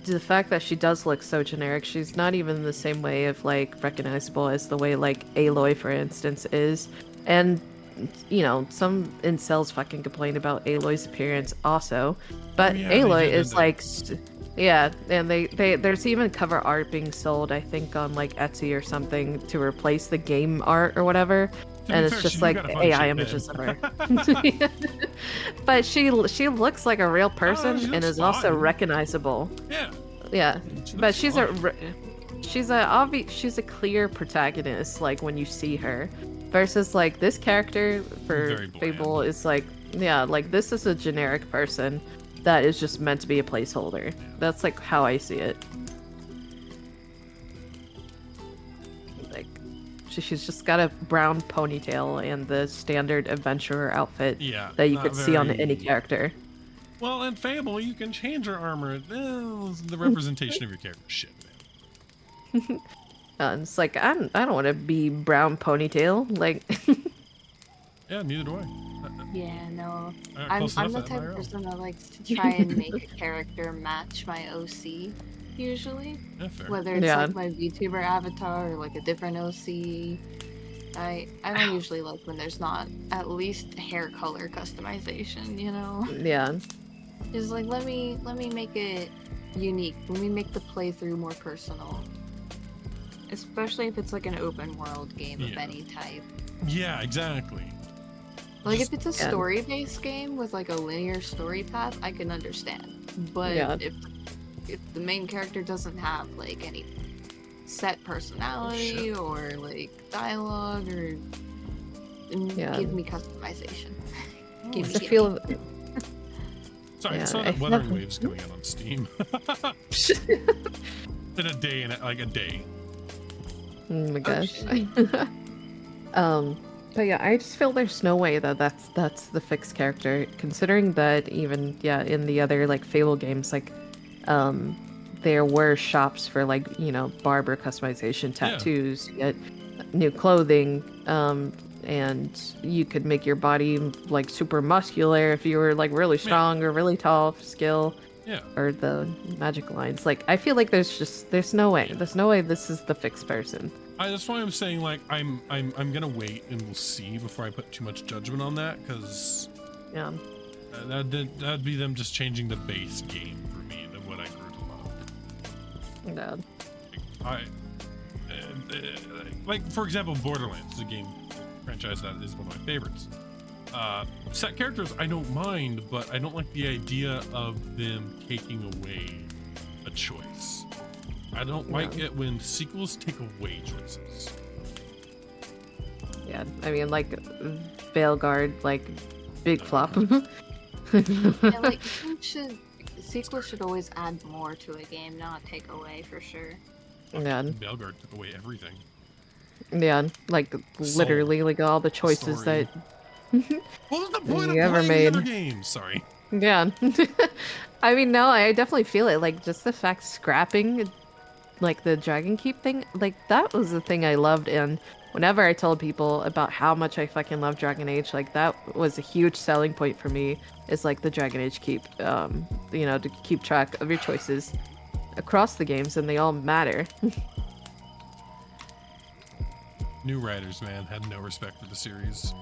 the fact that she does look so generic, she's not even the same way of like recognizable as the way like Aloy, for instance, is, and you know, some incels fucking complain about Aloy's appearance also, but yeah, they Aloy did, is didn't they? like, yeah, and they there's even cover art being sold, I think, on like Etsy or something to replace the game art or whatever, To and be it's fair, just she do like got a funny AI shaped images of head. her. But she looks like a real person she and looks is also fine. recognizable. Yeah. Yeah, She but looks she's fine. she's a clear protagonist like when you see her, versus like this character for Very bland. Fable is like, yeah, like this is a generic person that is just meant to be a placeholder. That's like how I see it. Like she's just got a brown ponytail and the standard adventurer outfit Yeah. that you not could see on any very- character. Well, in Fable, you can change your armor. The representation of your character is shit, man. And it's like I don't want to be brown ponytail. Like Yeah, neither do I. Yeah, no. Alright, I'm close the enough, type of IRL. person that likes to try and make a character match my OC, usually. Yeah, fair. Whether it's Yeah. like my VTuber avatar or like a different OC. I don't usually like when there's not at least hair color customization, you know? yeah. Just like let me make it unique. Let me make the playthrough more personal. Especially if it's like an open world game of Yeah. any type. Yeah, exactly. Like Just- if it's a Yeah. story-based game with like a linear story path, I can understand. But Yeah. if the main character doesn't have like any set personality or like dialogue or Yeah. give me customization. Oh, Give It's me a feel. Sorry, I Yeah, saw I that Wuthering definitely- Waves coming out on Steam. In a day, like a day. Oh my gosh. shit. But yeah, I just feel there's no way that that's the fixed character, considering that even in the other like Fable games, like there were shops for like, you know, barber customization, Yeah. tattoos, you get new clothing, and you could make your body like super muscular if you were like really strong or really tall for skill. Yeah. Or the magic lines. Like I feel like there's no way this is the fixed person. That's why I'm saying like I'm gonna wait and we'll see before I put too much judgment on that, because Yeah. that'd be them just changing the base game for me than what I grew to love. Yeah. Like for example, Borderlands is a game franchise that is one of my favorites. Set characters I don't mind, but I don't like the idea of them taking away a choice. I don't like it when sequels take away choices. Yeah. I mean, like Veilguard, like big flop. Yeah, like sequels should always add more to a game, not take away for sure. Yeah. Belgard took away everything. Yeah. Like literally, like all the choices Story. that. What was the point You of ever playing the made. other games? Sorry. Yeah. I mean, no, I definitely feel it. Like just the fact scrapping, like the Dragon Keep thing, like that was the thing I loved. And whenever I told people about how much I fucking love Dragon Age, like that was a huge selling point for me. Is like the Dragon Age Keep, you know, to keep track of your choices across the games, and they all matter. New writers, man, had no respect for the series.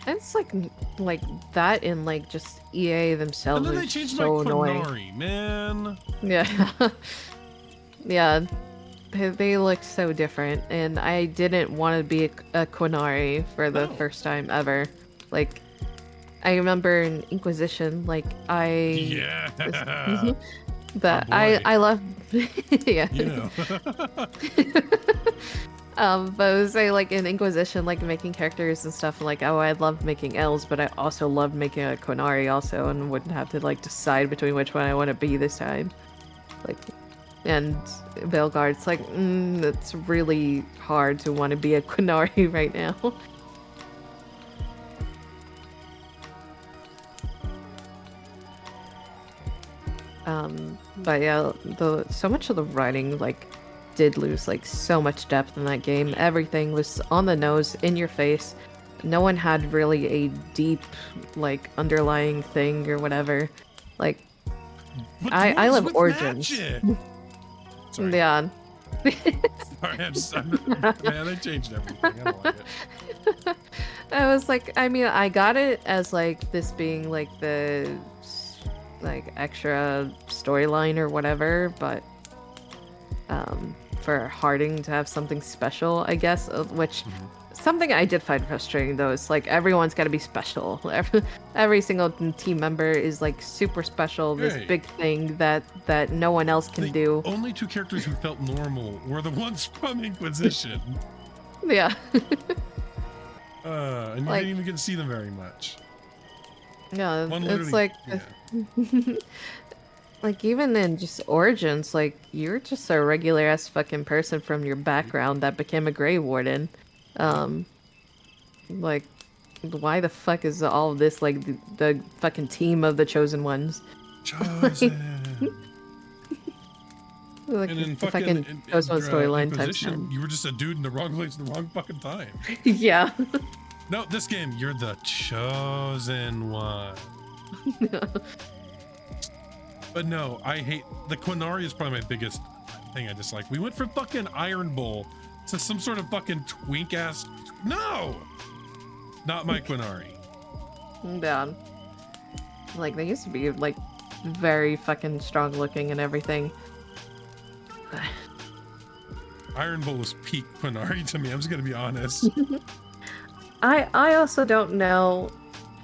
And it's like that in like just EA And themselves then they is changed so my annoying. Qunari, man. Yeah. Yeah. They look so different, and I didn't want to be a Qunari for the No. first time ever. Like, I remember in Inquisition, like Yeah. that Oh, boy. I love, yeah. You know. But it was like in Inquisition, like making characters and stuff. Like, oh, I loved making elves, but I also loved making a Qunari also, and wouldn't have to like decide between which one I want to be this time. Like, and Veilguard's like, it's really hard to want to be a Qunari right now. But yeah, the so much of the writing like did lose like so much depth in that game. Everything was on the nose, in your face. No one had really a deep like underlying thing or whatever. Like But I dwarves love with Origins. magic! Sorry. yeah. Sorry, man, they changed everything. I don't like it. I was like, I mean, I got it as like this being like the like extra storyline or whatever, but for Harding to have something special, I guess, which something I did find frustrating though is like everyone's got to be special. Every single team member is like super special, this Right. big thing that no one else can The do. only two characters who felt normal were the ones from Inquisition. Yeah. And you Like- didn't even get to see them very much. Yeah, One it's literally- like yeah. like even in just Origins, like you're just a regular ass fucking person from your background that became a Grey Warden. Like why the fuck is all of this like the fucking team of the chosen ones? Chosen. Like And in the fucking chosen one storyline times Inquisition, 10. you were just a dude in the wrong place at the wrong fucking time. Yeah. No, this game, you're the chosen one. But no, I hate the Quinari is probably my biggest thing I dislike. We went from fucking Iron Bull to some sort of fucking twink ass. No, not my Quinari. Yeah. Like they used to be like very fucking strong looking and everything. Iron Bull was peak Quinari to me. I'm just gonna be honest. I also don't know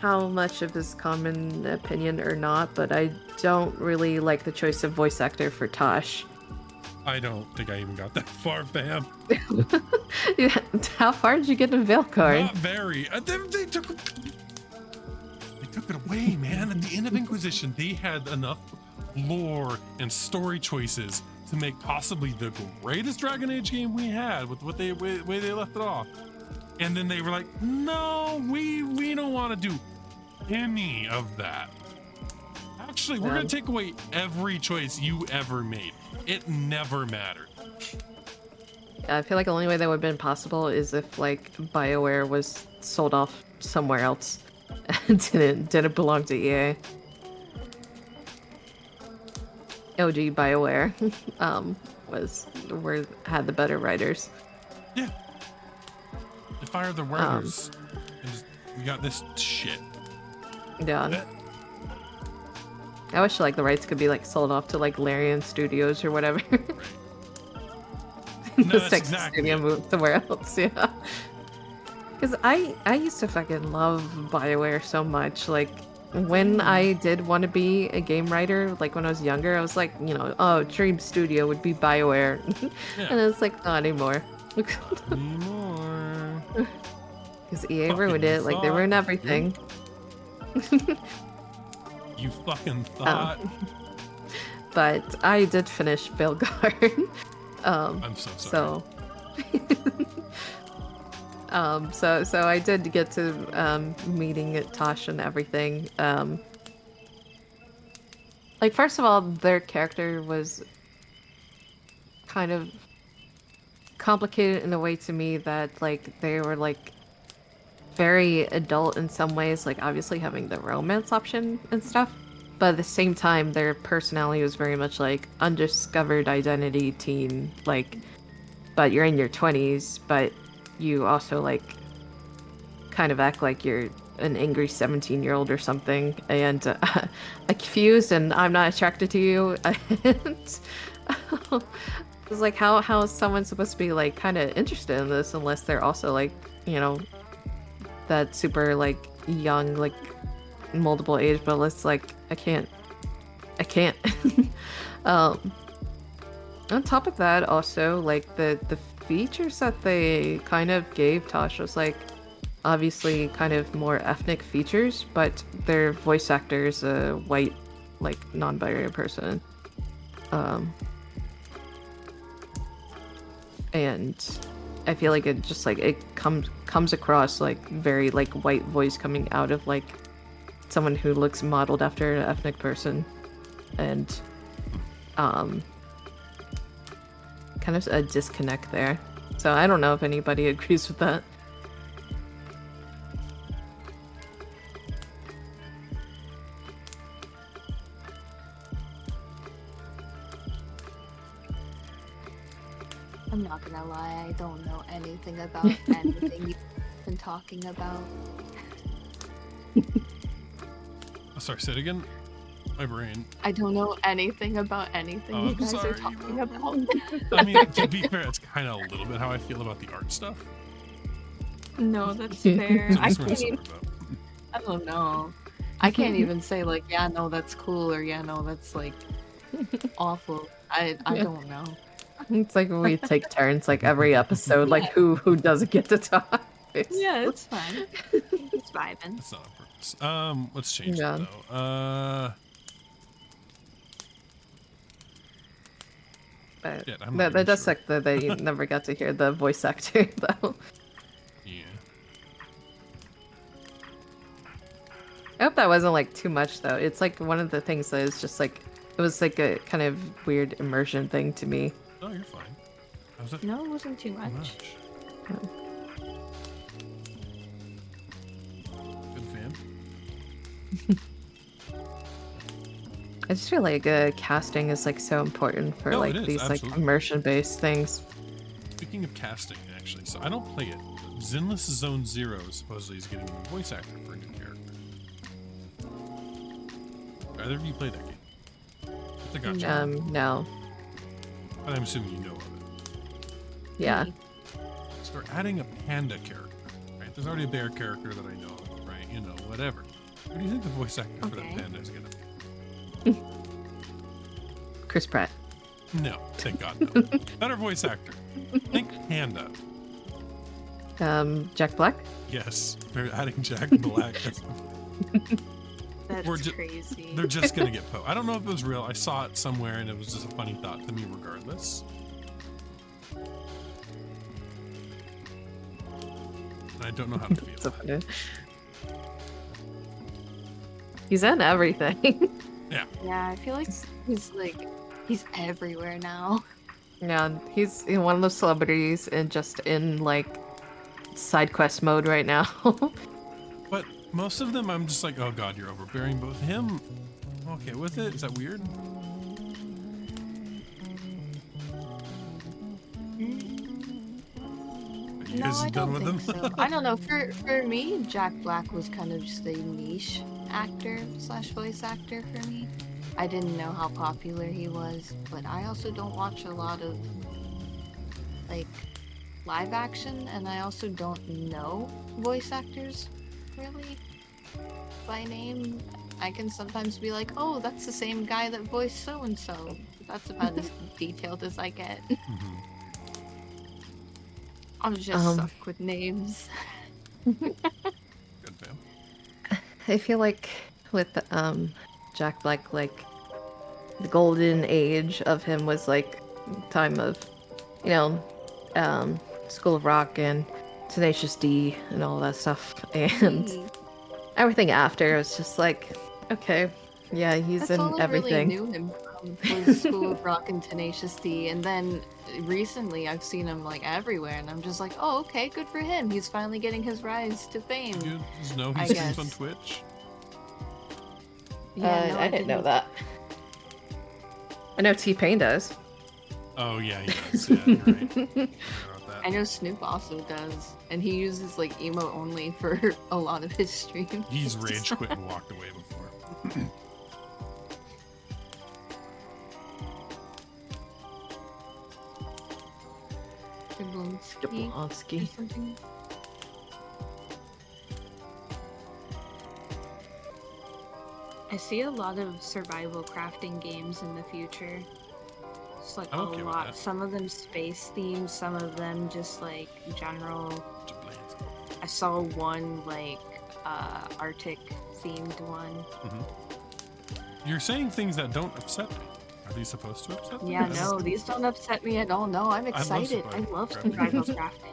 how much of this common opinion or not, but I don't really like the choice of voice actor for Tosh. I don't think I even got that far, fam. How far did you get in Velcard? Not very. They took it away, man. At the end of Inquisition, they had enough lore and story choices to make possibly the greatest Dragon Age game we had with what they way they left it off. And then they were like, no, we don't want to do any of that. Actually, we're gonna take away every choice you ever made. It never mattered. I feel like the only way that would have been possible is if like BioWare was sold off somewhere else and didn't belong to EA. OG BioWare had the better writers. Yeah. They fired the writers. We got this shit. Yeah. I wish like the rights could be like sold off to like Larian Studios or whatever. No, The that's Sex exactly Studio it. moved somewhere else, yeah. Because I used to fucking love BioWare so much. Like when I did want to be a game writer, like when I was younger, I was like, you know, oh, Dream Studio would be BioWare, Yeah. and it's like not anymore. Anymore. Because EA Fucking ruined it. Like they thought, ruined everything. You fucking thought. But I did finish Veilguard. I'm so sorry. So I did get to meeting Tosh and everything. Like first of all, their character was kind of complicated in a way to me that like they were like very adult in some ways, like obviously having the romance option and stuff. But at the same time, their personality was very much like undiscovered identity teen, like, but you're in your 20s, but you also like kind of act like you're an angry 17-year-old or something, and confused, and I'm not attracted to you. And it's like, how is someone supposed to be like kind of interested in this unless they're also like, you know, that super like young, like multiple age, but it's like I can't. On top of that, also like the features that they kind of gave Tosh was like obviously kind of more ethnic features, but their voice actor is a white, like non-binary person, and I feel like it just like it comes across like very like white voice coming out of like someone who looks modeled after an ethnic person, and um, kind of a disconnect there. So I don't know if anybody agrees with that. I'm not gonna lie, I don't know anything about anything you've been talking about. Oh, sorry, say it again. My brain. I don't know anything about anything Oh, you I'm guys sorry, are talking Eva. about. I mean, to be fair, it's kind of a little bit how I feel about the art stuff. No, that's fair. So I just wanted can't to even, sort of, I don't know. I can't even say like, yeah, no, that's cool, or yeah, no, that's like awful. I Yeah. don't know. It's like we take turns, like every episode, like who doesn't get to talk. Yeah, it's fine. It's vibing. it's not on purpose. Let's change Yeah. it though. But Yeah, I'm not that even does sure. suck that they never got to hear the voice actor though. Yeah. I hope that wasn't like too much though. It's like one of the things that is just like it was like a kind of weird immersion thing to me. Oh, you're fine. How's it? No, it wasn't too Too much. much. Good fan. I just feel like casting is like so important for No, like it is, these like absolutely. immersion based things. Speaking of casting, actually, so I don't play it. Zenless Zone Zero supposedly is getting a new voice actor for a new character. Either of you play that game? I gotcha. No. But I'm assuming you know of it. Yeah. So they're adding a panda character, right? There's already a bear character that I know of, right? You know, whatever. Who do you think the voice actor for that Okay. panda is gonna be? Chris Pratt. No, thank God, no. Better voice actor. Think panda. Jack Black? Yes, they're adding Jack Black. That's We're ju- crazy. They're just gonna get I don't know if it was real. I saw it somewhere and it was just a funny thought to me regardless. And I don't know how to feel. So funny. He's in everything. Yeah. Yeah, I feel like he's everywhere now. Yeah, he's one of those celebrities and just in like side quest mode right now. But most of them I'm just like, oh God, you're overbearing. But with him, I'm okay with it. Is that weird? Are you No, guys I done don't with think him? so. I don't know. For me, Jack Black was kind of just a niche actor slash voice actor for me. I didn't know how popular he was, but I also don't watch a lot of like live action, and I also don't know voice actors really by name. I can sometimes be like, oh, that's the same guy that voiced so and so. That's about as detailed as I get. Mhm. I'm just suck with names. Good fam. I feel like with Jack Black, like the golden age of him was like time of, you know, School of Rock and Tenacious D and all that stuff, and everything after was just like, okay, yeah, he's That's in all I everything. really knew him from was School of Rock and Tenacious D, and then recently I've seen him like everywhere, and I'm just like, oh, okay, good for him. He's finally getting his rise to fame. You just know I he streams on guess. Twitch? Yeah, no, I didn't know that. I know T-Pain does. Oh yeah, he does. Yeah, you're right. Forgot about that. I know Snoop also does, and he uses like emote only for a lot of his streams. He's rage quit and walked away before. Jablonski or Jablonski. something. I see a lot of survival crafting games in the future. Just like I'm a okay with lot. that. Some of them space themed, some of them just like general. Jablonski. I saw one like Arctic themed one. You're saying things that don't upset me. Are these supposed to upset me? Yeah, Yes. no, these don't upset me at all. No, I'm love excited. survival. I love Crafting. survival crafting.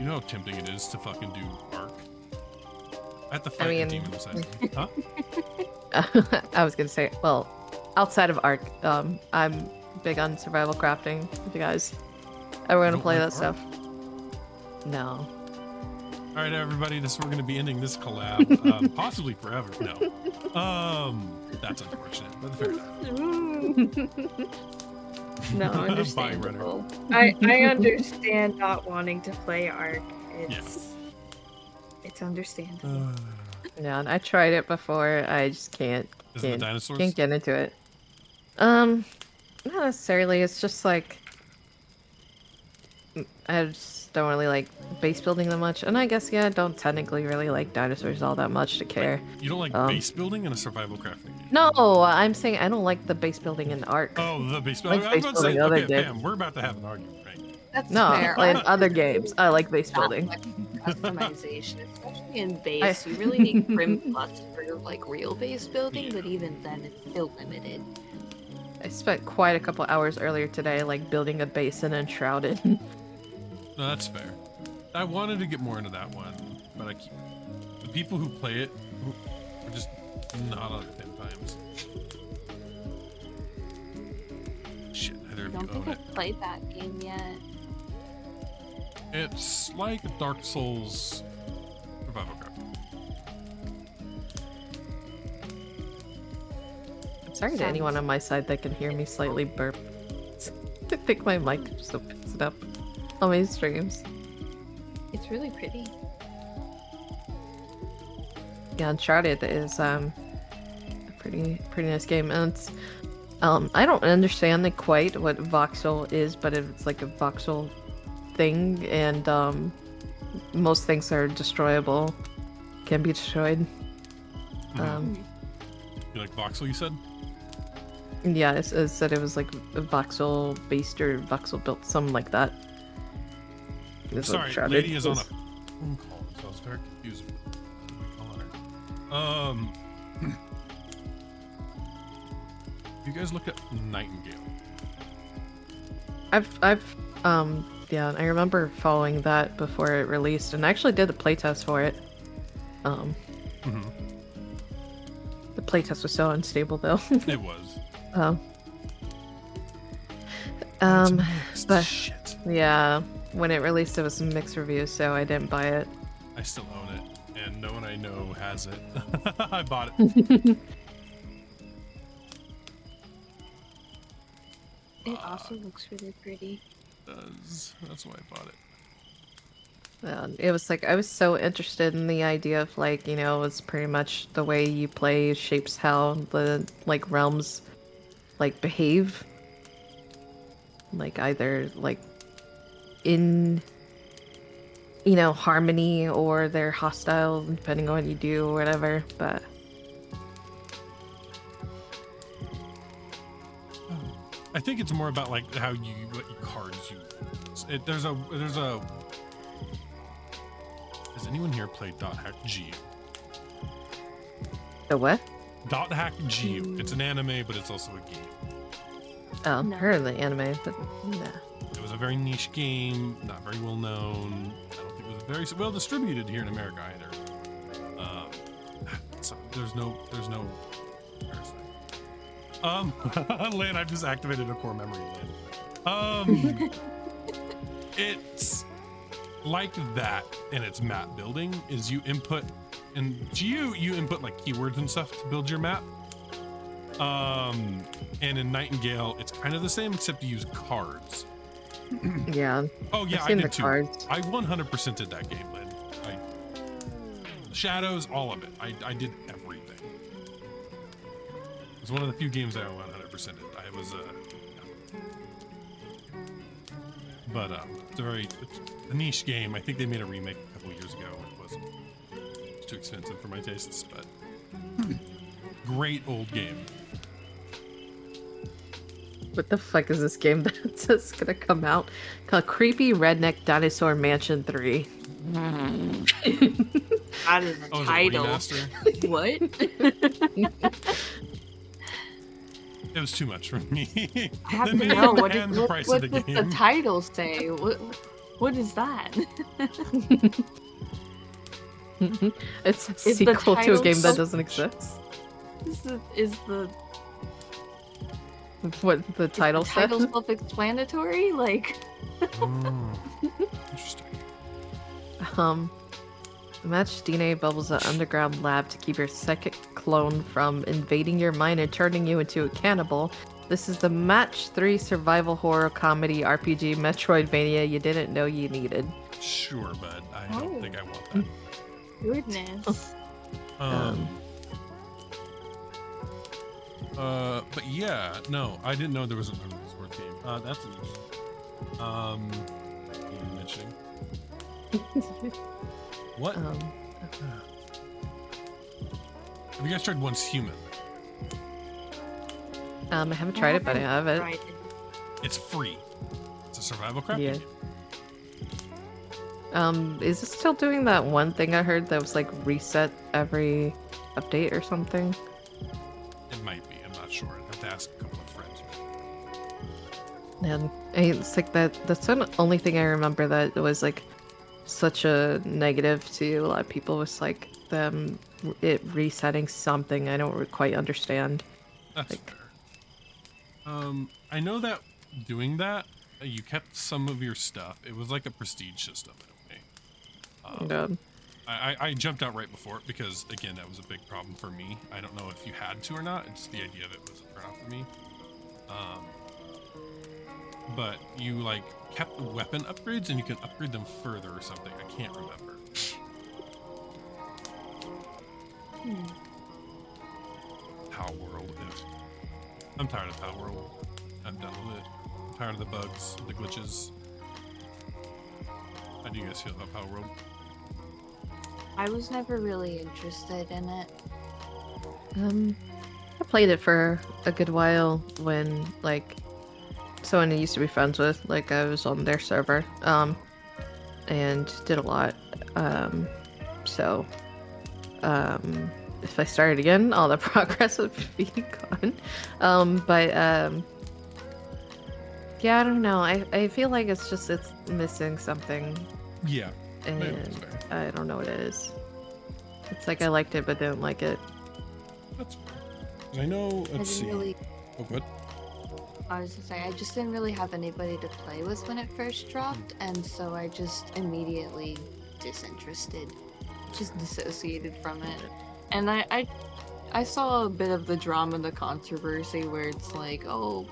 You know how tempting it is to fucking do Ark? I have to fight mean- a demon assassin. Huh? I was gonna say, well, outside of Ark, I'm big on survival crafting. If you guys ever want to don't play like that stuff? No. All right, everybody. We're going to be ending this collab, possibly forever. No, that's unfortunate, but fair enough. No, Bye, Runner. understandable. I understand not wanting to play Ark. It's understandable. Yeah, and I tried it before. I just can't Is it the dinosaurs? can't get into it. Not necessarily. It's just like I just don't really like base building that much, and I guess I don't technically really like dinosaurs all that much to care. You don't like base building in a survival crafting game? No, I'm saying I don't like the base building in Ark. Oh, the base I like building. I was base about to say, building other okay, games. Pam, we're about to have an argument, right? That's No, fair. in other games, I like base building. Customization, especially in base, you really need Grim Plus for like real base building, but even then, it's still limited. I spent quite a couple hours earlier today, like building a base in Enshrouded. No, that's fair. I wanted to get more into that one, but the people who play it are just not on the same times. Shit, neither I of you don't own think it. I've played that game yet. It's like Dark Souls survival craft. Sorry to anyone on my side that can hear me slightly burp. I think my mic just picks it up on my streams. It's really pretty. Yeah, Uncharted is a pretty nice game, and it's I don't understand quite what voxel is, but it's like a voxel thing, and most things are destroyable, can be destroyed. You like voxel, you said? Yeah, it said it was like a voxel based or voxel built, something like that. Is what Sorry, Uncharted lady is on a is. phone call, so I was very confused. What are we calling her? You guys look at Nightingale. Yeah, I remember following that before it released, and I actually did the playtest for it. The playtest was so unstable, though. It was. But Shit. yeah, when it released, it was some mixed reviews, so I didn't buy it. I still own it, and no one I know has it. I bought it. It also looks really pretty. That's why I bought it. It was like I was so interested in the idea of like, it's pretty much the way you play shapes how the like realms like behave. Like either like in harmony or they're hostile depending on what you do or whatever, but I think it's more about like how what cards you use. There's a Has anyone here played Dot Hack G? the what? Dot Hack G. It's an anime, but it's also a game. Oh, No. heard of the anime, but nah. It was a very niche game, not very well known. I don't think it was very well distributed here in America either. So there's no. Lynn, I've just activated a core memory, Lynn. It's like that in its map building. Is you input in GU, you input like keywords and stuff to build your map. And in Nightingale, it's kind of the same except you use cards. Yeah. Oh yeah, I've I seen did the too. cards. I 100% did that game, Lynn. Shadows, all of it. I did everything. It was one of the few games I 100%ed. I was but it's a niche game. I think they made a remake a couple years ago. It was too expensive for my tastes, but great old game. What the fuck is this game that's just gonna come out? Called Creepy Redneck Dinosaur Mansion 3. That is a Oh, is it a title. remaster? What? It was too much for me. I have They to made know it what, and is, the what, price what of the does game. the title say? What is that? It's a Is the sequel to a title game that so- doesn't exist. Is the what the title Is the title said. self-explanatory? Like, Oh, interesting. Match DNA bubbles an underground lab to keep your second clone from invading your mind and turning you into a cannibal. This is the Match 3 survival horror comedy RPG Metroidvania you didn't know you needed. Sure, but I Oh. don't think I want that. goodness. But yeah, no, I didn't know there was an Undersword game. That's interesting. You mentioning what? Um, Have you guys tried Once Human? I haven't tried it, but I have it. Tried it. It's free. It's a survival crafting Yeah. game. Is it still doing that one thing I heard that was like reset every update or something? It might be. I'm not sure. I have to ask a couple of friends. And it's like that's the only thing I remember that was like such a negative to a lot of people was like it resetting something I don't quite understand. That's Like- fair. I know that doing that, you kept some of your stuff. It was like a prestige system in a way. Um, I jumped out right before it because, again, that was a big problem for me. I don't know if you had to or not. It's the idea of it was a turnoff for me. But you like kept the weapon upgrades and you can upgrade them further or something. I can't remember. Power World. I'm tired of Power World. I'm done with it. I'm tired of the bugs, the glitches. How do you guys feel about Power World? I was never really interested in it. I played it for a good while when like someone I used to be friends with, like I was on their server, and did a lot. So if I started again, all the progress would be gone. Yeah, I don't know. I feel like it's missing something, Yeah. and that's fair. I don't know what it is. It's like I liked it but didn't like it. That's fair. 'Cause I know, I let's see. didn't really. Oh, good. I was gonna say I just didn't really have anybody to play with when it first dropped, and so I just immediately disinterested, just dissociated from it. And I saw a bit of the drama, the controversy, where it's like, oh,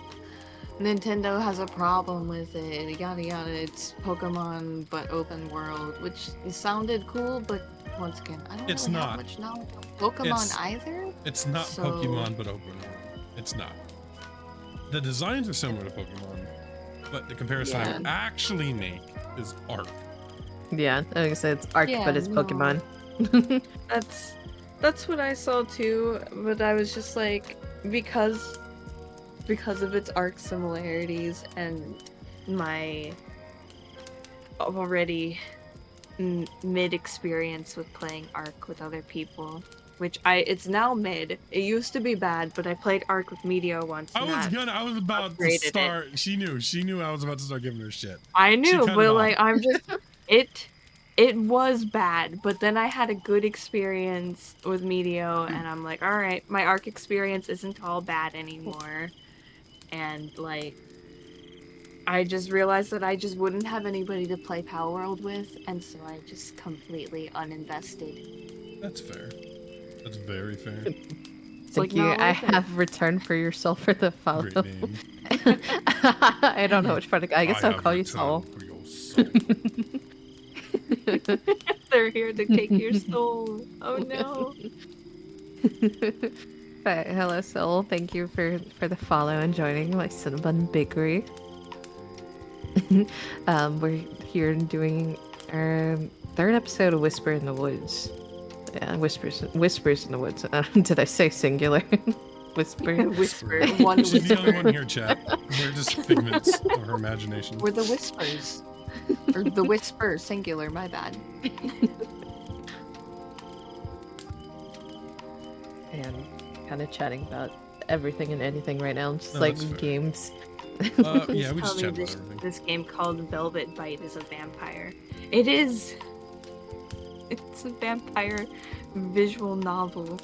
Nintendo has a problem with it, yada yada. It's Pokemon but open world, which it sounded cool, but once again, I don't It's really not. have much knowledge of Pokemon It's- either. It's not So- Pokemon, but open world. It's not. The designs are similar to Pokemon, but the comparison I would Yeah. actually make is Arc. Yeah, I think it's Arc, Yeah, but it's no. Pokemon. That's what I saw too, but I was just like, because of its arc similarities and my already mid experience with playing Arc with other people, which it's now mid. It used to be bad, but I played Arc with Meteor once. I was about to upgraded it. start. She knew I was about to start giving her shit. I She knew, cut it but off. like I'm just it was bad, but then I had a good experience with Meteo, and I'm like, all right, my arc experience isn't all bad anymore, and like I just realized that I just wouldn't have anybody to play Power World with, and so I just completely uninvested. That's fair. That's very fair. It's Thank like, you. not I worth it. have returned for your soul for the follow. Great name. I don't know which part. I guess I'll have call you returned Soul. for your soul. They're here to take your soul. Oh no. But hello, Soul. Thank you for the follow and joining my Cinnabon Bakery. We're here doing our third episode of Whisper in the Woods. Yeah, whispers in the woods. Did I say singular? Whisper. Whisper. One She's the only whisper. one here, chat. We're just figments of her imagination. We're the whispers. Or the whisper, singular, my bad. And kind of chatting about everything and anything right now. Just No, like that's fair. games. Yeah, we just Tell me chat about this, everything. this game called Velvet Bite is a vampire. It is. It's a vampire visual novel.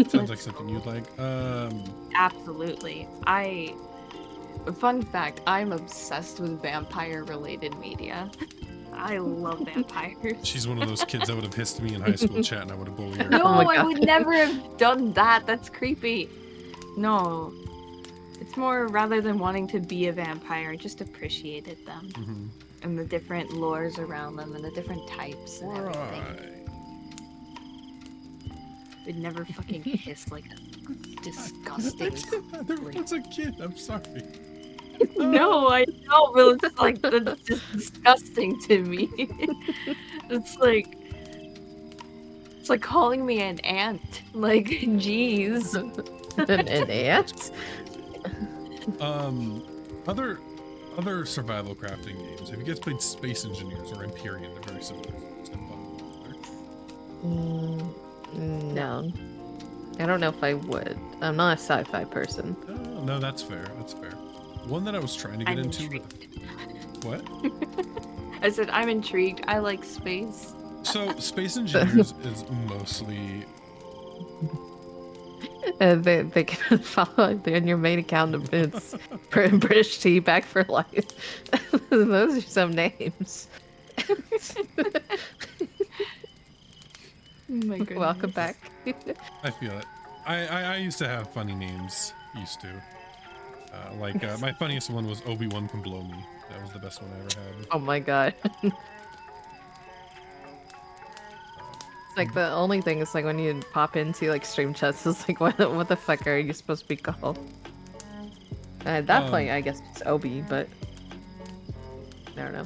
Sounds like something you'd like. Absolutely. I Fun fact, I'm obsessed with vampire-related media. I love vampires. She's one of those kids that would have hissed me in high school chat and I would have bullied her. No, Oh my I God. would never have done that. That's creepy. No. It's more rather than wanting to be a vampire, I just appreciated them. Mm-hmm. And the different lores around them and the different types and everything. Right. Would never fucking hiss like a disgusting. That's a kid. I'm sorry. No, I know, but it's like that's just disgusting to me. It's like calling me an ant. Like, jeez. An ant? Other survival crafting games. Have you guys played Space Engineers or Empyrean? They're very similar. No. I don't know if I would. I'm not a sci-fi person. Oh, no, that's fair. That's fair. One that I was trying to get I'm into. intrigued. What? I said I'm intrigued. I like space. So Space Engineers is mostly They can follow on your main account. It's British Tea Back for Life. Those are some names. Oh my goodness. Welcome back. I feel it. I used to have funny names. Used to. My funniest one was Obi-Wan Can Blow Me. That was the best one I ever had. Oh my god. It's like the only thing is like when you pop into like stream chats, it's like what the fuck are you supposed to be called? At that point, I guess it's Obi, but I don't know.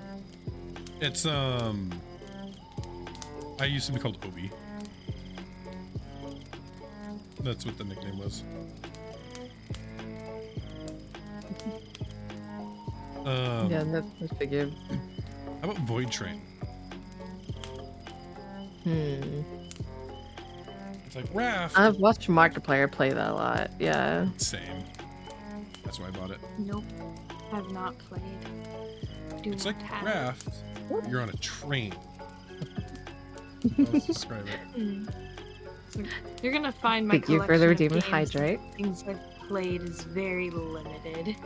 It's I used to be called Obi. That's what the nickname was. Yeah, that's I figured. How about Void Train? It's like Raft. I've watched Markiplier play that a lot. Yeah. Same. That's why I bought it. Nope. Have not played. Do It's not like have. Raft. You're on a train. Let's describe it. You're gonna find my Thank you for the collection redeeming of games, hydrate. things I've played is very limited.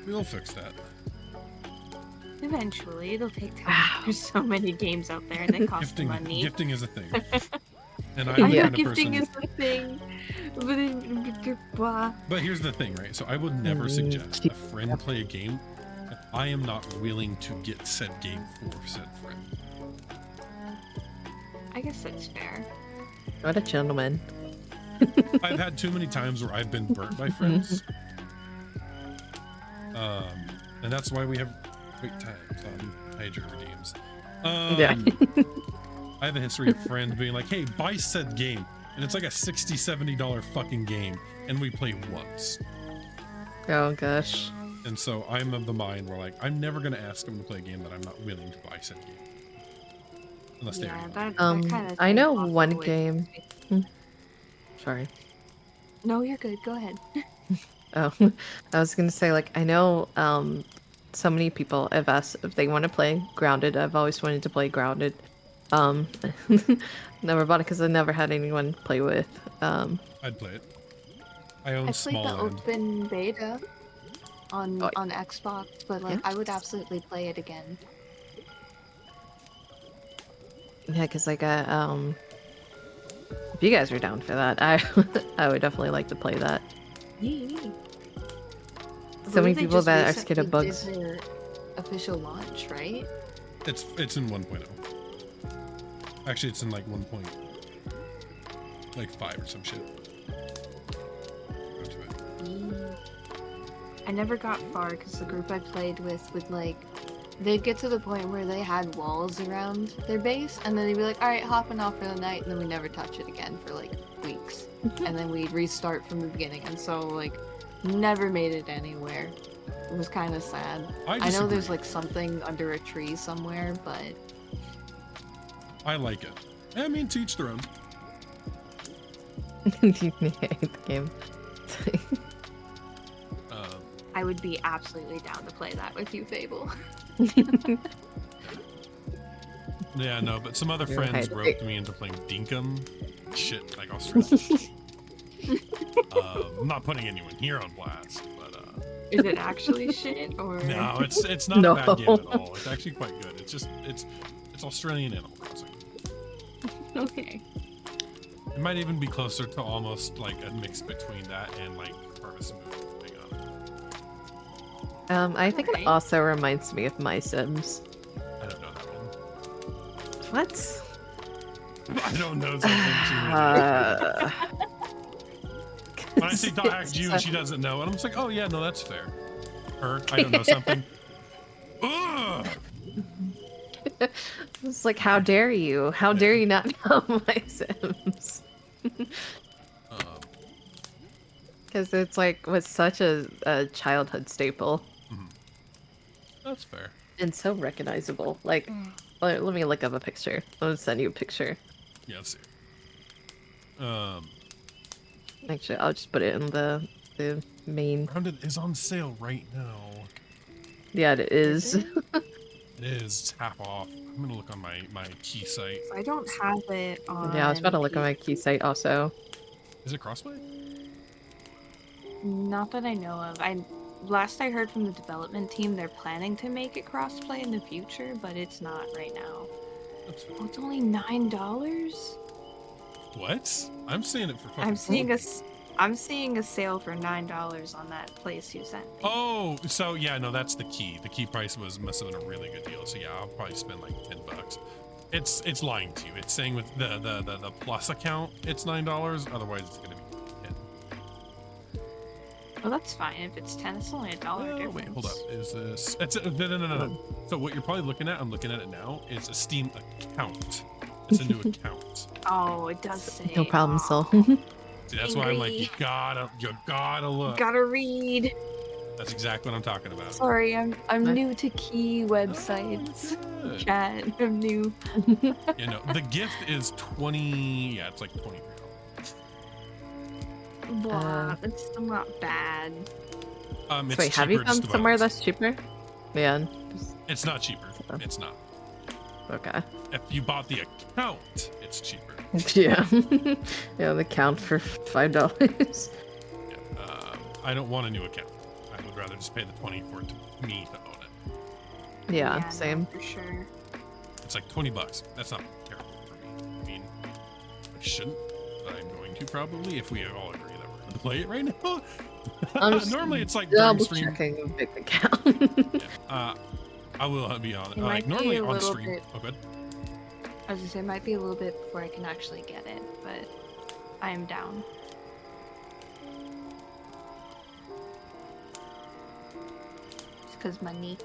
We'll fix that. Eventually, it'll take time. Wow. There's so many games out there and they cost money. Gifting is a thing. And I I'm the Yeah. know kind of gifting person. is the thing, blah. But here's the thing, right? So I would never suggest a friend play a game if I am not willing to get said game for said friend. I guess that's fair. What a gentleman. I've had too many times where I've been burnt by friends. And that's why we have wait times on Hydra redeems. Yeah. I have a history of friends being like, hey, buy said game. And it's like a $60, $70 fucking game. And we play once. Oh gosh. And so I'm of the mind where like, I'm never going to ask them to play a game that I'm not willing to buy said game. Unless they Yeah, already that kind of. I know one game. Sorry. No, you're good. Go ahead. Oh, I was gonna say like I know so many people have asked if they want to play Grounded. I've always wanted to play Grounded. Never bought it because I never had anyone play with. I'd play it. I own I played the Small Land. open beta on Oh. on Xbox, but like I would absolutely play it again. Yeah, because like if you guys are down for that, I would definitely like to play that. So many people that are scared of bugs. Their official launch, right? It's in 1.0. Actually, it's in like 1.5 or some shit. Go to it. I never got far because the group I played with would like they'd get to the point where they had walls around their base and then they'd be like, all right, hopping off for the night, and then we never touch it again for like weeks. And then we'd restart from the beginning, and so like never made it anywhere. It was kind of sad. I know disagree. there's like something under a tree somewhere, but I like it. I mean, to each their own. I hate the game. I would be absolutely down to play that with you, Fable. Yeah, no, but some other You're friends right. roped me into playing Dinkum. Shit, like Australia. I'm not putting anyone here on blast, but Is it actually shit or? No, it's not No. a bad game at all. It's actually quite good. It's just it's Australian Animal Crossing. Okay. It might even be closer to almost like a mix between that and like Harvest Moon. Hang on. I think it Alright. also reminds me of My Sims. I don't know that one. What? I don't know something too many. When I say Dot Hack June, she doesn't know, and I'm just like, oh yeah, no, that's fair. Or I don't know something. Ugh! It's like, how dare you? How dare you not know My Sims? Because it's like was such a childhood staple That's fair. and so recognizable. Like, let me look up a picture. I'm gonna send you a picture. Yeah, let's see. Actually, I'll just put it in the main. Grounded is on sale right now. Yeah, it is. It is. It's half off. I'm gonna look on my key site. I don't have it on. Yeah, I was about to look on my key site also. Is it Crossplay? Not that I know of. Last I heard from the development team, they're planning to make it crossplay in the future, but it's not right now. That's- Oh, it's only $9. What? I'm seeing it for fucking. I'm seeing a sale for $9 on that place you sent me. Oh, so yeah, no, that's the key. The key price must have been a really good deal. So yeah, I'll probably spend like $10. It's lying to you. It's saying with the plus account, it's $9. Otherwise, it's gonna be 10. Oh, that's fine. If it's 10, it's only $1 Oh, difference. wait, hold up. Is this? It's no. So what you're probably looking at, I'm looking at it now, is a Steam account. It's a new account. Oh, it does say. No problem, oh, Soul. See, that's why I'm like, you Angry. gotta look. Gotta read. That's exactly what I'm talking about. Sorry, I'm What? new to key websites. Good. Chat, I'm new. You know, the gift is 20. Yeah, it's like $23. Blah, it's still not bad. It's Wait, have you cheaper just found about somewhere once. that's cheaper? Yeah. It's not cheaper. Oh. It's not. Okay. If you bought the account, it's cheaper. Yeah. Yeah, the count for $5. Yeah. I don't want a new account. I would rather just pay the 20 for me to own it. Yeah, no, same. for sure. It's like $20. That's not terrible for me. I mean, I shouldn't, but I'm going to probably if we all agree that we're going to play it right now. I'm just Normally, it's like during Double stream. checking a big account. Yeah. I will be on it. It Like might be normally a on little stream. bit- Oh, good. I was gonna say, it might be a little bit before I can actually get it, but I am down. It's because money.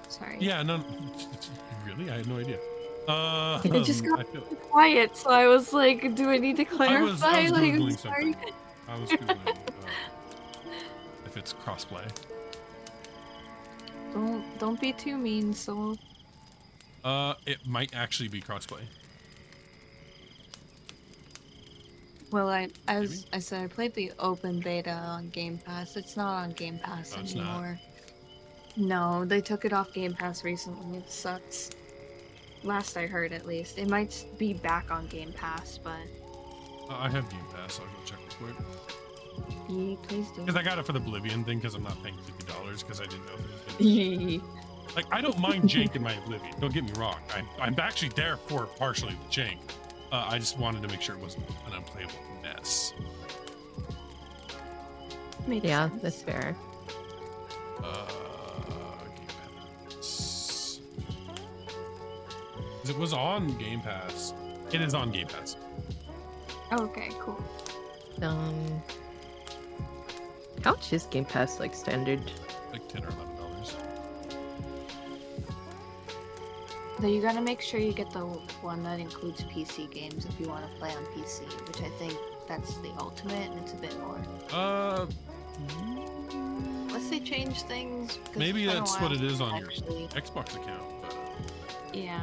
Sorry. Yeah. No. Really? I had no idea. It just got I feel- quiet, so I was like, do I need to clarify? I was like, I'm googling sorry. something. I was googling if it's crossplay. Don't be too mean, Soul. It might actually be crossplay. Well, as I said, I played the open beta on Game Pass. It's not on Game Pass Oh, it's not? anymore. No, they took it off Game Pass recently. It sucks. Last I heard, at least. It might be back on Game Pass, but I have Game Pass. I'll go check real quick. yeah, please do. Because I got it for the Oblivion thing because I'm not paying $50 because I didn't know if it was gonna... Like, I don't mind Jank in my Oblivion. Don't get me wrong. I'm actually there for partially the Jank. I just wanted to make sure it wasn't an unplayable mess. Makes Yeah, sense. that's fair. Game Pass. 'Cause it was on Game Pass. It is on Game Pass. Okay, cool. How much is Game Pass like standard? Like $10 or $11. Though you gotta make sure you get the one that includes PC games if you want to play on PC, which I think that's the ultimate, and it's a bit more. Unless they change things. 'cause Maybe it's been a that's while what it is since on I your actually. Xbox account. But Yeah.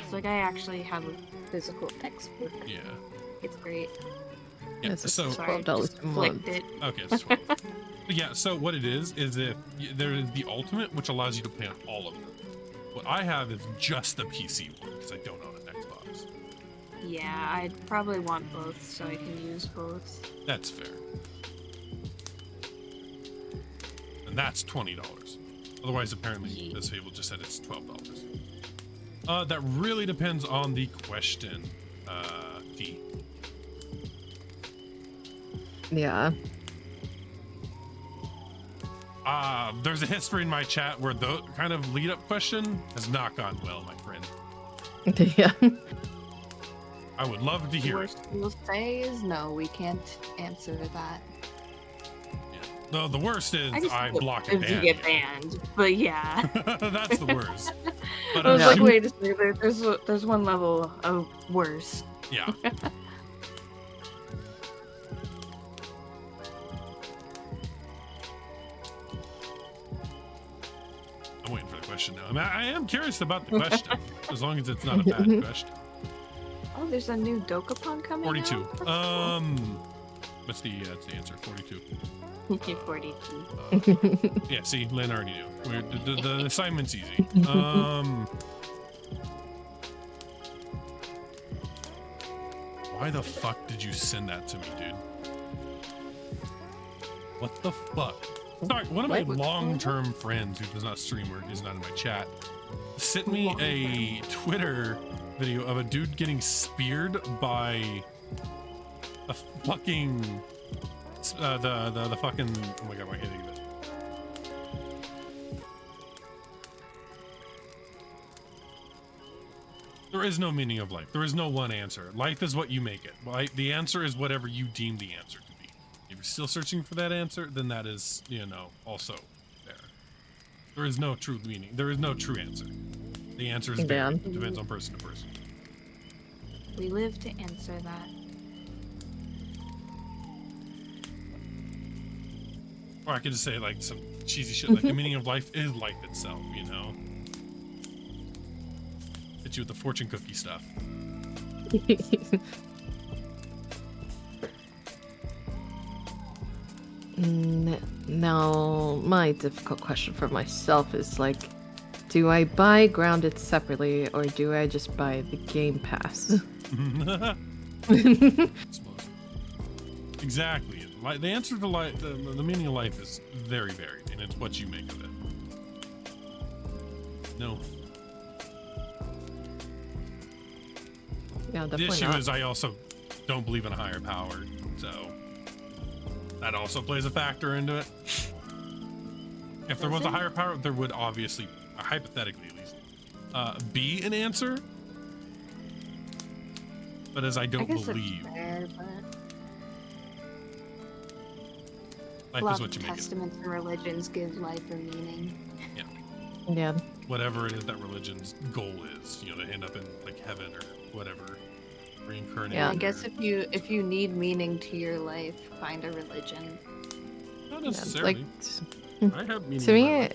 It's like I actually have a physical textbook. yeah. It's great. Yeah. This is So Sorry, $12 just a month. clicked it. okay, it's 12. Yeah. So what it is if there is the ultimate, which allows you to play on all of them. What I have is just the PC one because I don't own an Xbox. Yeah, I'd probably want both so I can use both. That's fair. and that's $20. Otherwise, apparently, this fable just said it's $12. That really depends on the question, T. Yeah. There's a history in my chat where the kind of lead-up question has not gone well, my friend. Yeah. I would love to hear it. Worst we'll say is no, we can't answer that. No, the worst is I block if and you ban get you. banned, but yeah. That's the worst. But I was Yeah. like, wait a second, there's one level of worse. yeah. I'm waiting for the question now. I am curious about the question, as long as it's not a bad question. Oh, there's a new Dokapon coming 42. out? That's cool. What's the answer? 42. 42. Yeah, see, Lynn already knew. The assignment's easy. Why the fuck did you send that to me, dude? What the fuck? Sorry, one of my What's going on? long-term friends who does not stream or is not in my chat sent me a Twitter video of a dude getting speared by a fucking the fucking, oh my god, why can't I think of it? There is no meaning of life. There is no one answer. Life is what you make it. The answer is whatever you deem the answer to be. If you're still searching for that answer, then that is, also there. There is no true meaning. There is no true answer. The answer is Yeah. varied. It depends on person to person. We live to answer that. Or I could just say like some cheesy shit like the meaning of life is life itself, Hit you with the fortune cookie stuff. Now, my difficult question for myself is like, do I buy Grounded separately or do I just buy the Game Pass? Exactly. The answer to life, the meaning of life is very varied, and it's what you make of it. No. Yeah, The definitely issue not. is I also don't believe in a higher power, so that also plays a factor into it. If there was a higher power, there would obviously, hypothetically at least, be an answer. But as I don't guess it's believe, fair, but life a is lot what of you make it. testaments and religions give life a meaning. Yeah. Whatever it is that religion's goal is, to end up in like heaven or whatever, reincarnated. Yeah. I guess if you need meaning to your life, find a religion. Not Yeah, necessarily. I have meaning. To in me, my life.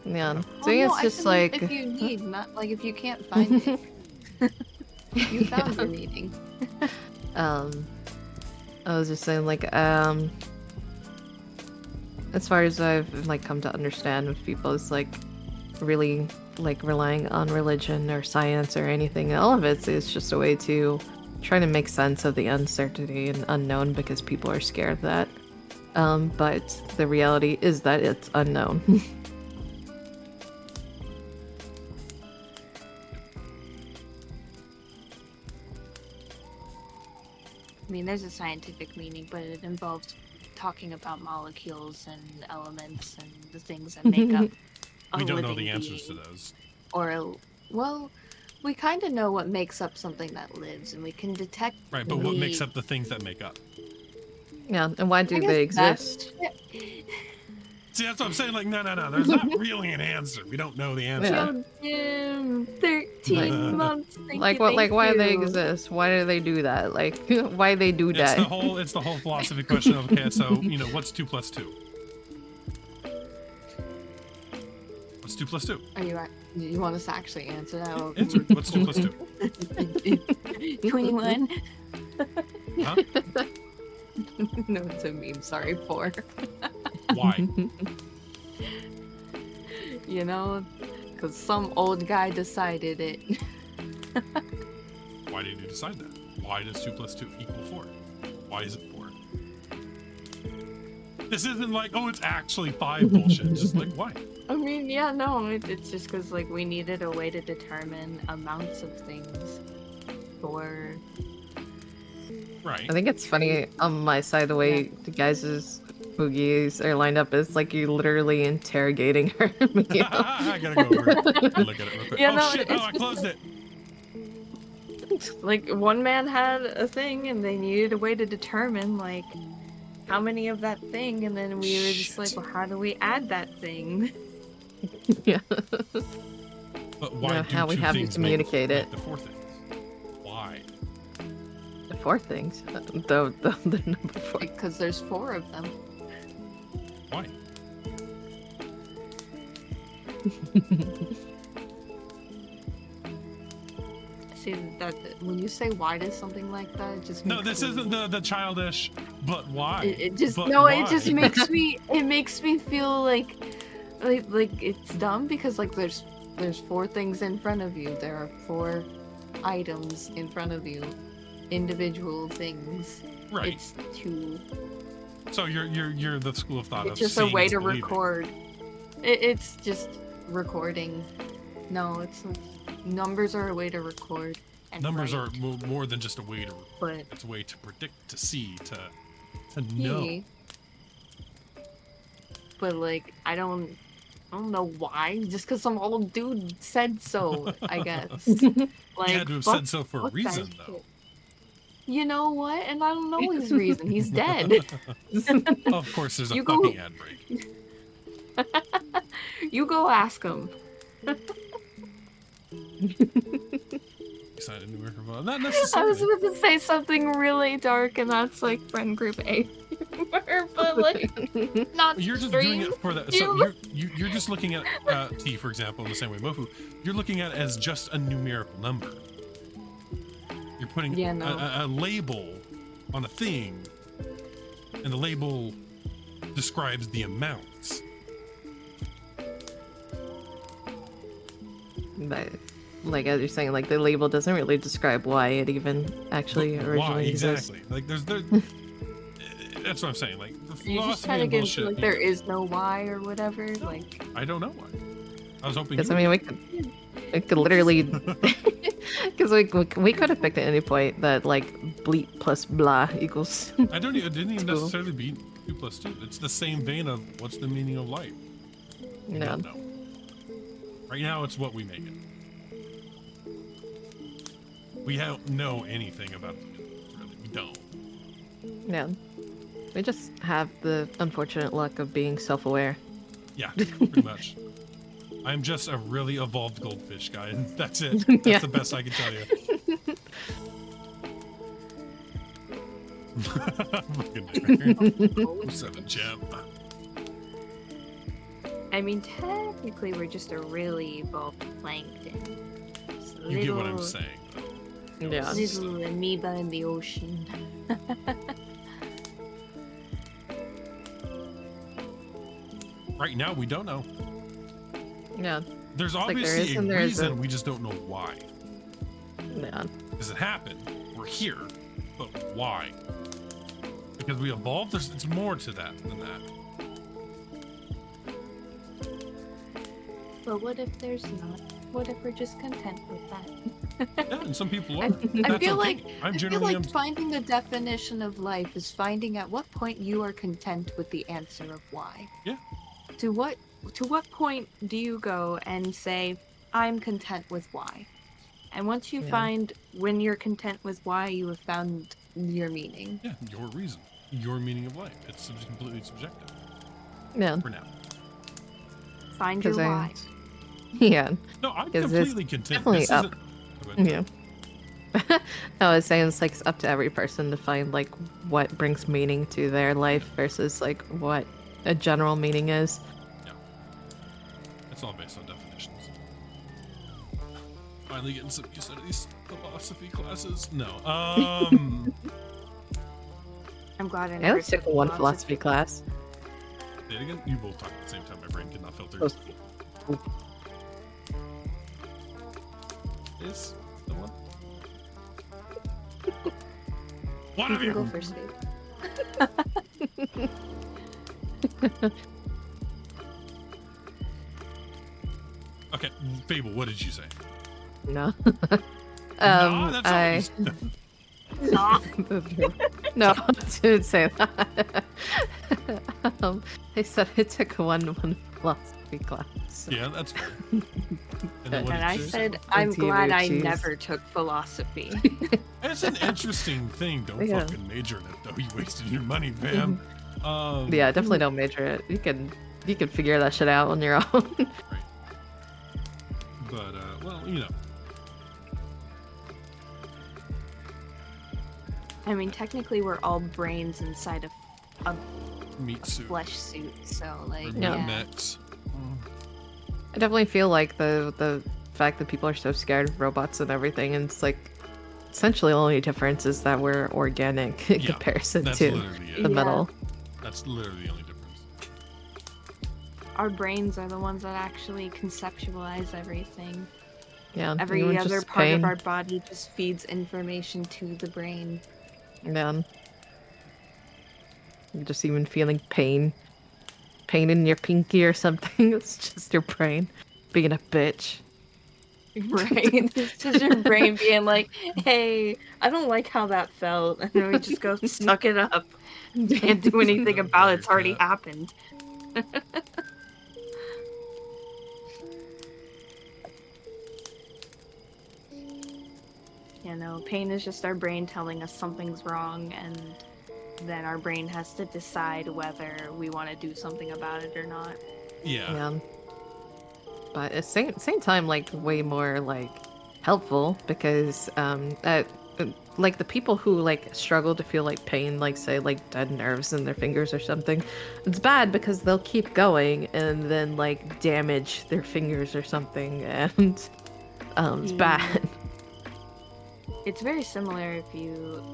yeah. To Oh, me, no, it's I just meant like, if you need, not like if you can't find it. You found your meaning. I was just saying, like, as far as I've like come to understand with people, is like really like relying on religion or science or anything. All of it is just a way to try to make sense of the uncertainty and unknown because people are scared of that. But the reality is that it's unknown. I mean, there's a scientific meaning, but it involves talking about molecules and elements and the things that make up a We don't know living the answers to being. those. Well, we kind of know what makes up something that lives, and we can detect. Right, but what makes the- up the things that make up? Yeah, and why do I they guess that- exist? See, that's what I'm saying. Like, no. There's not really an answer. We don't know the answer. Yeah. Oh, Jim, 13 months. Like what? Like why they exist? Why do they do that? Like why they do It's that? the whole philosophy question of, okay, so what's 2 plus 2? What's 2 plus 2? Are you? You want us to actually answer that? Or- Answer. What's 2 plus 2? 21. Huh? No, it's a meme. Sorry, 4. Why? Because some old guy decided it. Why did you decide that? Why does 2 plus 2 equal 4? Why is it 4? This isn't like, oh, it's actually 5 bullshit. It's just like, why? I mean, yeah, no, it's just because like we needed a way to determine amounts of things for. Right. I think it's funny on my side the way the guys' boogies are lined up is like you're literally interrogating her. I gotta go over and look at it real quick. Yeah, oh no, shit! it's Oh, I closed it. Like one man had a thing, and they needed a way to determine like how many of that thing, and then we were just like, Shit. well, how do we add that thing? Yeah. But why No, do how we 2 have to things communicate make it. the 4 things? Why? The 4 things. The number 4. Because there's 4 of them. Why? See, that when you say why does something like that, it just No, makes this me- isn't the childish. But why? It just But no, why? it just makes me. It makes me feel like it's dumb because like there's 4 things in front of you. There are 4 items in front of you, individual things. Right. It's too. So you're the school of thought It's of just a seeing way is to believing. record. It's just recording. No, it's numbers are a way to record. And Numbers are write, more than just a way to. but It's a way to predict, to see, to know. yeah. But like I don't know why. Just because some old dude said so, I guess. Like He had to have fuck- said so for a fuck that reason, though. shit. You know what? And I don't know his reason. He's dead. Of course, there's a You go- fucking ad break. You go ask him. Excited to work about. Not I was necessarily. about to say something really dark, and that's like friend group A humor, but like not You're just doing stream. it for that. You- So you're just looking at T, for example, in the same way Mofu. You're looking at it as just a numerical number. You're putting Yeah, no. a label on a thing, and the label describes the amounts. But, like as you're saying, like the label doesn't really describe why it even actually But originally why exists. exactly? Like there's that's what I'm saying. Like the You just philosophy try to and get bullshit. into like there is no why or whatever. Like I don't know why. I was hoping. Because you I mean, we could literally, because we could have picked at any point that like bleep plus blah equals. I don't. It didn't even Two. necessarily be 2 plus 2. It's the same vein of what's the meaning of life. We No. don't know. Right now, it's what we make it. We don't know anything about the universe, really. We don't. Yeah. We just have the unfortunate luck of being self-aware. Yeah, pretty much. I'm just a really evolved goldfish guy, and that's it. That's Yeah. the best I can tell you. Fucking nightmare. 7 champ. I mean, technically, we're just a really evolved plankton. Just a You get what I'm little- saying, though. Yeah. Little amoeba in the ocean. Right now, we don't know. Yeah. There's like there obviously is a and there reason, isn't. we just don't know why. Yeah. Because it happened. We're here. But why? Because we evolved? It's more to that than that. but what if there's not? What if we're just content with that? Yeah, and some people are. I That's feel okay. like I'm I feel generally like finding the definition of life is finding at what point you are content with the answer of why. Yeah. To what point do you go and say, I'm content with why? And once you Yeah. find when you're content with why, you have found your meaning. Yeah, your reason. Your meaning of life. It's completely subjective Yeah. for now. Find your 'Cause I- why. Yeah. No, I'm 'Cause it's completely content. definitely This up. isn't- Go ahead. Yeah. No, I was saying it's like it's up to every person to find like what brings meaning to their life versus like what a general meaning is. It's all based on definitions. Finally getting some use out of these philosophy classes. No. I'm glad I I never only took one philosophy class. Say it again. You both talk at the same time. My brain cannot filter. Is the one? One You of can go you. first, Dave. Okay, Fable, what did you say? No. No, that's all I you said. no, I didn't say that. They said I took one philosophy class. Yeah, that's fair. And then what And did I you say? said, I'm glad I TVHs. never took philosophy. It's an interesting thing. Don't Yeah. fucking major in it, though. You wasted your money, fam. Yeah, definitely don't major it. You can figure that shit out on your own. But, well, you know. I mean, technically, we're all brains inside of a Meat suit. flesh suit, so like, Or Yeah. yeah. mechs. I definitely feel like the fact that people are so scared of robots and everything, and it's like essentially the only difference is that we're organic in Yeah, comparison That's to literally the it. Yeah. metal. That's literally the only difference. Our brains are the ones that actually conceptualize everything. Yeah, Every you were other just part of pain. our body just feeds information to the brain. Man. You're just even feeling pain in your pinky or something. It's just your brain being a bitch. Right? It's just your brain being like, hey, I don't like how that felt. And then we just go, suck it up. Can't do anything Another about it. warrior It's already cat. happened. You know, pain is just our brain telling us something's wrong, and then our brain has to decide whether we want to do something about it or not. Yeah. Yeah. But at the same time, like way more like helpful because like the people who like struggle to feel like pain, like say like dead nerves in their fingers or something, it's bad because they'll keep going and then like damage their fingers or something, and it's bad. It's very similar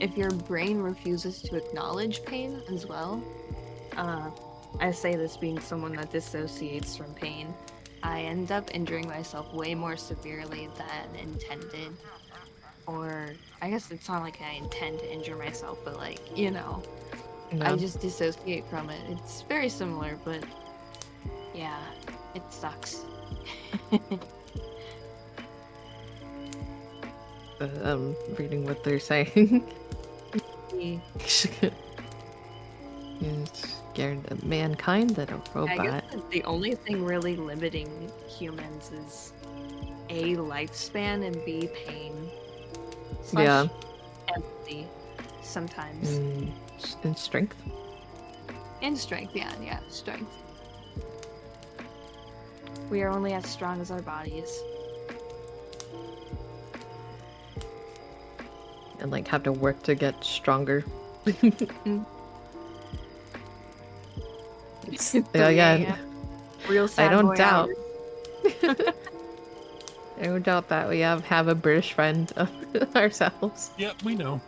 if your brain refuses to acknowledge pain as well. I say this being someone that dissociates from pain. I end up injuring myself way more severely than intended. Or I guess it's not like I intend to injure myself, but like, you know, Yeah. I just dissociate from it. It's very similar, but yeah, it sucks. Reading what they're saying. Yeah. You're scared of mankind than a I robot. guess that the only thing really limiting humans is A, lifespan, and B, pain. Yeah. Empathy, sometimes. And strength. And strength, yeah, strength. We are only as strong as our bodies. And like have to work to get stronger. It's, yeah. Real sad I don't boy doubt. hours. I don't doubt that we have a British friend of ourselves. Yep, we know.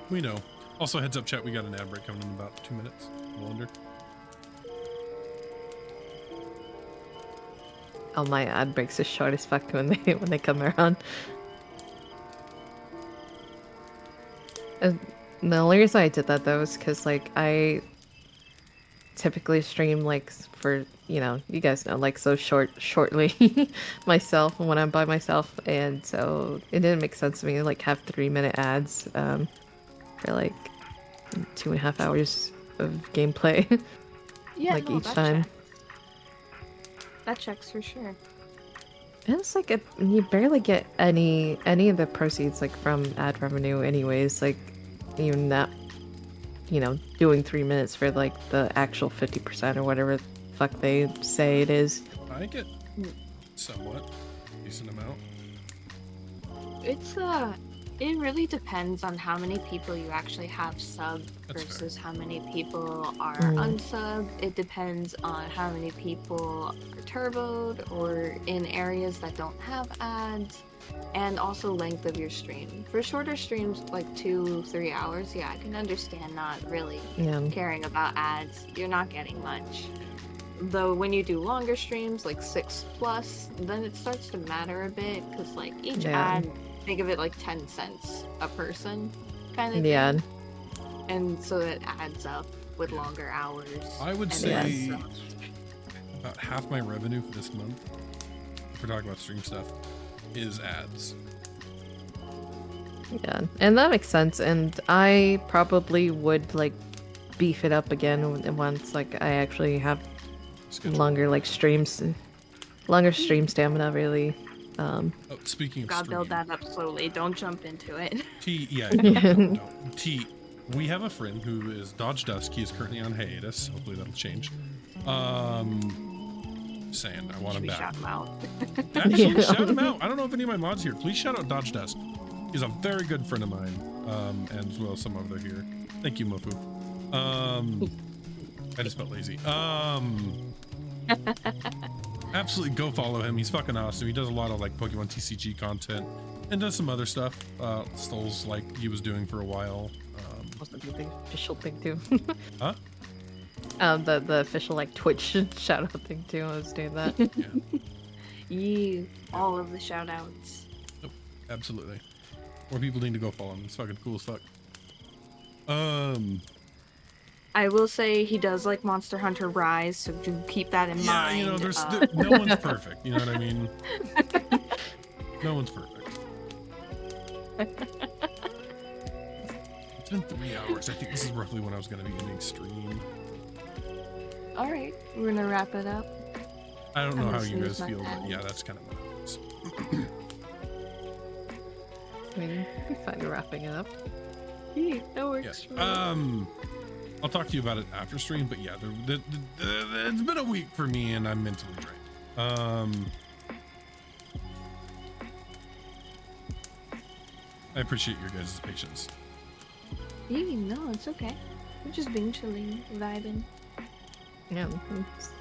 We know. Also, heads up, chat, we got an ad break coming in about 2 minutes. I wonder. All my ad breaks are short as fuck when they come around. The only reason I did that though is because like I typically stream like for, you know, you guys know, like so shortly myself when I'm by myself, and so it didn't make sense to me to like have 3-minute ads for like 2.5 hours of gameplay. Yeah, like no, each that time. checks. That checks for sure. And it's like you barely get any of the proceeds like from ad revenue anyways, like even that, you know, doing 3 minutes for like the actual 50% or whatever the fuck they say it is. I get somewhat decent amount. It's it really depends on how many people you actually have subbed That's fair. versus how many people are Mm. unsubbed. It depends on how many people are turboed or in areas that don't have ads, and also length of your stream. For shorter streams like 2-3 hours, yeah, I can understand not really Yeah. caring about ads. You're not getting much. Though when you do longer streams like 6+, then it starts to matter a bit because like each Yeah. ad, think of it like 10 cents a person kind of Yeah. thing. And so it adds up. with longer hours. I would and say Yes. about half my revenue for this month, if we're talking about stream stuff, is ads. Yeah, and that makes sense. And I probably would like beef it up again once like I actually have Schedule. longer like streams, longer stream stamina. Really. Oh, speaking of Gotta build stream, that up slowly. Don't jump into it. T, yeah, no. T, we have a friend who is Dodge Dusk. He is currently on hiatus. Hopefully that'll change. Saying I want Should him we back. shout him out? Actually, Yeah. shout him out. I don't know if any of my mods here. Please shout out Dodge Dusk. He's a very good friend of mine, and as well as some other here. Thank you, Mofu. I just felt lazy. Absolutely go follow him. He's fucking awesome. He does a lot of like Pokemon TCG content and does some other stuff. Souls like he was doing for a while. Also do the official thing too. Huh? The official like Twitch shout out thing too. I was doing that. Yeah, You, all of the shout outs. absolutely. More people need to go follow him. It's fucking cool as fuck. I will say he does like Monster Hunter Rise, so do keep that in Yeah, mind. you know, no one's perfect. You know what I mean? No one's perfect. It's been 3 hours. I think this is roughly when I was going to be ending stream. All right, we're gonna wrap it up. I don't know I'm how gonna you guys snooze my feel, but ass. yeah, that's kind of what it is. I mean, we're fine wrapping it up. Yeah, that Yeah. works. for me. I'll talk to you about it after stream, but yeah, it's been a week for me and I'm mentally drained. I appreciate your guys' patience. No, it's okay. We're just being chilling, vibing. Yeah.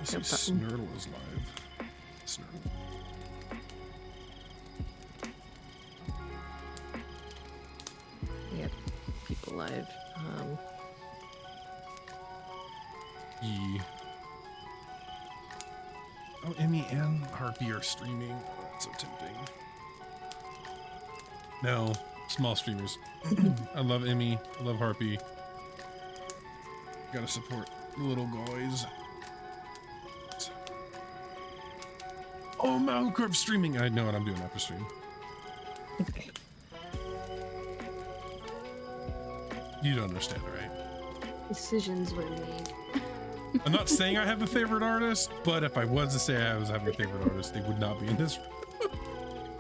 I see Snurtle is live. Snurtle. Yeah. People live. Yee. Oh, Emmy and Harpy are streaming. Oh, it's so tempting. No, small streamers. I love Emmy. I love Harpy. Gotta support the little guys. Oh, Malcorp streaming. I know what I'm doing after stream. You don't understand, right? Decisions were made. I'm not saying I have a favorite artist, but if I was to say I was having a favorite artist, they would not be in this.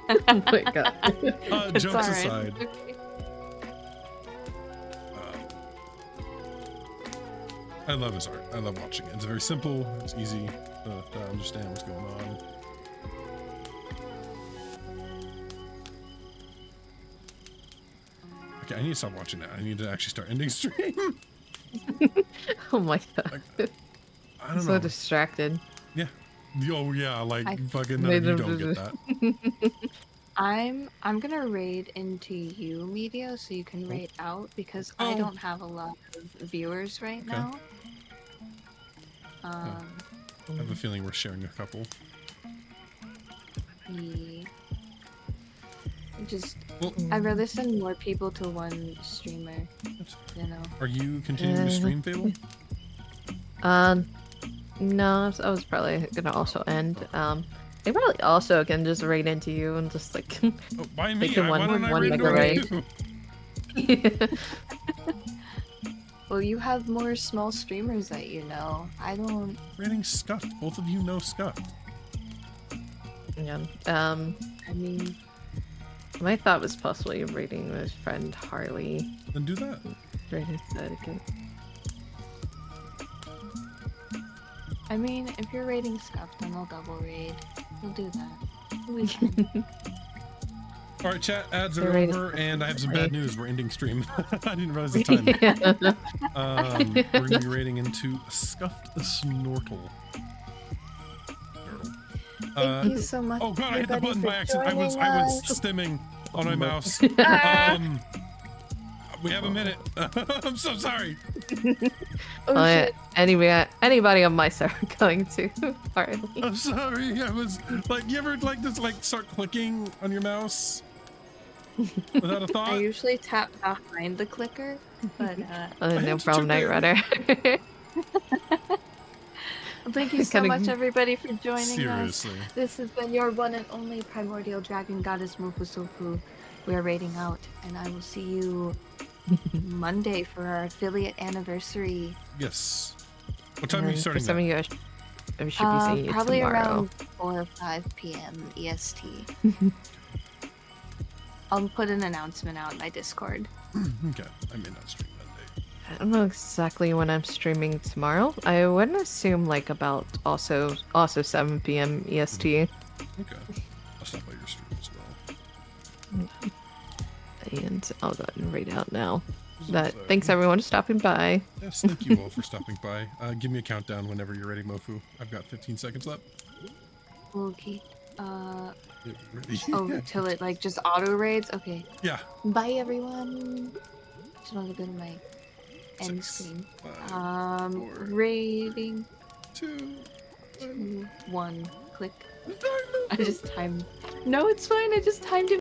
Oh my god. It's Jokes alright. aside, Okay. I love his art. I love watching it. It's very simple. It's easy to understand what's going on. Okay, I need to stop watching that. I need to actually start ending stream. Oh my god. I don't So know. distracted. Yeah. Oh yeah, like I- fucking none of you don't get that. I'm gonna raid into you, Medio, so you can raid out because I Oh. don't have a lot of viewers right Okay. now. I have a feeling we're sharing a couple. Yeah. Just Well, I'd rather send more people to one streamer, you know. are you continuing to stream, Fable? No, I was probably gonna also end. They probably also can just raid into you and just like Oh, by me. Take a Why one- don't I one raid mega into raid. you? Well, you have more small streamers that you know. I don't. Raiding Scuffed. Both of you know Scuffed. Yeah. I mean, My thought was possibly raiding with friend Harley. Then do that. Raiding etiquette. if you're raiding Scuff, then I'll double raid. We'll do that. We can. All right, chat. Ads They're are raiding over, and I have some Harley. bad news. We're ending stream. I didn't realize the time. We're gonna be raiding into Scuffed the Snortle. Thank you so much. Oh god, I hit the everybody, button for by accident. I was joining us. stimming on my mouse. We have a minute. I'm so sorry. Oh, Oh, yeah. shit. Anybody on my server going to Harley? I'm sorry. I was like, you ever like just like start clicking on your mouse? Without a I thought. usually tap behind the clicker, but No hit problem, you Night too. Rider. thank you so Kinda- much, everybody, for joining us. Seriously. This has been your one and only Primordial Dragon Goddess Mufusofu. We are raiding out, and I will see you Monday for our affiliate anniversary. Yes. What time are you And starting for some that? of you, I should be seeing you Probably tomorrow. around 4 or 5 p.m. EST. I'll put an announcement out in my Discord. Okay. I may not stream that day. I don't know exactly when I'm streaming tomorrow. I wouldn't assume like about also 7 p.m. EST. Okay. I'll stop by your stream as well. And I'll go ahead and read out now. So- But thanks everyone for stopping by. Yes, thank you all for stopping by. Give me a countdown whenever you're ready, Mofu. I've got 15 seconds left. Okay. Get ready. Oh, till it like just auto raids? Okay. Yeah. Bye, everyone. Just want to go to my end 6, screen. 5, 4, Raiding 2, 1. 2, 1. Click. Time. I just timed. No, it's fine. I just timed it.